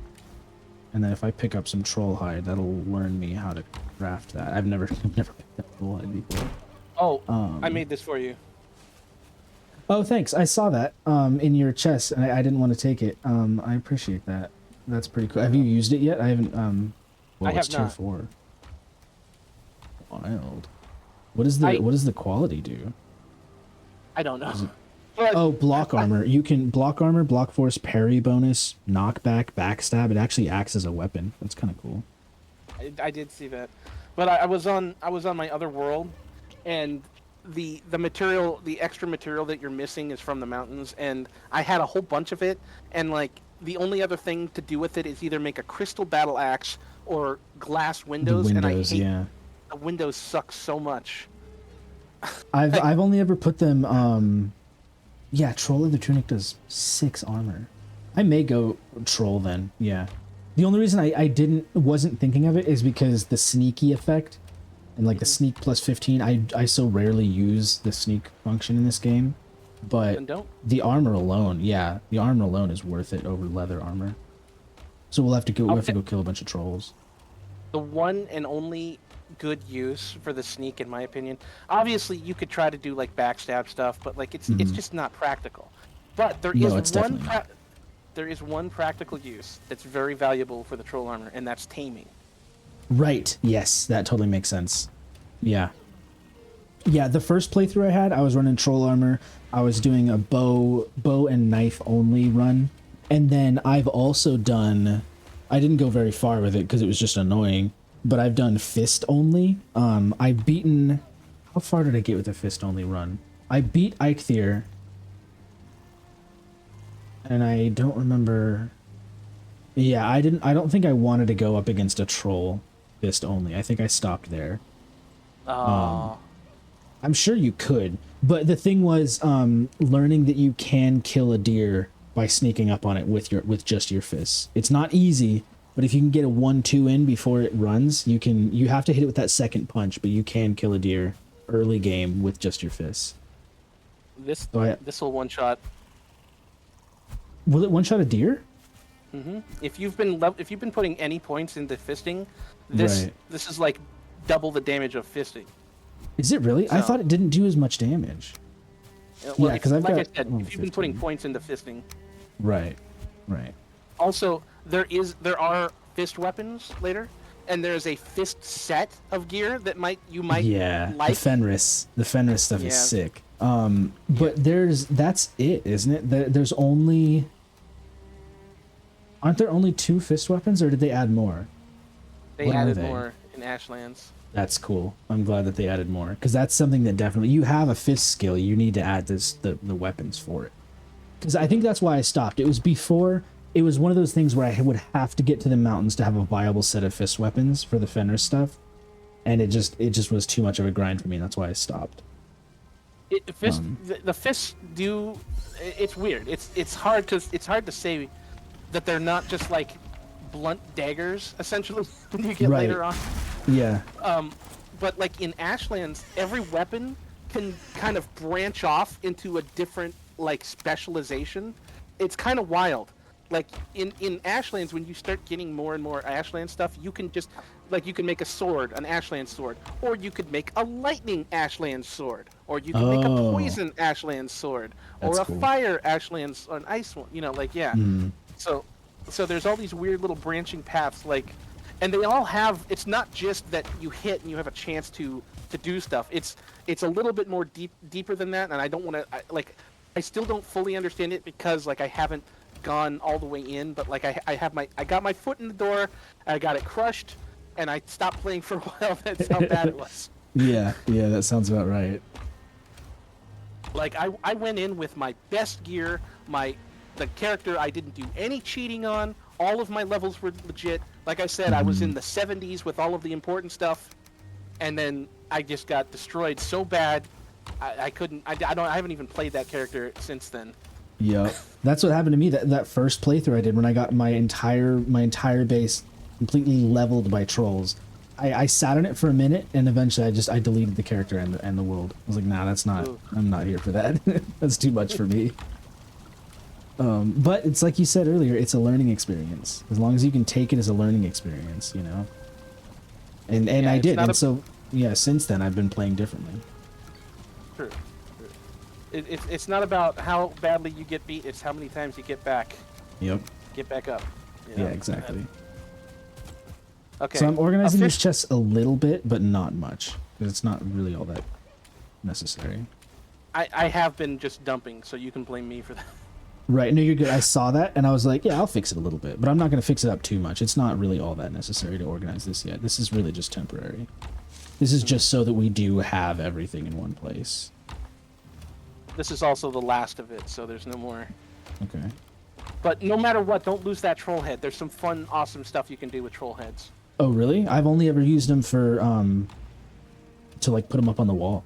And then if I pick up some troll hide, that'll learn me how to craft that. I've never picked up troll hide before. Oh, I made this for you. Oh, thanks. I saw that in your chest, and I didn't want to take it. I appreciate that. That's pretty cool. Have you used it yet? I haven't. Well, I have it's tier not. 4. Wild. What does the quality do? I don't know. Oh, block armor. You can block armor, block force, parry bonus, knockback, backstab. It actually acts as a weapon. That's kind of cool. I did see that, but I was on my other world, and the material, the extra material that you're missing is from the mountains, and I had a whole bunch of it, and like the only other thing to do with it is either make a crystal battle axe or glass windows, and I hate the windows suck so much. I've only ever put them. Yeah, troll of the tunic does 6 armor. I may go troll then. Yeah. The only reason I wasn't thinking of it is because the sneaky effect and like the sneak plus 15. I so rarely use the sneak function in this game, but the armor alone, yeah, the armor alone is worth it over leather armor. So we'll have to go kill a bunch of trolls. The one and only good use for the sneak, in my opinion. Obviously, you could try to do like backstab stuff, but like it's just not practical. But there is one practical use that's very valuable for the troll armor, and that's taming. Right. Yes, that totally makes sense. Yeah. Yeah, the first playthrough I had, I was running troll armor. I was doing a bow and knife only run, and then I've also done. I didn't go very far with it because it was just annoying. But I've done fist only. I've beaten... How far did I get with the fist only run? I beat Eikthyr. And I don't remember... Yeah, I don't think I wanted to go up against a troll fist only. I think I stopped there. I'm sure you could. But the thing was, learning that you can kill a deer by sneaking up on it with just your fists. It's not easy. But if you can get a 1-2 in before it runs, you have to hit it with that second punch, but you can kill a deer early game with just your fists. This will one shot. Will it one shot a deer? Mm-hmm. If you've been putting any points into fisting, this is like double the damage of fisting. Is it really? So, I thought it didn't do as much damage. Well, yeah, because like I said, if you've been putting points into fisting. Right. Also, there are fist weapons later, and there's a fist set of gear that you might like. The Fenris stuff is sick. But that's it, isn't it? There's only... Aren't there only 2 fist weapons, or did they add more? They added more in Ashlands. That's cool. I'm glad that they added more, because that's something that definitely... You have a fist skill, you need to add the weapons for it. Because I think that's why I stopped. It was before... It was one of those things where I would have to get to the mountains to have a viable set of fist weapons for the Fenris stuff, and it just was too much of a grind for me. That's why I stopped. The fists do. It's weird. It's hard to say that they're not just like blunt daggers essentially when you get later on. Yeah. But like in Ashlands, every weapon can kind of branch off into a different like specialization. It's kind of wild. like in Ashlands, when you start getting more and more Ashland stuff, you can just like you can make a sword, an Ashland sword, or you could make a lightning Ashland sword, or you can make a Oh, poison Ashland sword, that's or a cool. fire Ashland, or an ice one. You know, like yeah. Mm, So so there's all these weird little branching paths, like, and they all have. It's not just that you hit and you have a chance to do stuff. It's a little bit more deeper than that, and I don't want to like. I still don't fully understand it because like I haven't gone all the way in, but like I got my foot in the door, I got it crushed, and I stopped playing for a while. That's how bad it was. yeah, yeah, that sounds about right. Like I went in with my best gear, the character I didn't do any cheating on. All of my levels were legit. Like I said, I was in the 70s with all of the important stuff, and then I just got destroyed so bad. I couldn't. I haven't even played that character since then. Yep. That's what happened to me that first playthrough I did when I got my entire base completely leveled by trolls. I sat on it for a minute and eventually I deleted the character and the world. I was like, nah, that's not. Ooh. I'm not here for that. That's too much for me. But it's like you said earlier, it's a learning experience. As long as you can take it as a learning experience, you know. And Yeah, I it's did, not and a- so yeah, since then I've been playing differently. True. It's not about how badly you get beat. It's how many times you get back up. You know? Yeah, exactly. Okay. So I'm organizing these Offic- chests a little bit, but not much. Because it's not really all that necessary. I have been just dumping, so you can blame me for that. Right, no, you're good. I saw that, and I was like, yeah, I'll fix it a little bit. But I'm not going to fix it up too much. It's not really all that necessary to organize this yet. This is really just temporary. This is just so that we do have everything in one place. This is also the last of it, so there's no more. Okay. But no matter what, don't lose that troll head. There's some fun, awesome stuff you can do with troll heads. Oh, really? I've only ever used them for, to, like, put them up on the wall.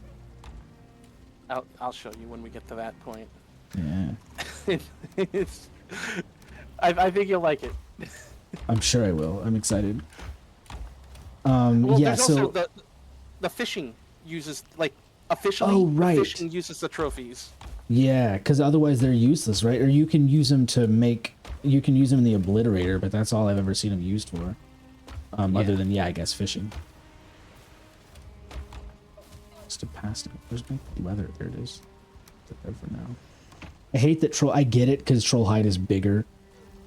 I'll show you when we get to that point. Yeah. It's, I think you'll like it. I'm sure I will. I'm excited. Well, yeah, there's also so... the fishing uses like officially. Oh, right. The fishing uses the trophies. Yeah, because otherwise they're useless, right? Or you can use them to make... You can use them in the obliterator, but that's all I've ever seen them used for. Other than, yeah, I guess fishing. Just a past it. Where's my leather? There it is. Put it there for now. I hate that troll... I get it, because troll hide is bigger.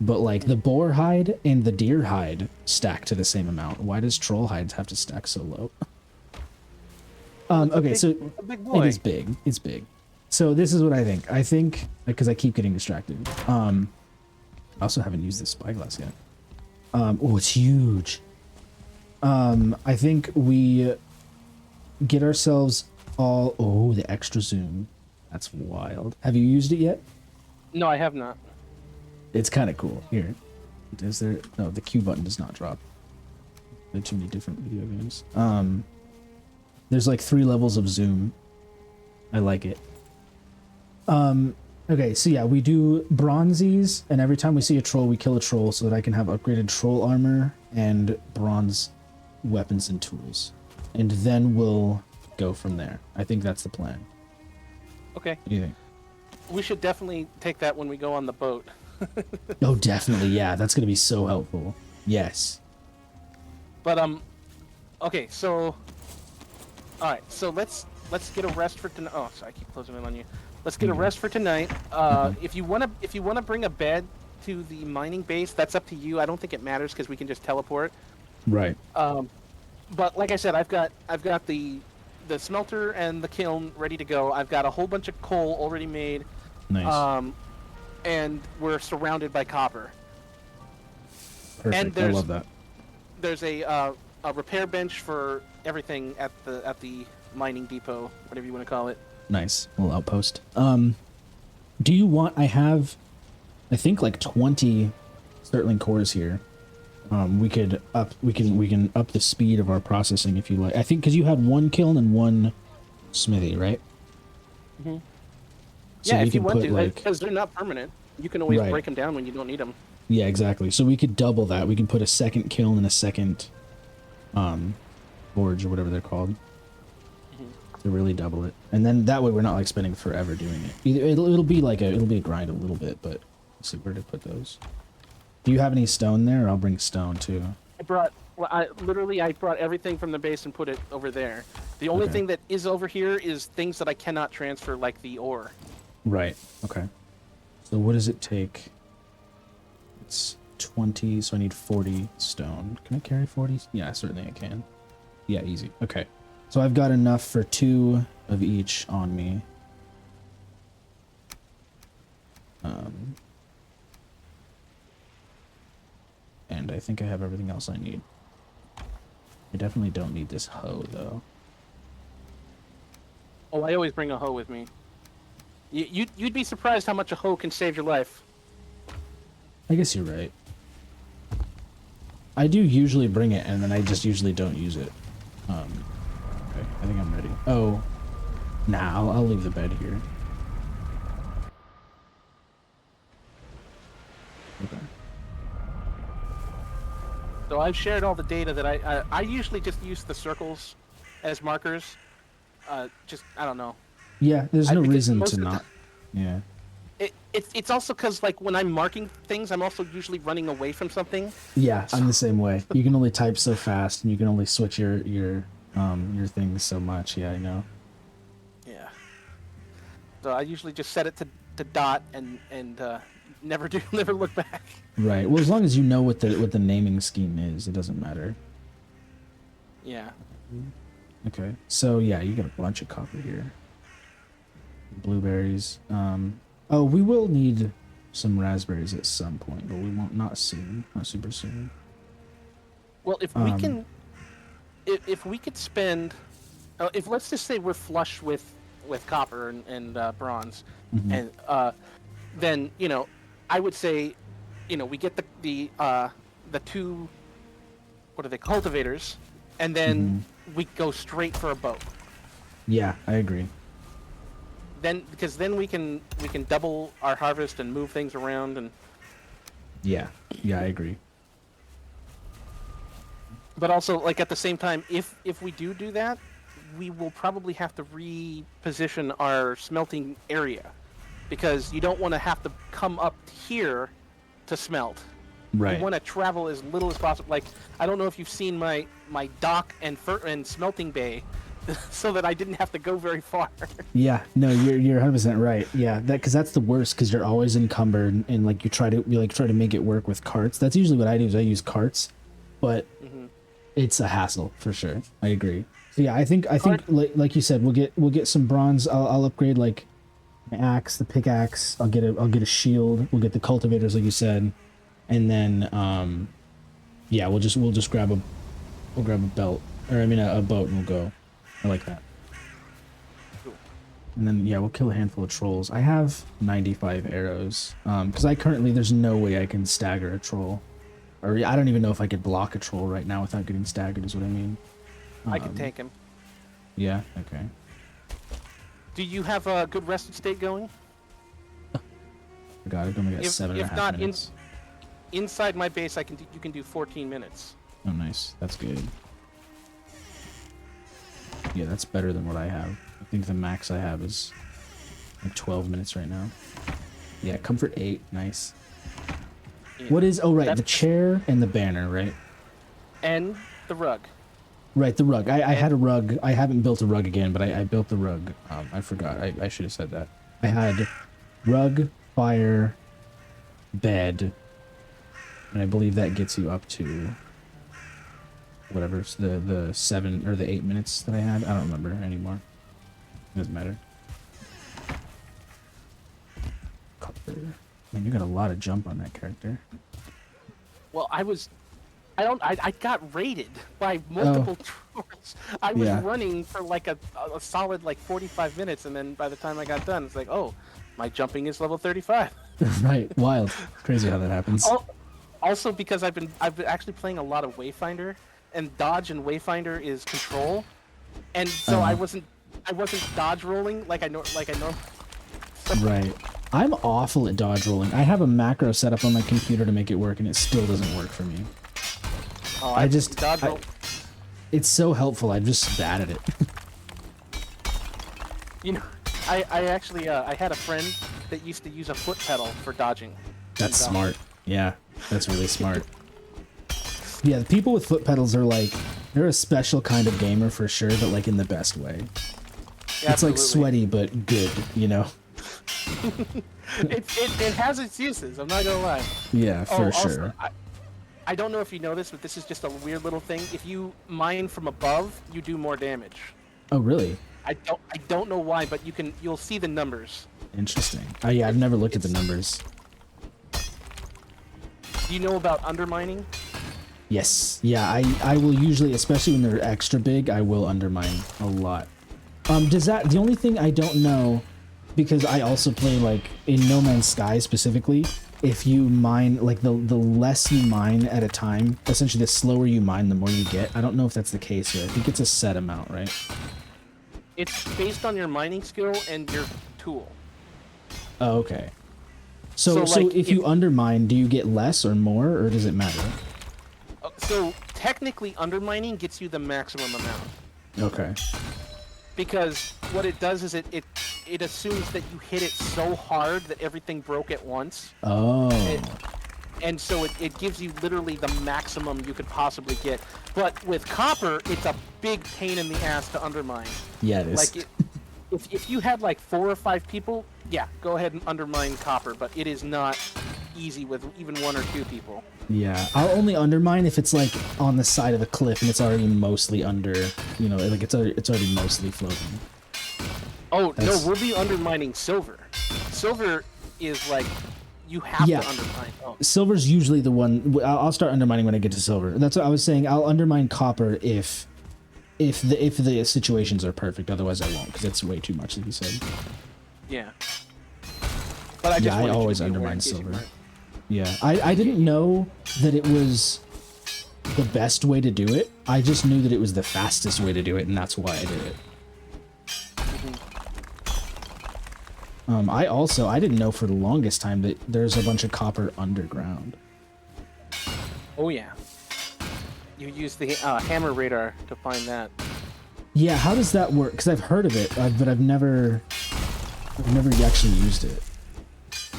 But, like, the boar hide and the deer hide stack to the same amount. Why does troll hides have to stack so low? Okay, so... A big boy. It is big. It's big. So this is what I think. I think... Because I keep getting distracted. I also haven't used this spyglass yet. Oh, it's huge. I think we get ourselves all... Oh, the extra zoom. That's wild. Have you used it yet? No, I have not. It's kind of cool. Here. Is there... No, the Q button does not drop. There are too many different video games. There's like 3 levels of zoom. I like it. Okay, so yeah, we do bronzies, and every time we see a troll, we kill a troll so that I can have upgraded troll armor and bronze weapons and tools. And then we'll go from there. I think that's the plan. Okay. What do you think? We should definitely take that when we go on the boat. Oh, definitely, yeah. That's going to be so helpful. Yes. But okay, so all right, so let's get a rest for tonight. Oh, sorry, I keep closing in on you. Let's get a rest for tonight. If you wanna bring a bed to the mining base, that's up to you. I don't think it matters because we can just teleport. Right. But like I said, I've got the smelter and the kiln ready to go. I've got a whole bunch of coal already made. Nice. And we're surrounded by copper. Perfect. And I love that. There's a repair bench for everything at the mining depot, whatever you want to call it. Nice. Little outpost. Do you want... I have, I think, like 20 Sterling cores here. We can up the speed of our processing if you like. I think because you had 1 kiln and 1 smithy, right? Mm-hmm. So yeah, we if you can want put, to, like... because they're not permanent. You can always Right. break them down when you don't need them. Yeah, exactly. So we could double that. We can put a second kiln and a second forge or whatever they're called. To really double it. And then that way we're not like spending forever doing it. It'll be a grind a little bit, but let's see where to put those. Do you have any stone there? I'll bring stone too. I brought. Well, I brought everything from the base and put it over there. The only Okay. thing that is over here is things that I cannot transfer, like the ore. Right. Okay. So what does it take? It's 20, so I need 40 stone. Can I carry 40? Yeah, certainly I can. Yeah, easy. Okay. So I've got enough for 2 of each on me. And I think I have everything else I need. I definitely don't need this hoe, though. Oh, I always bring a hoe with me. You'd be surprised how much a hoe can save your life. I guess you're right. I do usually bring it, and then I just usually don't use it. Okay, I think I'm ready. Oh, nah, I'll leave the bed here. Okay. So I've shared all the data that I usually just use the circles as markers. I don't know. Yeah, there's no because reason most to of the- not. Yeah. It's also because, like, when I'm marking things, I'm also usually running away from something. Yeah, I'm the same way. You can only type so fast, and you can only switch your things so much. Yeah, I know. Yeah. So I usually just set it to dot and never look back. Right. Well, as long as you know what the naming scheme is, it doesn't matter. Yeah. Okay. So yeah, you got a bunch of copper here. Blueberries. Oh, we will need some raspberries at some point, but we won't. Not soon. Not super soon. Well, if we can, if we could spend, if let's just say we're flush with copper and bronze, Mhm. and then I would say, we get the 2, what are they, cultivators, and then we go straight for a boat. Yeah, I agree. Because then we can double our harvest and move things around, and Yeah, I agree. but also, like, at the same time, if we do that, we will probably have to reposition our smelting area, because you don't want to have to come up here to smelt. Right. You want to travel as little as possible. Like, I don't know if you've seen my dock and smelting bay, so that I didn't have to go very far. Yeah, no, you're 100% right. Yeah, because that's the worst, because you're always encumbered, and like you try to make it work with carts. That's usually what I do. Is I use carts, but it's a hassle for sure. I agree. So yeah, I think like you said, we'll get some bronze. I'll upgrade like my axe, the pickaxe. I'll get a shield. We'll get the cultivators, like you said, and then yeah, we'll just grab a belt, or I mean a boat, and we'll go. I like that. Cool. And then yeah, we'll kill a handful of trolls. I have 95 arrows. Because there's no way I can stagger a troll. Or I don't even know if I could block a troll right now without getting staggered, is what I mean. I can take him. Yeah, okay. Do you have a good rested state going? I got it. Only got If 7.5 not, minutes. Inside my base, you can do 14 minutes. Oh, nice. That's good. Yeah, that's better than what I have. I think the max I have is like 12 minutes right now. Yeah, comfort 8. Nice. Yeah. What is... Oh, right. The That's- chair and the banner, right? And the rug. Right, the rug. I had a rug. I haven't built a rug again, but I built the rug. I forgot. I should have said that. I had rug, fire, bed, and I believe that gets you up to whatever the 7 or the 8 minutes that I had. I don't remember anymore. It doesn't matter. Copper. Man, you got a lot of jump on that character. Well, I got raided by multiple trolls. I was Yeah. running for like a solid like 45 minutes, and then by the time I got done, it's like, oh, my jumping is level 35. Right, wild. Crazy how that happens. Also, because I've been actually playing a lot of Wayfinder, and dodge and Wayfinder is control, and so I wasn't dodge rolling like I know. Right. I'm awful at dodge rolling. I have a macro set up on my computer to make it work, and it still doesn't work for me. Oh, I just... dodge roll. It's so helpful. I'm just bad at it. You know, I actually I had a friend that used to use a foot pedal for dodging. That's And, smart. Yeah. That's really smart. Yeah, the people with foot pedals are like, they're a special kind of gamer for sure, but like in the best way. Yeah, it's like sweaty but good, you know. it has its uses. I'm not gonna lie. Yeah, for sure. Also, I don't know if you know this, but this is just a weird little thing. If you mine from above, you do more damage. Oh, really? I don't know why, but you'll see the numbers. Interesting. Oh yeah, I've never looked at the numbers. Do you know about undermining? Yes. Yeah, I will usually, especially when they're extra big, I will undermine a lot. The only thing I don't know, because I also play like in No Man's Sky specifically, if you mine, like the less you mine at a time, essentially the slower you mine, the more you get. I don't know if that's the case here. I think it's a set amount, right? It's based on your mining skill and your tool. Oh, okay. So like, if you undermine, do you get less or more, or does it matter? So technically, undermining gets you the maximum amount. Okay. Because what it does is it assumes that you hit it so hard that everything broke at once. Oh. And so it gives you literally the maximum you could possibly get. But with copper, it's a big pain in the ass to undermine. Yeah, it is. Like, if you had like 4 or 5 people, yeah, go ahead and undermine copper. But it is not easy with even 1 or 2 people. Yeah, I'll only undermine if it's like on the side of a cliff and it's already mostly under, you know, like it's already mostly floating. Oh, no, we'll be undermining silver. Silver is like, you have to undermine. Oh. Silver's usually the one. I'll start undermining when I get to silver. That's what I was saying. I'll undermine copper if the situations are perfect. Otherwise, I won't, because it's way too much, like you said. Yeah. But I always undermine silver. Yeah, I didn't know that it was the best way to do it. I just knew that it was the fastest way to do it, and that's why I did it. I didn't know for the longest time that there's a bunch of copper underground. Oh yeah. You use the hammer radar to find that. Yeah, how does that work? Because I've heard of it, but I've never actually used it.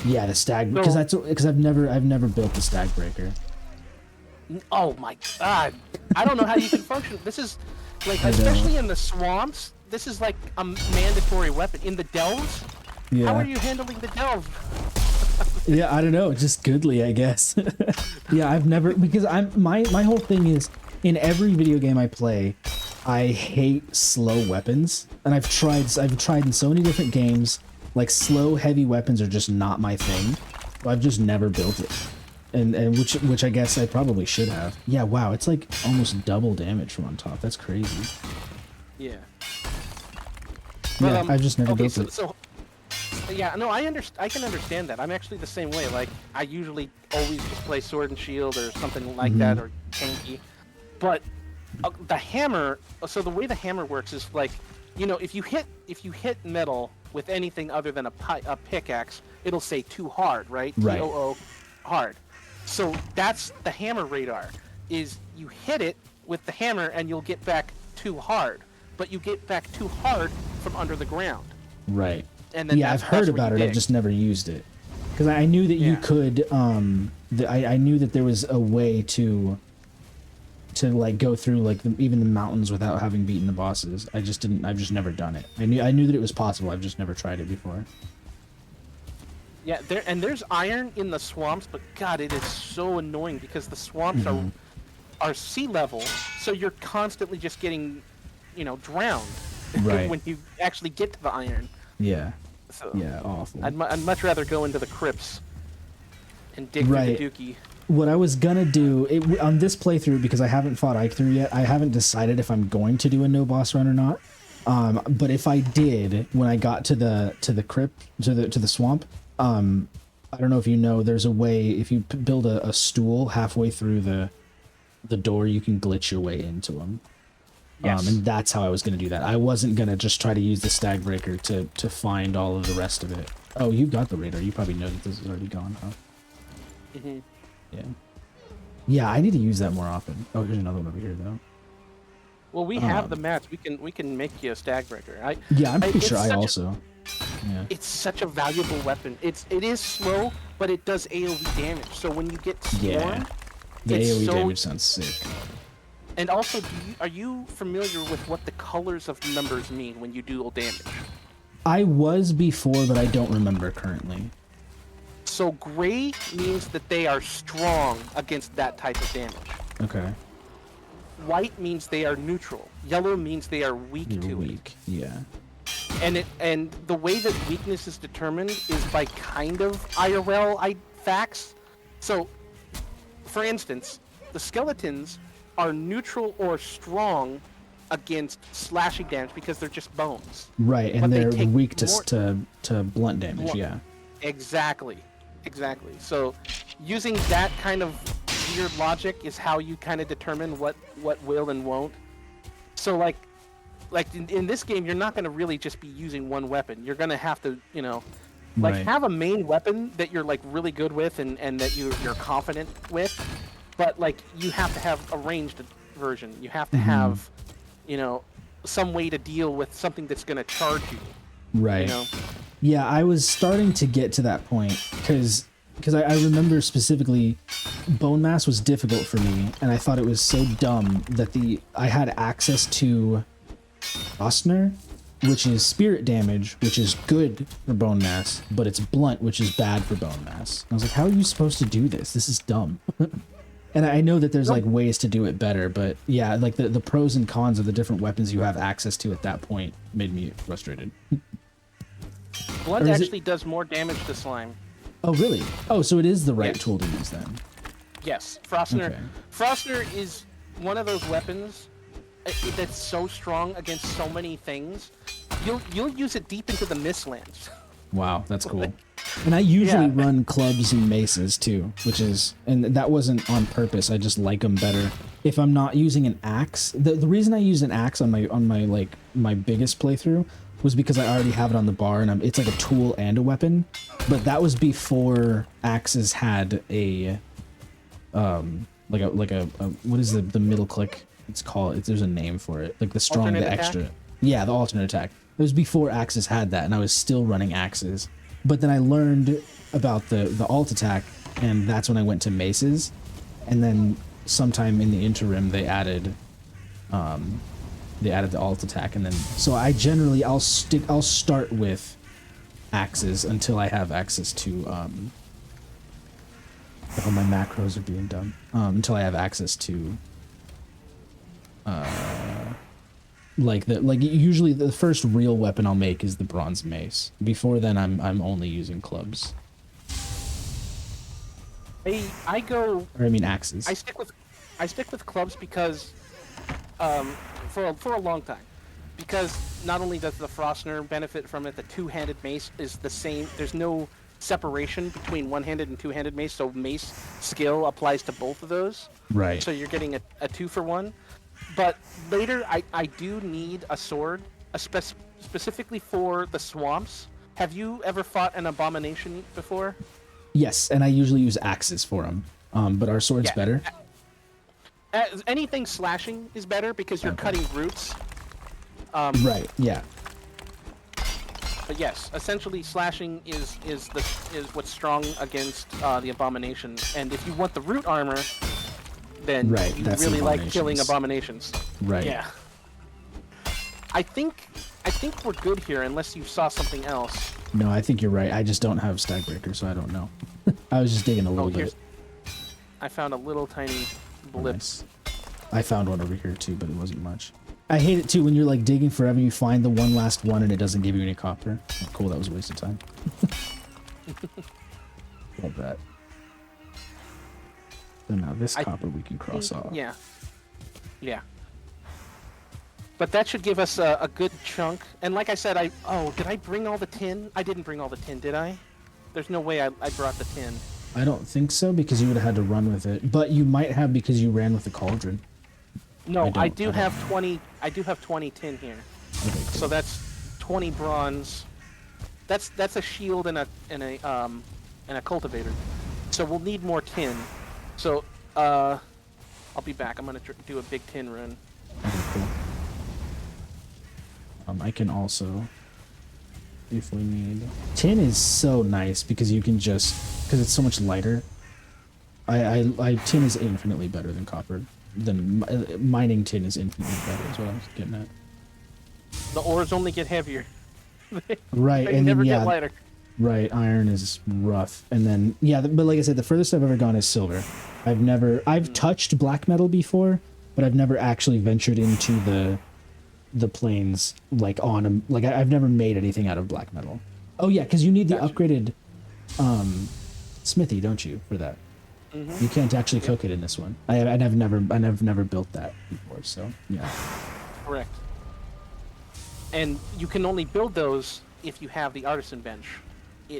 Yeah, the stag, because I've never built the stag breaker. Oh my god! I don't know how you can function. This is like, especially in the swamps. This is like a mandatory weapon in the delves. Yeah. How are you handling the delve? Yeah, I don't know. Just goodly, I guess. Yeah, I've never, because my whole thing is, in every video game I play, I hate slow weapons, and I've tried in so many different games. Like, slow, heavy weapons are just not my thing. So I've just never built it. And which I guess I probably should have. Yeah, wow, it's like almost double damage from on top. That's crazy. Yeah. Yeah, I've just never built it. So, yeah, no, I can understand that. I'm actually the same way. Like, I usually always just play sword and shield or something like that, or tanky. But the hammer, so the way the hammer works is like, you know, if you hit metal with anything other than a pickaxe, it'll say too hard, right? Right. TOO, hard. So that's the hammer radar. Is you hit it with the hammer and you'll get back too hard, but you get back too hard from under the ground. Right. And then I've heard about it. I've just never used it, because I knew that you could. I knew that there was a way to like go through like even the mountains without having beaten the bosses. I've just never done it. I knew that it was possible. I've just never tried it before. Yeah, there's iron in the swamps, but God, it is so annoying because the swamps are sea level, so you're constantly just getting, you know, drowned when you actually get to the iron. Yeah. So yeah, awful. I'd much rather go into the crypts and dig through the dookie. What I was gonna do on this playthrough, because I haven't fought Ike through yet, I haven't decided if I'm going to do a no boss run or not. But if I did, when I got to the crypt, to the swamp, I don't know if you know, there's a way, if you build a stool halfway through the door, you can glitch your way into them. Yes. And that's how I was gonna do that. I wasn't gonna just try to use the stag breaker to find all of the rest of it. Oh, you got the radar. You probably know that this is already gone, huh? Mm-hmm. Yeah. Yeah, I need to use that more often. Oh, here's another one over here, though. Well, we have the mats. We can make you a stag breaker. Yeah, I'm pretty sure I also Yeah. it's such a valuable weapon. It is slow, but it does AoE damage. So when you get swarmed, Yeah. The it's AoE so damage sounds sick. And also, are you familiar with what the colors of numbers mean when you do damage? I was before, but I don't remember currently. So gray means that they are strong against that type of damage. Okay. White means they are neutral. Yellow means they are weak You're to weak. Yeah. it. And the way that weakness is determined is by kind of IRL facts. So, for instance, the skeletons are neutral or strong against slashing damage because they're just bones. Right, and But they they're take weak more- to blunt damage. Blunt. Yeah. Exactly. So, using that kind of weird logic is how you kind of determine what will and won't. So, like in this game, you're not going to really just be using one weapon. You're going to have to, Right. have a main weapon that you're like really good with and that you're confident with. But like you have to have a ranged version. You have to have, some way to deal with something that's going to charge you. Right. Yeah, I was starting to get to that point because I remember specifically bone mass was difficult for me, and I thought it was so dumb that I had access to Frostner, which is spirit damage, which is good for bone mass, but it's blunt, which is bad for bone mass. I was like, how are you supposed to do this? This is dumb. And I know that there's like ways to do it better, but yeah, like the pros and cons of the different weapons you have access to at that point made me frustrated. Blunt actually does more damage to slime. Oh, really? Oh, so it is the right Yes. tool to use then. Yes, Frostner. Okay. Frostner is one of those weapons that's so strong against so many things. You'll use it deep into the Mistlands. Wow, that's cool. And I usually Yeah. run clubs and maces too, and that wasn't on purpose. I just like them better. If I'm not using an axe, the reason I use an axe on my biggest playthrough was because I already have it on the bar, and it's like a tool and a weapon. But that was before axes had a what is the middle click? It's called. There's a name for it. Like the strong, Alternate the attack? extra. Yeah, the alternate attack. It was before axes had that, and I was still running axes. But then I learned about the alt attack, and that's when I went to maces. And then sometime in the interim, they added the alt attack, and then so I generally I'll start with axes until I have access to oh, my macros are being done. Until I have access to usually the first real weapon I'll make is the bronze mace. Before then I'm only using clubs. I go. Or I mean axes. I stick with clubs because for a long time, because not only does the Frostner benefit from it, the two-handed mace is the same. There's no separation between one-handed and two-handed mace, so mace skill applies to both of those. Right. So you're getting a 2-for-1. But later, I do need a sword, specifically for the swamps. Have you ever fought an abomination before? Yes, and I usually use axes for them. But our sword's Yeah. better. Anything slashing is better because you're cutting roots. Right. Yeah. But yes, essentially slashing is what's strong against the abomination. And if you want the root armor, then Right, you that's really like killing abominations. abominations. Right. Yeah. I think we're good here unless you saw something else. No, I think you're right. I just don't have Stagbreaker, so I don't know. I was just digging a little bit. I found a little tiny blip. Nice. I found one over here too, but it wasn't much. I hate it too when you're like digging forever, you find the one last one and it doesn't give you any copper. Oh, cool, that was a waste of time. Love that. So now this copper we can cross off. Yeah. Yeah. But that should give us a good chunk. And like I said, did I bring all the tin? I didn't bring all the tin, did I? There's no way I brought the tin. I don't think so, because you would have had to run with it. But you might have because you ran with the cauldron. No, I do don't have 20. I do have 20 tin here. Okay, cool. So that's 20 bronze. That's a shield and a cultivator. So we'll need more tin. So I'll be back. I'm gonna do a big tin run. Okay, cool. I can also if we need. Tin is so nice because you can because it's so much lighter. Tin is infinitely better than copper. Mining tin is infinitely better. Is what I was getting at. The ores only get heavier. Right, They and never then get lighter. right, iron is rough, and then but like I said, the furthest I've ever gone is silver. I've touched black metal before, but I've never actually ventured into the plains like I've never made anything out of black metal. Oh yeah, because you need the upgraded smithy, don't you, for that? You can't actually cook it in this one. I've never built that before, so yeah. Correct. And you can only build those if you have the artisan bench.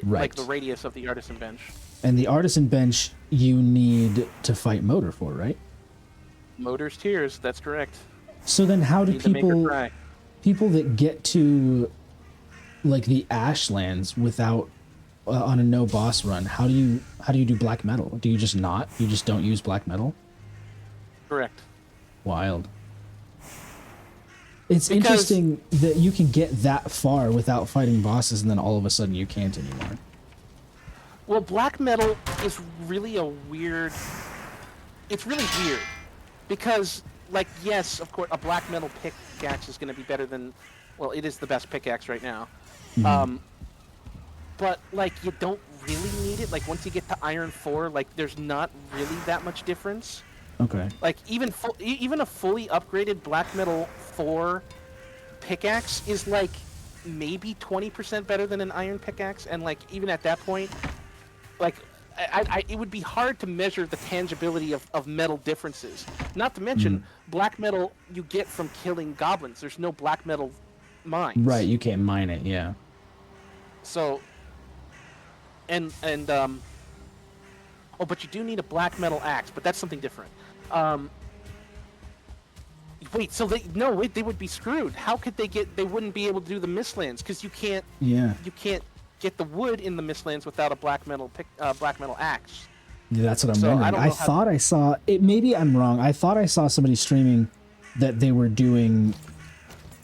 Right. Like the radius of the artisan bench. And the artisan bench you need to fight Motor for, right? Motor's tears, that's correct. So then how do Need to make her people cry. people that get to like the Ashlands without on a no boss run, how do you do black metal? Do you just don't use black metal? Correct. Wild. It's Because- interesting that you can get that far without fighting bosses and then all of a sudden you can't anymore. Well, black metal is really it's really weird. Because, like, yes, of course, a black metal pickaxe is going to be better than, well, it is the best pickaxe right now. But, like, you don't really need it. Like, once you get to Iron 4, like, there's not really that much difference. Okay. Like, even a fully upgraded black metal 4 pickaxe is, like, maybe 20% better than an iron pickaxe. And, like, even at that point, like, it would be hard to measure the tangibility of metal differences. Not to mention, black metal you get from killing goblins. There's no black metal mines. Right, you can't mine it, yeah. So, oh, but you do need a black metal axe, but that's something different. Wait, so they would be screwed. How could they wouldn't be able to do the Mistlands because you can't get the wood in the Mistlands without a black metal axe. Yeah, that's what I'm So, wondering. I thought I saw it. Maybe I'm wrong. I thought I saw somebody streaming that they were doing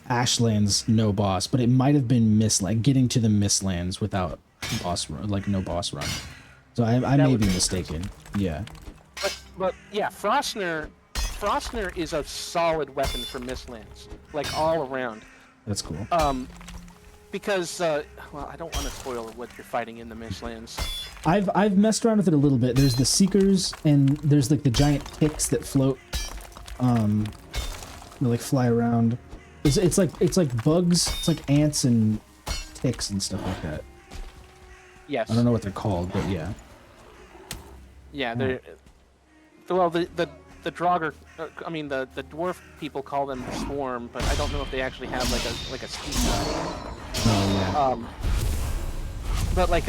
Ashlands no boss, but it might have been getting to the Mistlands without boss run, like no boss run. So I may be mistaken. Yeah. But yeah, Frostner is a solid weapon for Mistlands, like all around. That's cool. Because well, I don't want to spoil what you're fighting in the Mistlands. I've messed around with it a little bit. There's the Seekers and there's like the giant ticks that float, they like fly around. It's like bugs. It's like ants and ticks and stuff like that. Yes. I don't know what they're called, but yeah. Yeah, they're well the Draugr, I mean the dwarf people call them swarm, but I don't know if they actually have like a speed type. Oh yeah. But like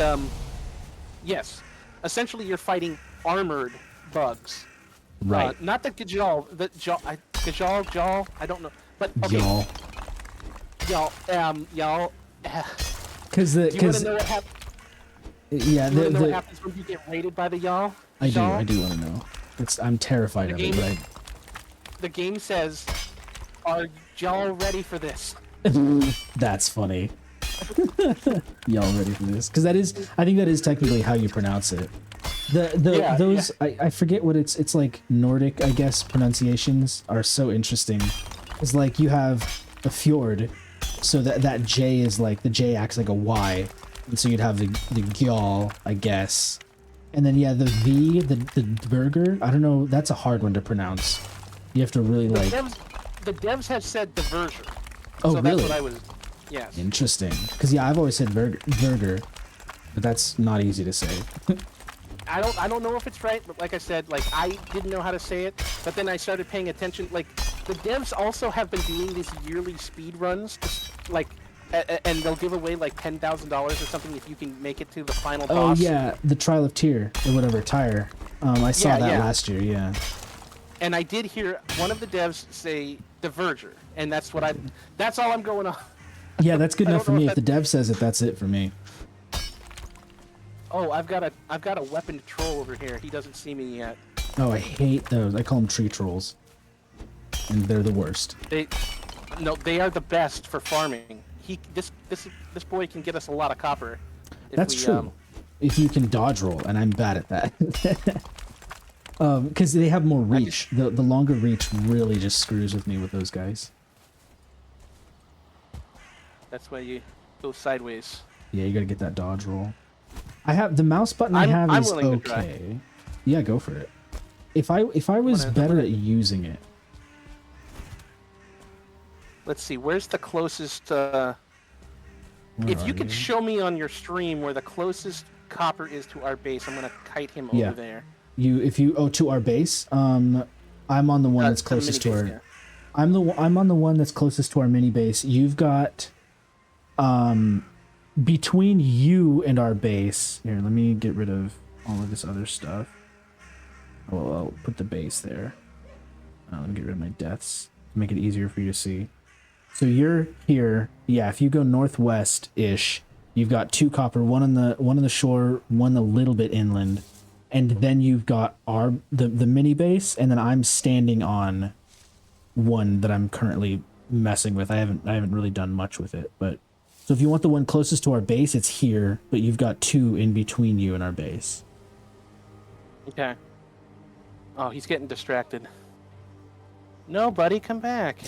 yes, essentially you're fighting armored bugs. Right. Not the Gajal, Gajal, I don't know, but okay. Y'all. Because Do you want to know what happens? Yeah, Do you want to know what happens when you get raided by the y'all? I do want to know. I'm terrified of it, right? The game says, "Are y'all ready for this?" That's funny. Y'all ready for this? Because I think that is technically how you pronounce it. I forget what it's like. Nordic, I guess, pronunciations are so interesting. It's like you have a fjord, so that J is like the J acts like a Y, and so you'd have the Gjall, I guess. And then, yeah, the V, the burger, I don't know, that's a hard one to pronounce. You have to really, The like... devs have said diverger. Oh, so really? That's what I was... Yes. Interesting. Because, yeah, I've always said burger, but that's not easy to say. I don't know if it's right, but like I said, like, I didn't know how to say it, but then I started paying attention. Like, the devs also have been doing these yearly speed runs, like... and they'll give away like $10,000 or something if you can make it to the final boss. Oh yeah, the Trial of Tyr or whatever, Tyre. I saw that last year. Yeah. And I did hear one of the devs say Diverger, and that's all I'm going on. Yeah, that's good enough for me. If the dev says it, that's it for me. Oh, I've got a weapon troll over here. He doesn't see me yet. Oh, I hate those. I call them tree trolls, and they're the worst. They are the best for farming. this boy can get us a lot of copper. If That's true. If you can dodge roll, and I'm bad at that. Because they have more reach. The longer reach really just screws with me with those guys. That's why you go sideways. Yeah, you gotta get that dodge roll. I have the mouse button I have is okay. Yeah, go for it. If I was better at using it. Let's see, where's the closest if you could show me on your stream where the closest copper is to our base, I'm gonna kite him over there. To our base? I'm on the one that's closest to our I'm on the one that's closest to our mini base. You've got between you and our base. Here, let me get rid of all of this other stuff. Oh, I'll put the base there. Let me get rid of my deaths to make it easier for you to see. So you're here. Yeah, if you go northwest-ish, you've got 2 copper, one on the shore, one a little bit inland, and then you've got the mini base, and then I'm standing on one that I'm currently messing with. I haven't really done much with it, but so if you want the one closest to our base, it's here, but you've got 2 in between you and our base. Okay. Oh, he's getting distracted. No, buddy, come back.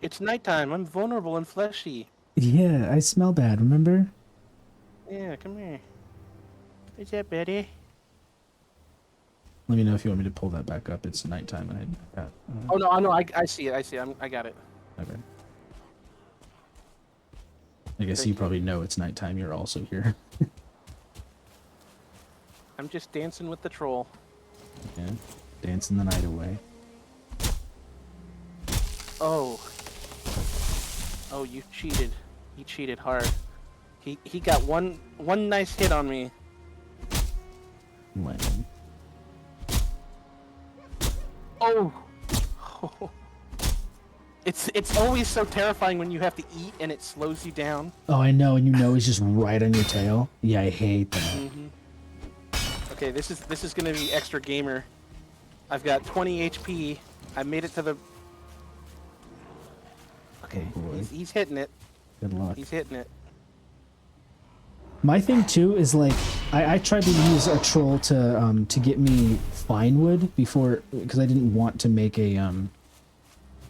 It's nighttime. I'm vulnerable and fleshy. Yeah, I smell bad, remember? Yeah, come here. What's up, buddy? Let me know if you want me to pull that back up. It's nighttime. And oh, no, I see it. I got it. Okay. I guess you probably know it's nighttime. You're also here. I'm just dancing with the troll. Yeah, dancing the night away. Oh. Oh, you cheated. He cheated hard. He got one nice hit on me. When? Oh. It's always so terrifying when you have to eat and it slows you down. Oh, I know, and you know he's just right on your tail. Yeah, I hate that. Mm-hmm. Okay, this is gonna be extra gamer. I've got 20 HP. I made it to the. Okay, he's hitting it. Good luck. He's hitting it. My thing too is like I tried to use a troll to get me fine wood before because I didn't want to make a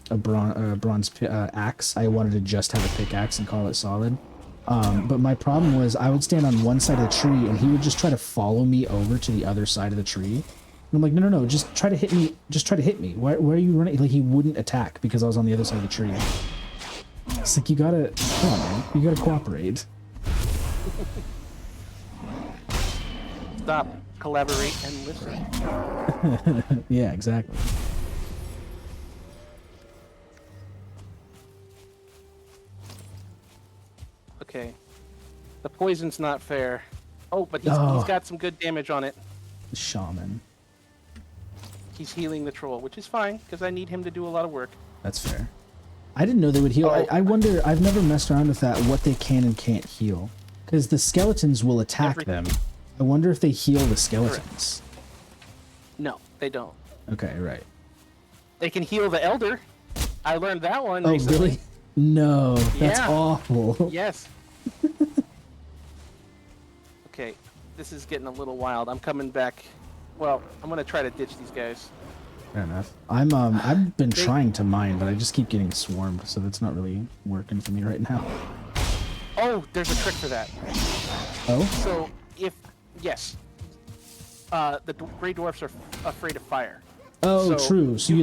bronze axe. I wanted to just have a pickaxe and call it solid. But my problem was I would stand on one side of the tree and he would just try to follow me over to the other side of the tree. And I'm like, no, just try to hit me. Just try to hit me. Why are you running? Like he wouldn't attack because I was on the other side of the tree. It's like, come on, man. You gotta cooperate. Stop, collaborate, and listen. Yeah, exactly. Okay. The poison's not fair. Oh, but he's got some good damage on it. The shaman. He's healing the troll, which is fine, because I need him to do a lot of work. That's fair. I didn't know they would heal. I wonder, I've never messed around with that, what they can and can't heal. Because the skeletons will attack them. I wonder if they heal the skeletons. No, they don't. Okay, right. They can heal the elder. I learned that one recently. recently. Really? No, that's awful. Yes. Okay, this is getting a little wild. I'm coming back. Well, I'm gonna try to ditch these guys. Fair enough. I've been trying to mine, but I just keep getting swarmed, so that's not really working for me right now. Oh, there's a trick for that. Oh? So, yes. The gray dwarfs are afraid of fire. Oh, so true. So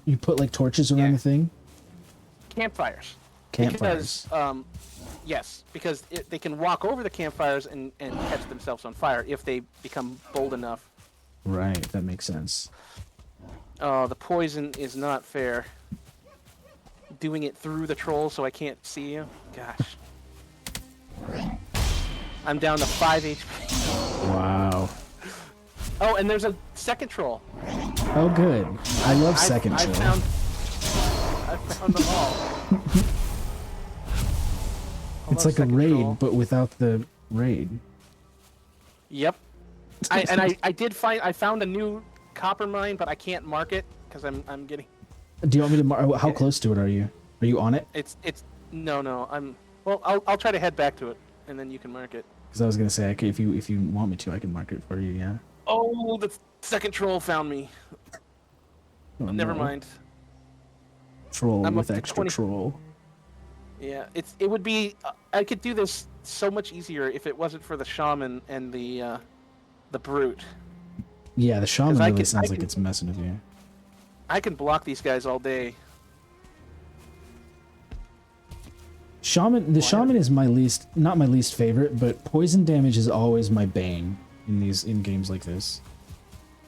you put like torches around the thing? Campfires. Campfires. Because, yes, because they can walk over the campfires and catch themselves on fire if they become bold enough. Right, that makes sense. Oh, the poison is not fair. Doing it through the troll so I can't see you. Gosh. I'm down to 5 HP. Wow. Oh, and there's a second troll. Oh, good. I love second troll. I found them all. It's like a raid, but without the raid. Yep. I found a new copper mine, but I can't mark it because I'm getting. Do you want me to mark? How close to it are you? Are you on it? It's No. Well, I'll try to head back to it, and then you can mark it. Because I was gonna say, if you want me to, I can mark it for you. Yeah. Oh, the second troll found me. Oh, Never no. mind. Troll I'm with up to extra 20. troll. Yeah, it would be. I could do this so much easier if it wasn't for the shaman and the brute. Yeah, the Because shaman really sounds like it's messing with you. I can block these guys all day. The shaman is not my least favorite, but poison damage is always my bane in games like this.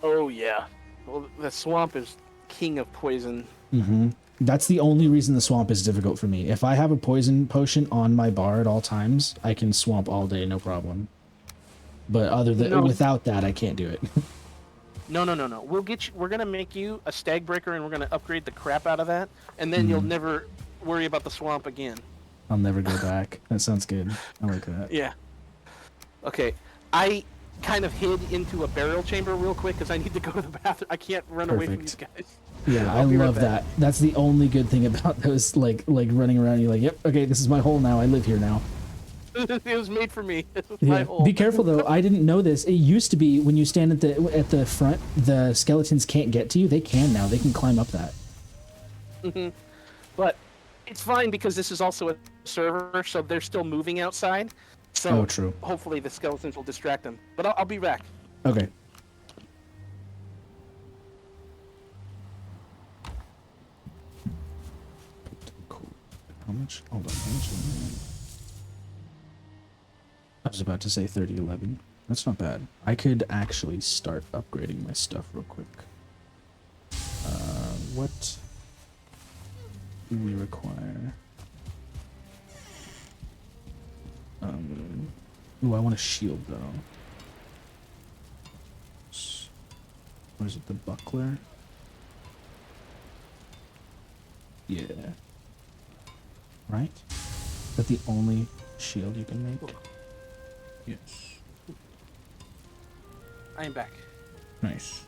Oh yeah. Well, the swamp is king of poison. Mm-hmm. That's the only reason the swamp is difficult for me. If I have a poison potion on my bar at all times, I can swamp all day, no problem. But without that, I can't do it. No. We'll get you. We're gonna make you a stag breaker, and we're gonna upgrade the crap out of that, and then you'll never worry about the swamp again. I'll never go back. That sounds good. I like that. Yeah. Okay. I kind of hid into a burial chamber real quick because I need to go to the bathroom. I can't run away from these guys. Yeah, I love that. That's the only good thing about those, like running around. You're like, yep, okay, this is my hole now. I live here now. It was made for me. It was my hole. Be careful though. I didn't know this. It used to be when you stand at the front, the skeletons can't get to you. They can now. They can climb up that. But it's fine because this is also a server, so they're still moving outside. So true. Hopefully the skeletons will distract them. But I'll be back. Okay. Cool. How much? Hold on. How much? I was about to say 3011. That's not bad. I could actually start upgrading my stuff real quick. What do we require? Ooh, I want a shield though. What is it, the buckler? Yeah. Right? Is that the only shield you can make? Yes. I am back. Nice.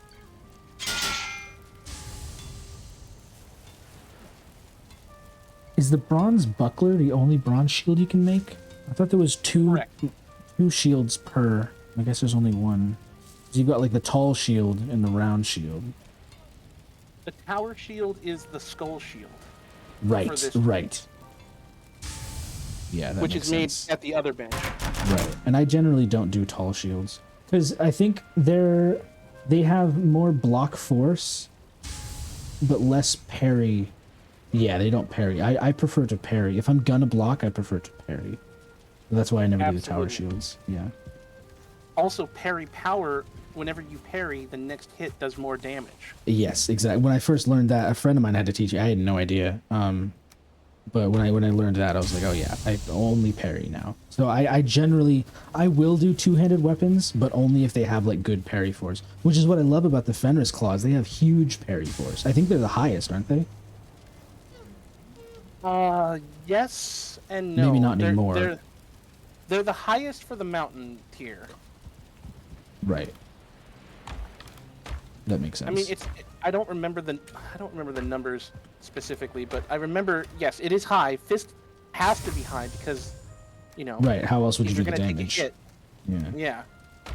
Is the bronze buckler the only bronze shield you can make? I thought there was two shields per. I guess there's only one. So you've got like the tall shield and the round shield. The tower shield is the skull shield. Right, right. Yeah, that which makes is made sense. at the other bench. Right, and I generally don't do tall shields because I think they have more block force, but less parry. Yeah, they don't parry. I prefer to parry. If I'm gonna block, I prefer to parry. That's why I never do the tower shields. Yeah. Also, parry power. Whenever you parry, the next hit does more damage. Yes, exactly. When I first learned that, a friend of mine had to teach me. I had no idea. But when I learned that, I was like, oh yeah, I only parry now. So I generally will do two-handed weapons, but only if they have like good parry force. Which is what I love about the Fenris claws. They have huge parry force. I think they're the highest, aren't they? Yes and no. Maybe not anymore. They're the highest for the mountain tier. Right. That makes sense. I mean, I don't remember the numbers specifically, but I remember, yes, it is high. Fist has to be high because, you know. Right. How else would you do the gonna damage? Take a hit. Yeah. Yeah.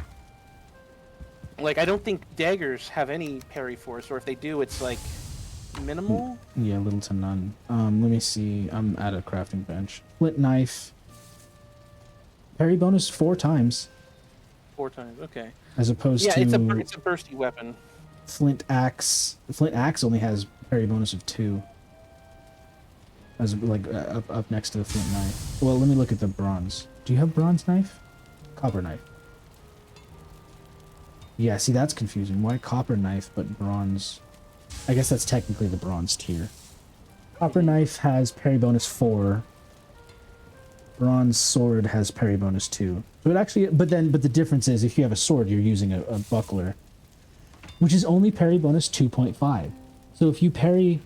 Like, I don't think daggers have any parry force, or if they do, it's like minimal. Yeah, little to none. Let me see. I'm at a crafting bench. Flint knife. Parry bonus 4 times. 4 times. Okay. As opposed to. Yeah, it's a bursty weapon. Flint axe. Flint axe only has parry bonus of 2. As like up next to the flint knife. Well, let me look at the bronze. Do you have bronze knife? Copper knife. Yeah, see that's confusing. Why copper knife but bronze? I guess that's technically the bronze tier. Copper knife has parry bonus 4. Bronze sword has parry bonus 2. So it actually, but the difference is if you have a sword, you're using a buckler, which is only parry bonus 2.5. So if you parry,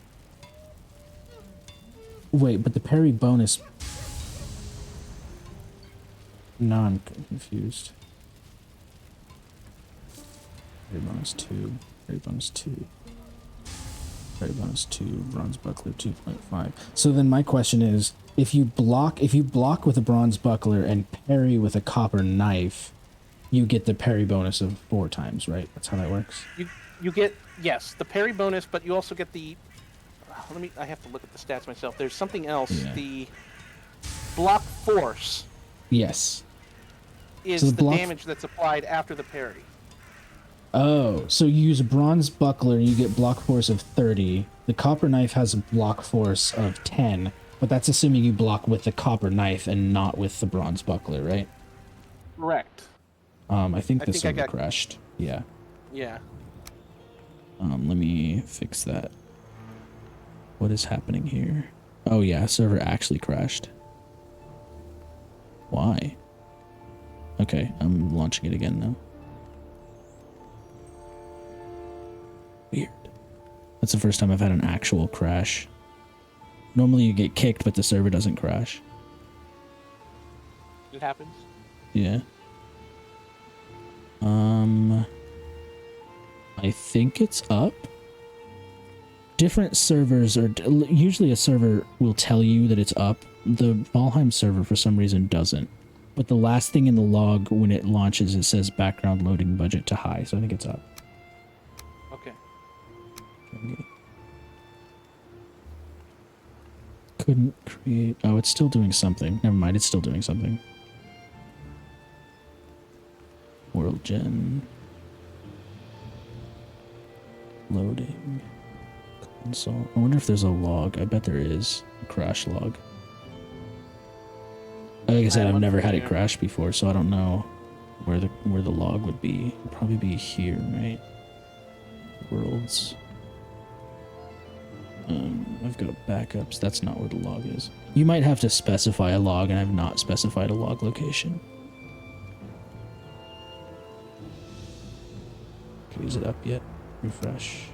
wait, but the parry bonus. No, I'm confused. Parry bonus 2. Parry bonus 2. Parry bonus 2, bronze buckler 2.5. So then my question is, if you block with a bronze buckler and parry with a copper knife, you get the parry bonus of 4 times, right? That's how that works. You get, yes, the parry bonus, but you also get the I have to look at the stats myself. There's something else. Yeah. The block force Yes. is So the damage that's applied after the parry. Oh, so you use a bronze buckler, you get block force of 30. The copper knife has a block force of 10, but that's assuming you block with the copper knife and not with the bronze buckler, right? Correct. I think the server crashed. Yeah. Yeah. Let me fix that. What is happening here? Oh yeah, server actually crashed. Why? Okay, I'm launching it again now. Weird. That's the first time I've had an actual crash. Normally you get kicked, but the server doesn't crash. It happens. Yeah. I think it's up. Different servers are usually a server will tell you that it's up. The Valheim server for some reason doesn't. But the last thing in the log when it launches, it says background loading budget to high, so I think it's up. Okay. Couldn't create. Oh, it's still doing something. Never mind, it's still doing something. World gen. Loading. Console. I wonder if there's a log. I bet there is. A crash log. Like I said, I've never had it crash before, so I don't know where the log would be. It'd probably be here, right? Worlds. I've got backups. That's not where the log is. You might have to specify a log, and I've not specified a log location. Okay, is it up yet? Refresh.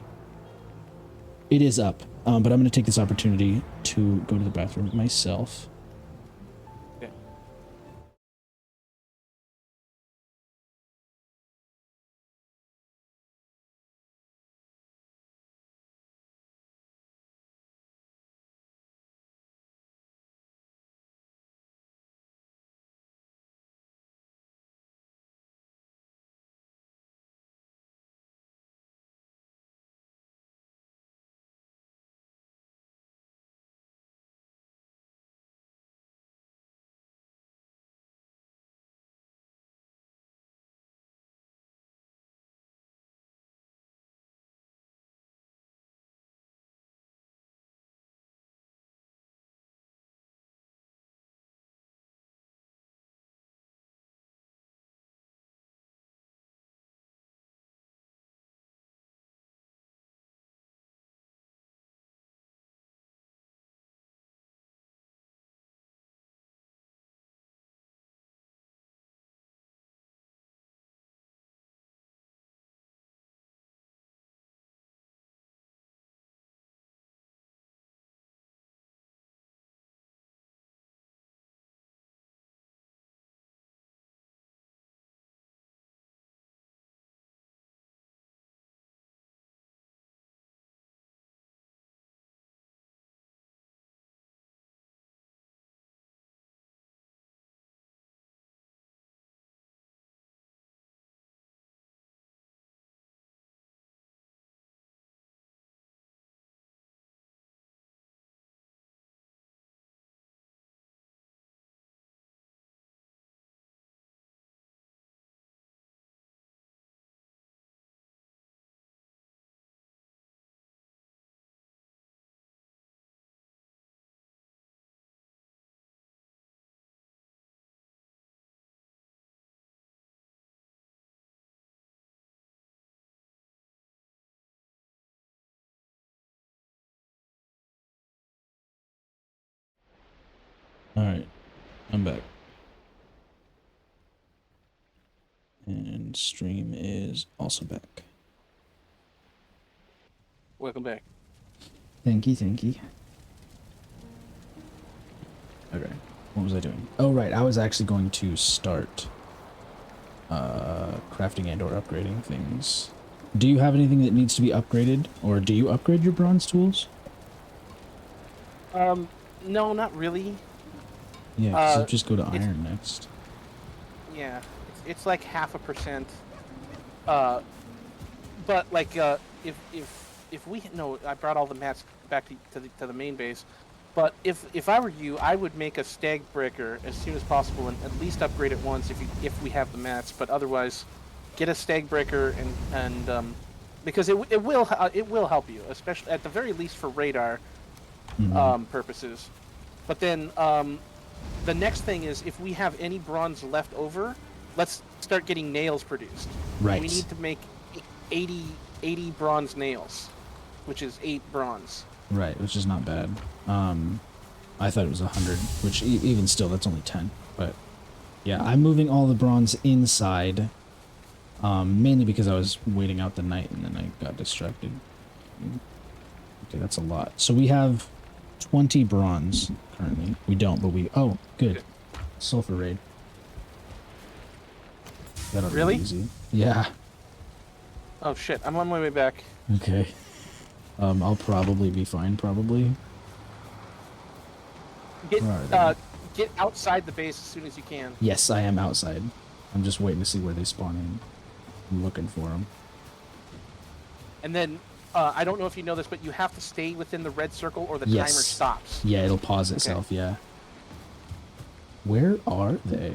It is up, but I'm going to take this opportunity to go to the bathroom myself. Okay. Alright, I'm back. And stream is also back. Welcome back. Thank you. Okay, what was I doing? Oh, right, I was actually going to start crafting and or upgrading things Do you have anything that needs to be upgraded, or do you upgrade your bronze tools? No, not really. Yeah, because Uh, just go to it's iron next. yeah, it's like 0.5%. Uh, but like if we no, I brought all the mats back to the main base. But if I were you, I would make a stag breaker as soon as possible and at least upgrade it once if we have the mats. But otherwise, get a stag breaker and because it will help you, especially at the very least for radar Mm-hmm. purposes. But then the next thing is if we have any bronze left over, let's start getting nails produced. Right. We need to make 80 bronze nails, which is 8 bronze. Right, which is not bad. I thought it was 100, which even still, that's only 10. But yeah, I'm moving all the bronze inside, mainly because I was waiting out the night and then I got distracted. Okay, that's a lot. So we have 20 bronze currently. We don't, but we... Oh, good. Sulfur raid. That'll be Really? easy. Yeah. Oh shit! I'm on my way back. Okay. I'll probably be fine, probably. Get Where are they? get outside the base as soon as you can. Yes, I am outside. I'm just waiting to see where they spawn in. I'm looking for them. And then I don't know if you know this, but you have to stay within the red circle or the Yes. timer stops. Yeah, it'll pause itself, yeah. Where are they?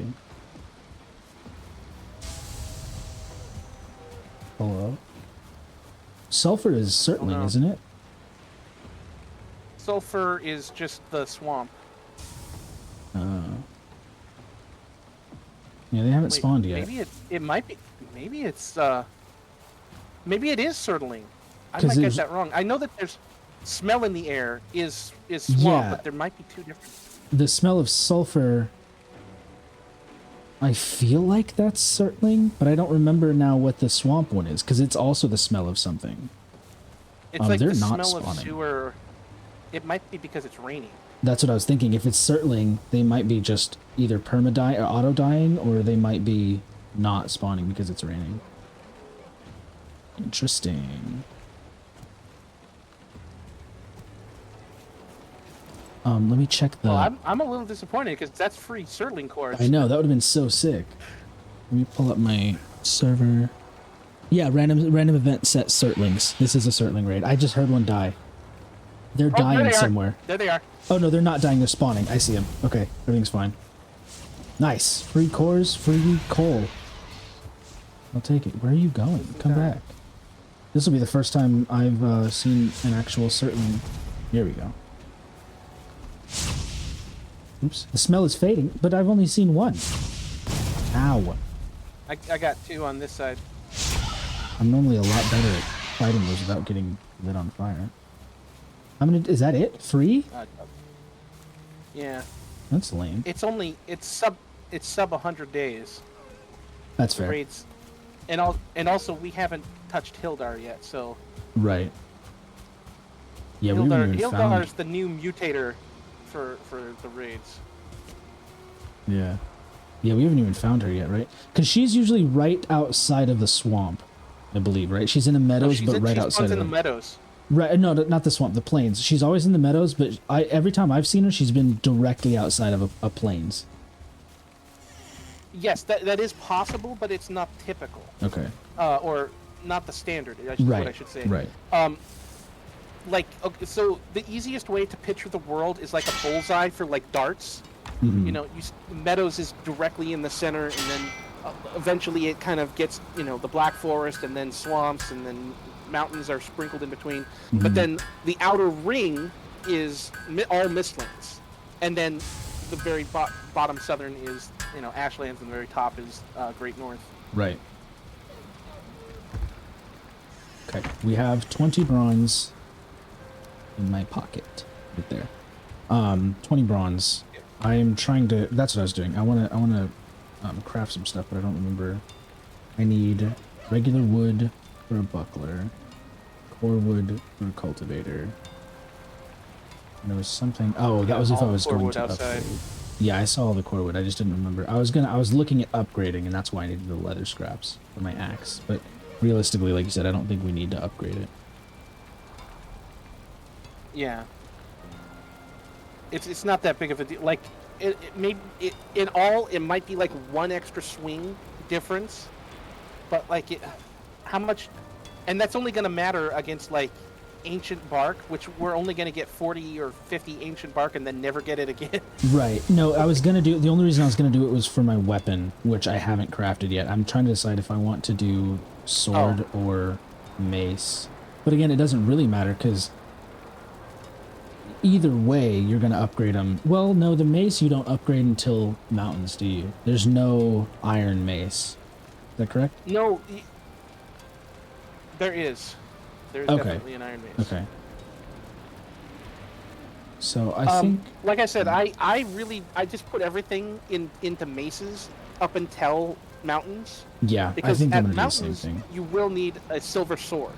Hello? Sulfur is Surtling, no. isn't it? Sulfur is just the swamp. Yeah, they haven't Wait, spawned yet. Maybe it might be. Maybe it's maybe it is Surtling. I 'Cause might get there's- that wrong. I know that there's smell in the air is swamp, Yeah. but there might be two different. The smell of sulfur... I feel like that's Surtling, but I don't remember now what the swamp one is, because it's also the smell of something. It's like they're the not smell spawning. of sewer. It might be because it's raining. That's what I was thinking. If it's Surtling, they might be just either perma-die or auto-dying, or they might be not spawning because it's raining. Interesting. Let me check the... Well, I'm a little disappointed because that's free Surtling cores. I know, that would have been so sick. Let me pull up my server. Yeah, random event set Surtlings. This is a Surtling raid. I just heard one die. They're There dying they are. somewhere. There they are. Oh no, they're not dying, they're spawning. I see them. Okay, everything's fine. Nice. Free cores, free coal. I'll take it. Where are you going? Come back. This will be the first time I've seen an actual Surtling. Here we go. Oops. The smell is fading, but I've only seen one. Ow. I got 2 on this side. I'm normally a lot better at fighting those without getting lit on fire. How many... Is that it? Free? Yeah. That's lame. It's sub 100 days. That's fair. Raids. And also we haven't touched Hildar yet, so Right. Yeah, we haven't even found... Hildar's the new mutator for the raids. Yeah. Yeah, we haven't even found her yet, right? Because she's usually right outside of the swamp, I believe, right? She's in the meadows, but right outside of in the meadows. Right, no, not the swamp, the plains. She's always in the meadows, but every time I've seen her, she's been directly outside of a plains. Yes, that is possible, but it's not typical. Okay. Or not the standard, what I should say. Right. Like, okay, so the easiest way to picture the world is like a bullseye for like darts. Mhm. You know, meadows is directly in the center, and then eventually it kind of gets, the black forest, and then swamps, and then mountains are sprinkled in between. But then the outer ring is all mistlands, and then the very bottom southern is, ashlands, and the very top is Great North. Right. Okay, we have 20 bronze in my pocket, right there. 20 bronze. I am trying to... That's what I was doing. I want to craft some stuff, but I don't remember. I need regular wood for a buckler, core wood for a cultivator. And there was something... Oh, that was if I was going to upgrade. Yeah, I saw all the core wood. I just didn't remember. I was looking at upgrading, and that's why I needed the leather scraps for my axe. But realistically, like you said, I don't think we need to upgrade it. Yeah. It's not that big of a deal. Like, it maybe in all it might be like one extra swing difference, but like how much, and that's only going to matter against like ancient bark, which we're only going to get 40 or 50 ancient bark and then never get it again. Right. No, I was gonna do. The only reason I was gonna do it was for my weapon, which I haven't crafted yet. I'm trying to decide if I want to do sword or mace. But again, it doesn't really matter because either way, you're gonna upgrade them. Well, no, the mace you don't upgrade until mountains, do you? There's no iron mace. Is that correct? No, there is. There's Okay. definitely an iron mace. Okay. So I think, like I said, I just put everything into maces up until mountains. yeah, I Because think at I'm gonna do the same mountains thing. you will need a silver sword,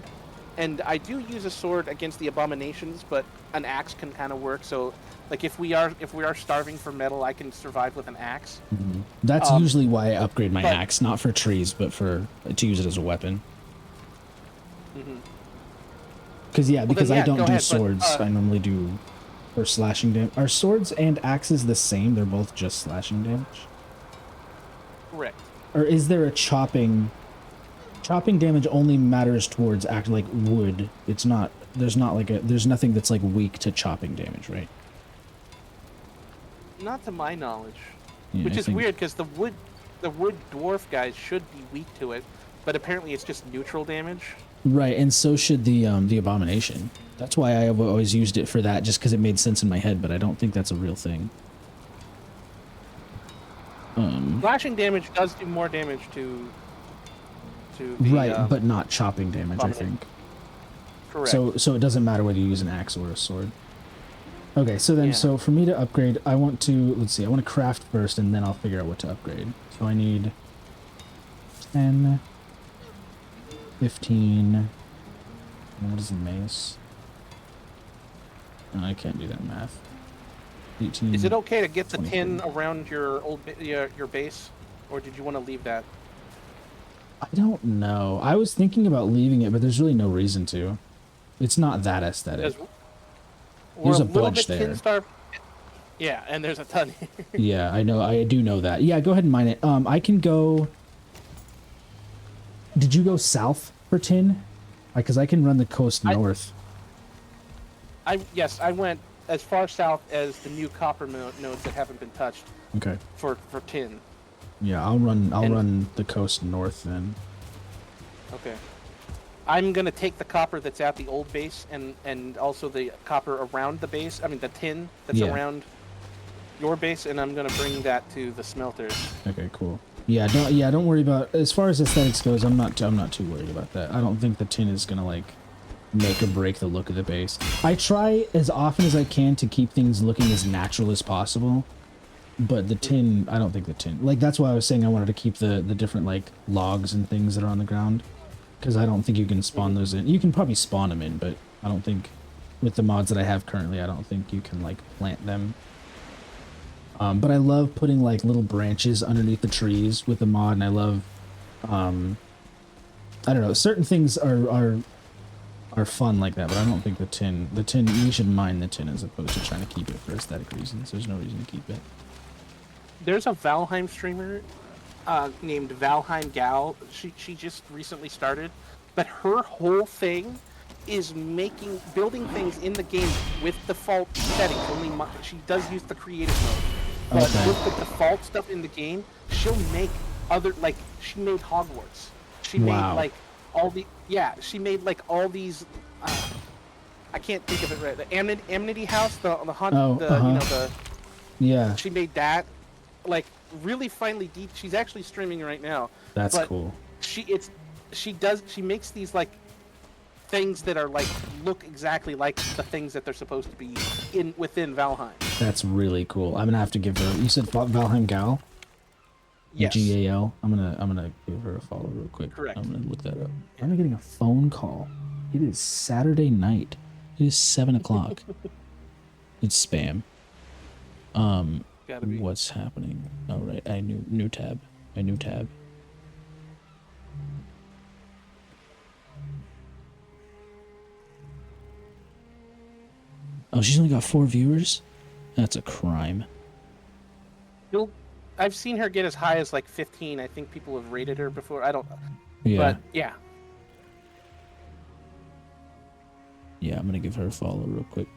and I do use a sword against the abominations, but an axe can kind of work. So, like if we are starving for metal, I can survive with an axe. Mhm. That's usually why I upgrade my but- axe, not for trees, but for to use it as a weapon. Mhm. Because yeah, because then, I yeah, don't go do ahead, but, swords. I normally do for slashing damage. Are swords and axes the same? They're both just slashing damage. Correct. Or is there a chopping? Chopping damage only matters towards act like wood. It's not. There's not like a. There's nothing that's like weak to chopping damage, right? Not to my knowledge, Yeah, which I is think- weird because the wood dwarf guys should be weak to it, but apparently it's just neutral damage. Right, and so should the abomination. That's why I've always used it for that, just because it made sense in my head. But I don't think that's a real thing. Slashing damage does do more damage to the Right, but not chopping damage. I abomination. think. correct. So it doesn't matter whether you use an axe or a sword. Okay, so then Yeah. so for me to upgrade, I want to let's see, I want to craft first, and then I'll figure out what to upgrade. So I need 10, 15. And what is the mace? I can't do that math. 18. Is it okay to get the 23. tin around your your base, or did you want to leave that? I don't know. I was thinking about leaving it, but there's really no reason to. It's not that aesthetic. Because we're There's a little bunch bit there. tin starved. Yeah, and there's a ton here. Yeah, I know. I do know that. Yeah, go ahead and mine it. I can go. Did you go south for tin? Because I can run the coast north. Yes, I went as far south as the new copper nodes that haven't been touched Okay. for tin. Yeah, I'll run. I'll And- run the coast north then. Okay. I'm gonna take the copper that's at the old base and also the copper around the base. I mean the tin that's Yeah. around your base, and I'm gonna bring that to the smelters. Okay, cool. Yeah, don't worry about as far as aesthetics goes. I'm not too worried about that. I don't think the tin is gonna like make or break the look of the base. I try as often as I can to keep things looking as natural as possible. But the tin, I don't think the tin, like that's why I was saying I wanted to keep the different like logs and things that are on the ground, because I don't think you can spawn those in. You can probably spawn them in, but I don't think with the mods that I have currently, I don't think you can like plant them. But I love putting like little branches underneath the trees with the mod, and I love, I don't know, certain things are fun like that, but I don't think the tin, we should mine the tin as opposed to trying to keep it for aesthetic reasons. There's no reason to keep it. There's a Valheim streamer named Valheim Gal. She just recently started, but her whole thing is building things in the game with default settings. She does use the creative mode, but Okay. with the default stuff in the game, she'll make she made Hogwarts. She Wow. made like she made like all these. I can't think of it right. The Amity House, the hunt, Oh, the Yeah, she made that like really finely deep. She's actually streaming right now. that's but cool. She makes these like things that are like look exactly like the things that they're supposed to be within Valheim. That's really cool. I'm gonna have to give her. You said Valheim Gal? Yes. GAL. I'm gonna give her a follow real quick. Correct. I'm gonna look that up. I'm getting a phone call. It is Saturday night. It is 7 o'clock. It's spam. Gotta be. What's happening? Oh right, I new tab. My new tab. Oh, she's only got 4 viewers? That's a crime. I've seen her get as high as like 15. I think people have rated her before. I don't. Yeah. But yeah. Yeah, I'm gonna give her a follow real quick.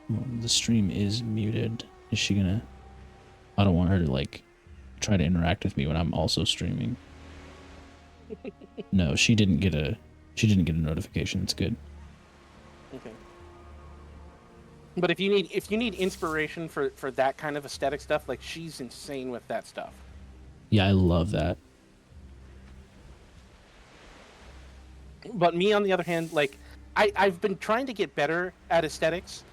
Well, the stream is muted. Is she gonna... I don't want her to, like, try to interact with me when I'm also streaming. No, she didn't get a notification. It's good. Okay. But if you need inspiration for that kind of aesthetic stuff, like she's insane with that stuff. Yeah, I love that. But me, on the other hand, like I've been trying to get better at aesthetics,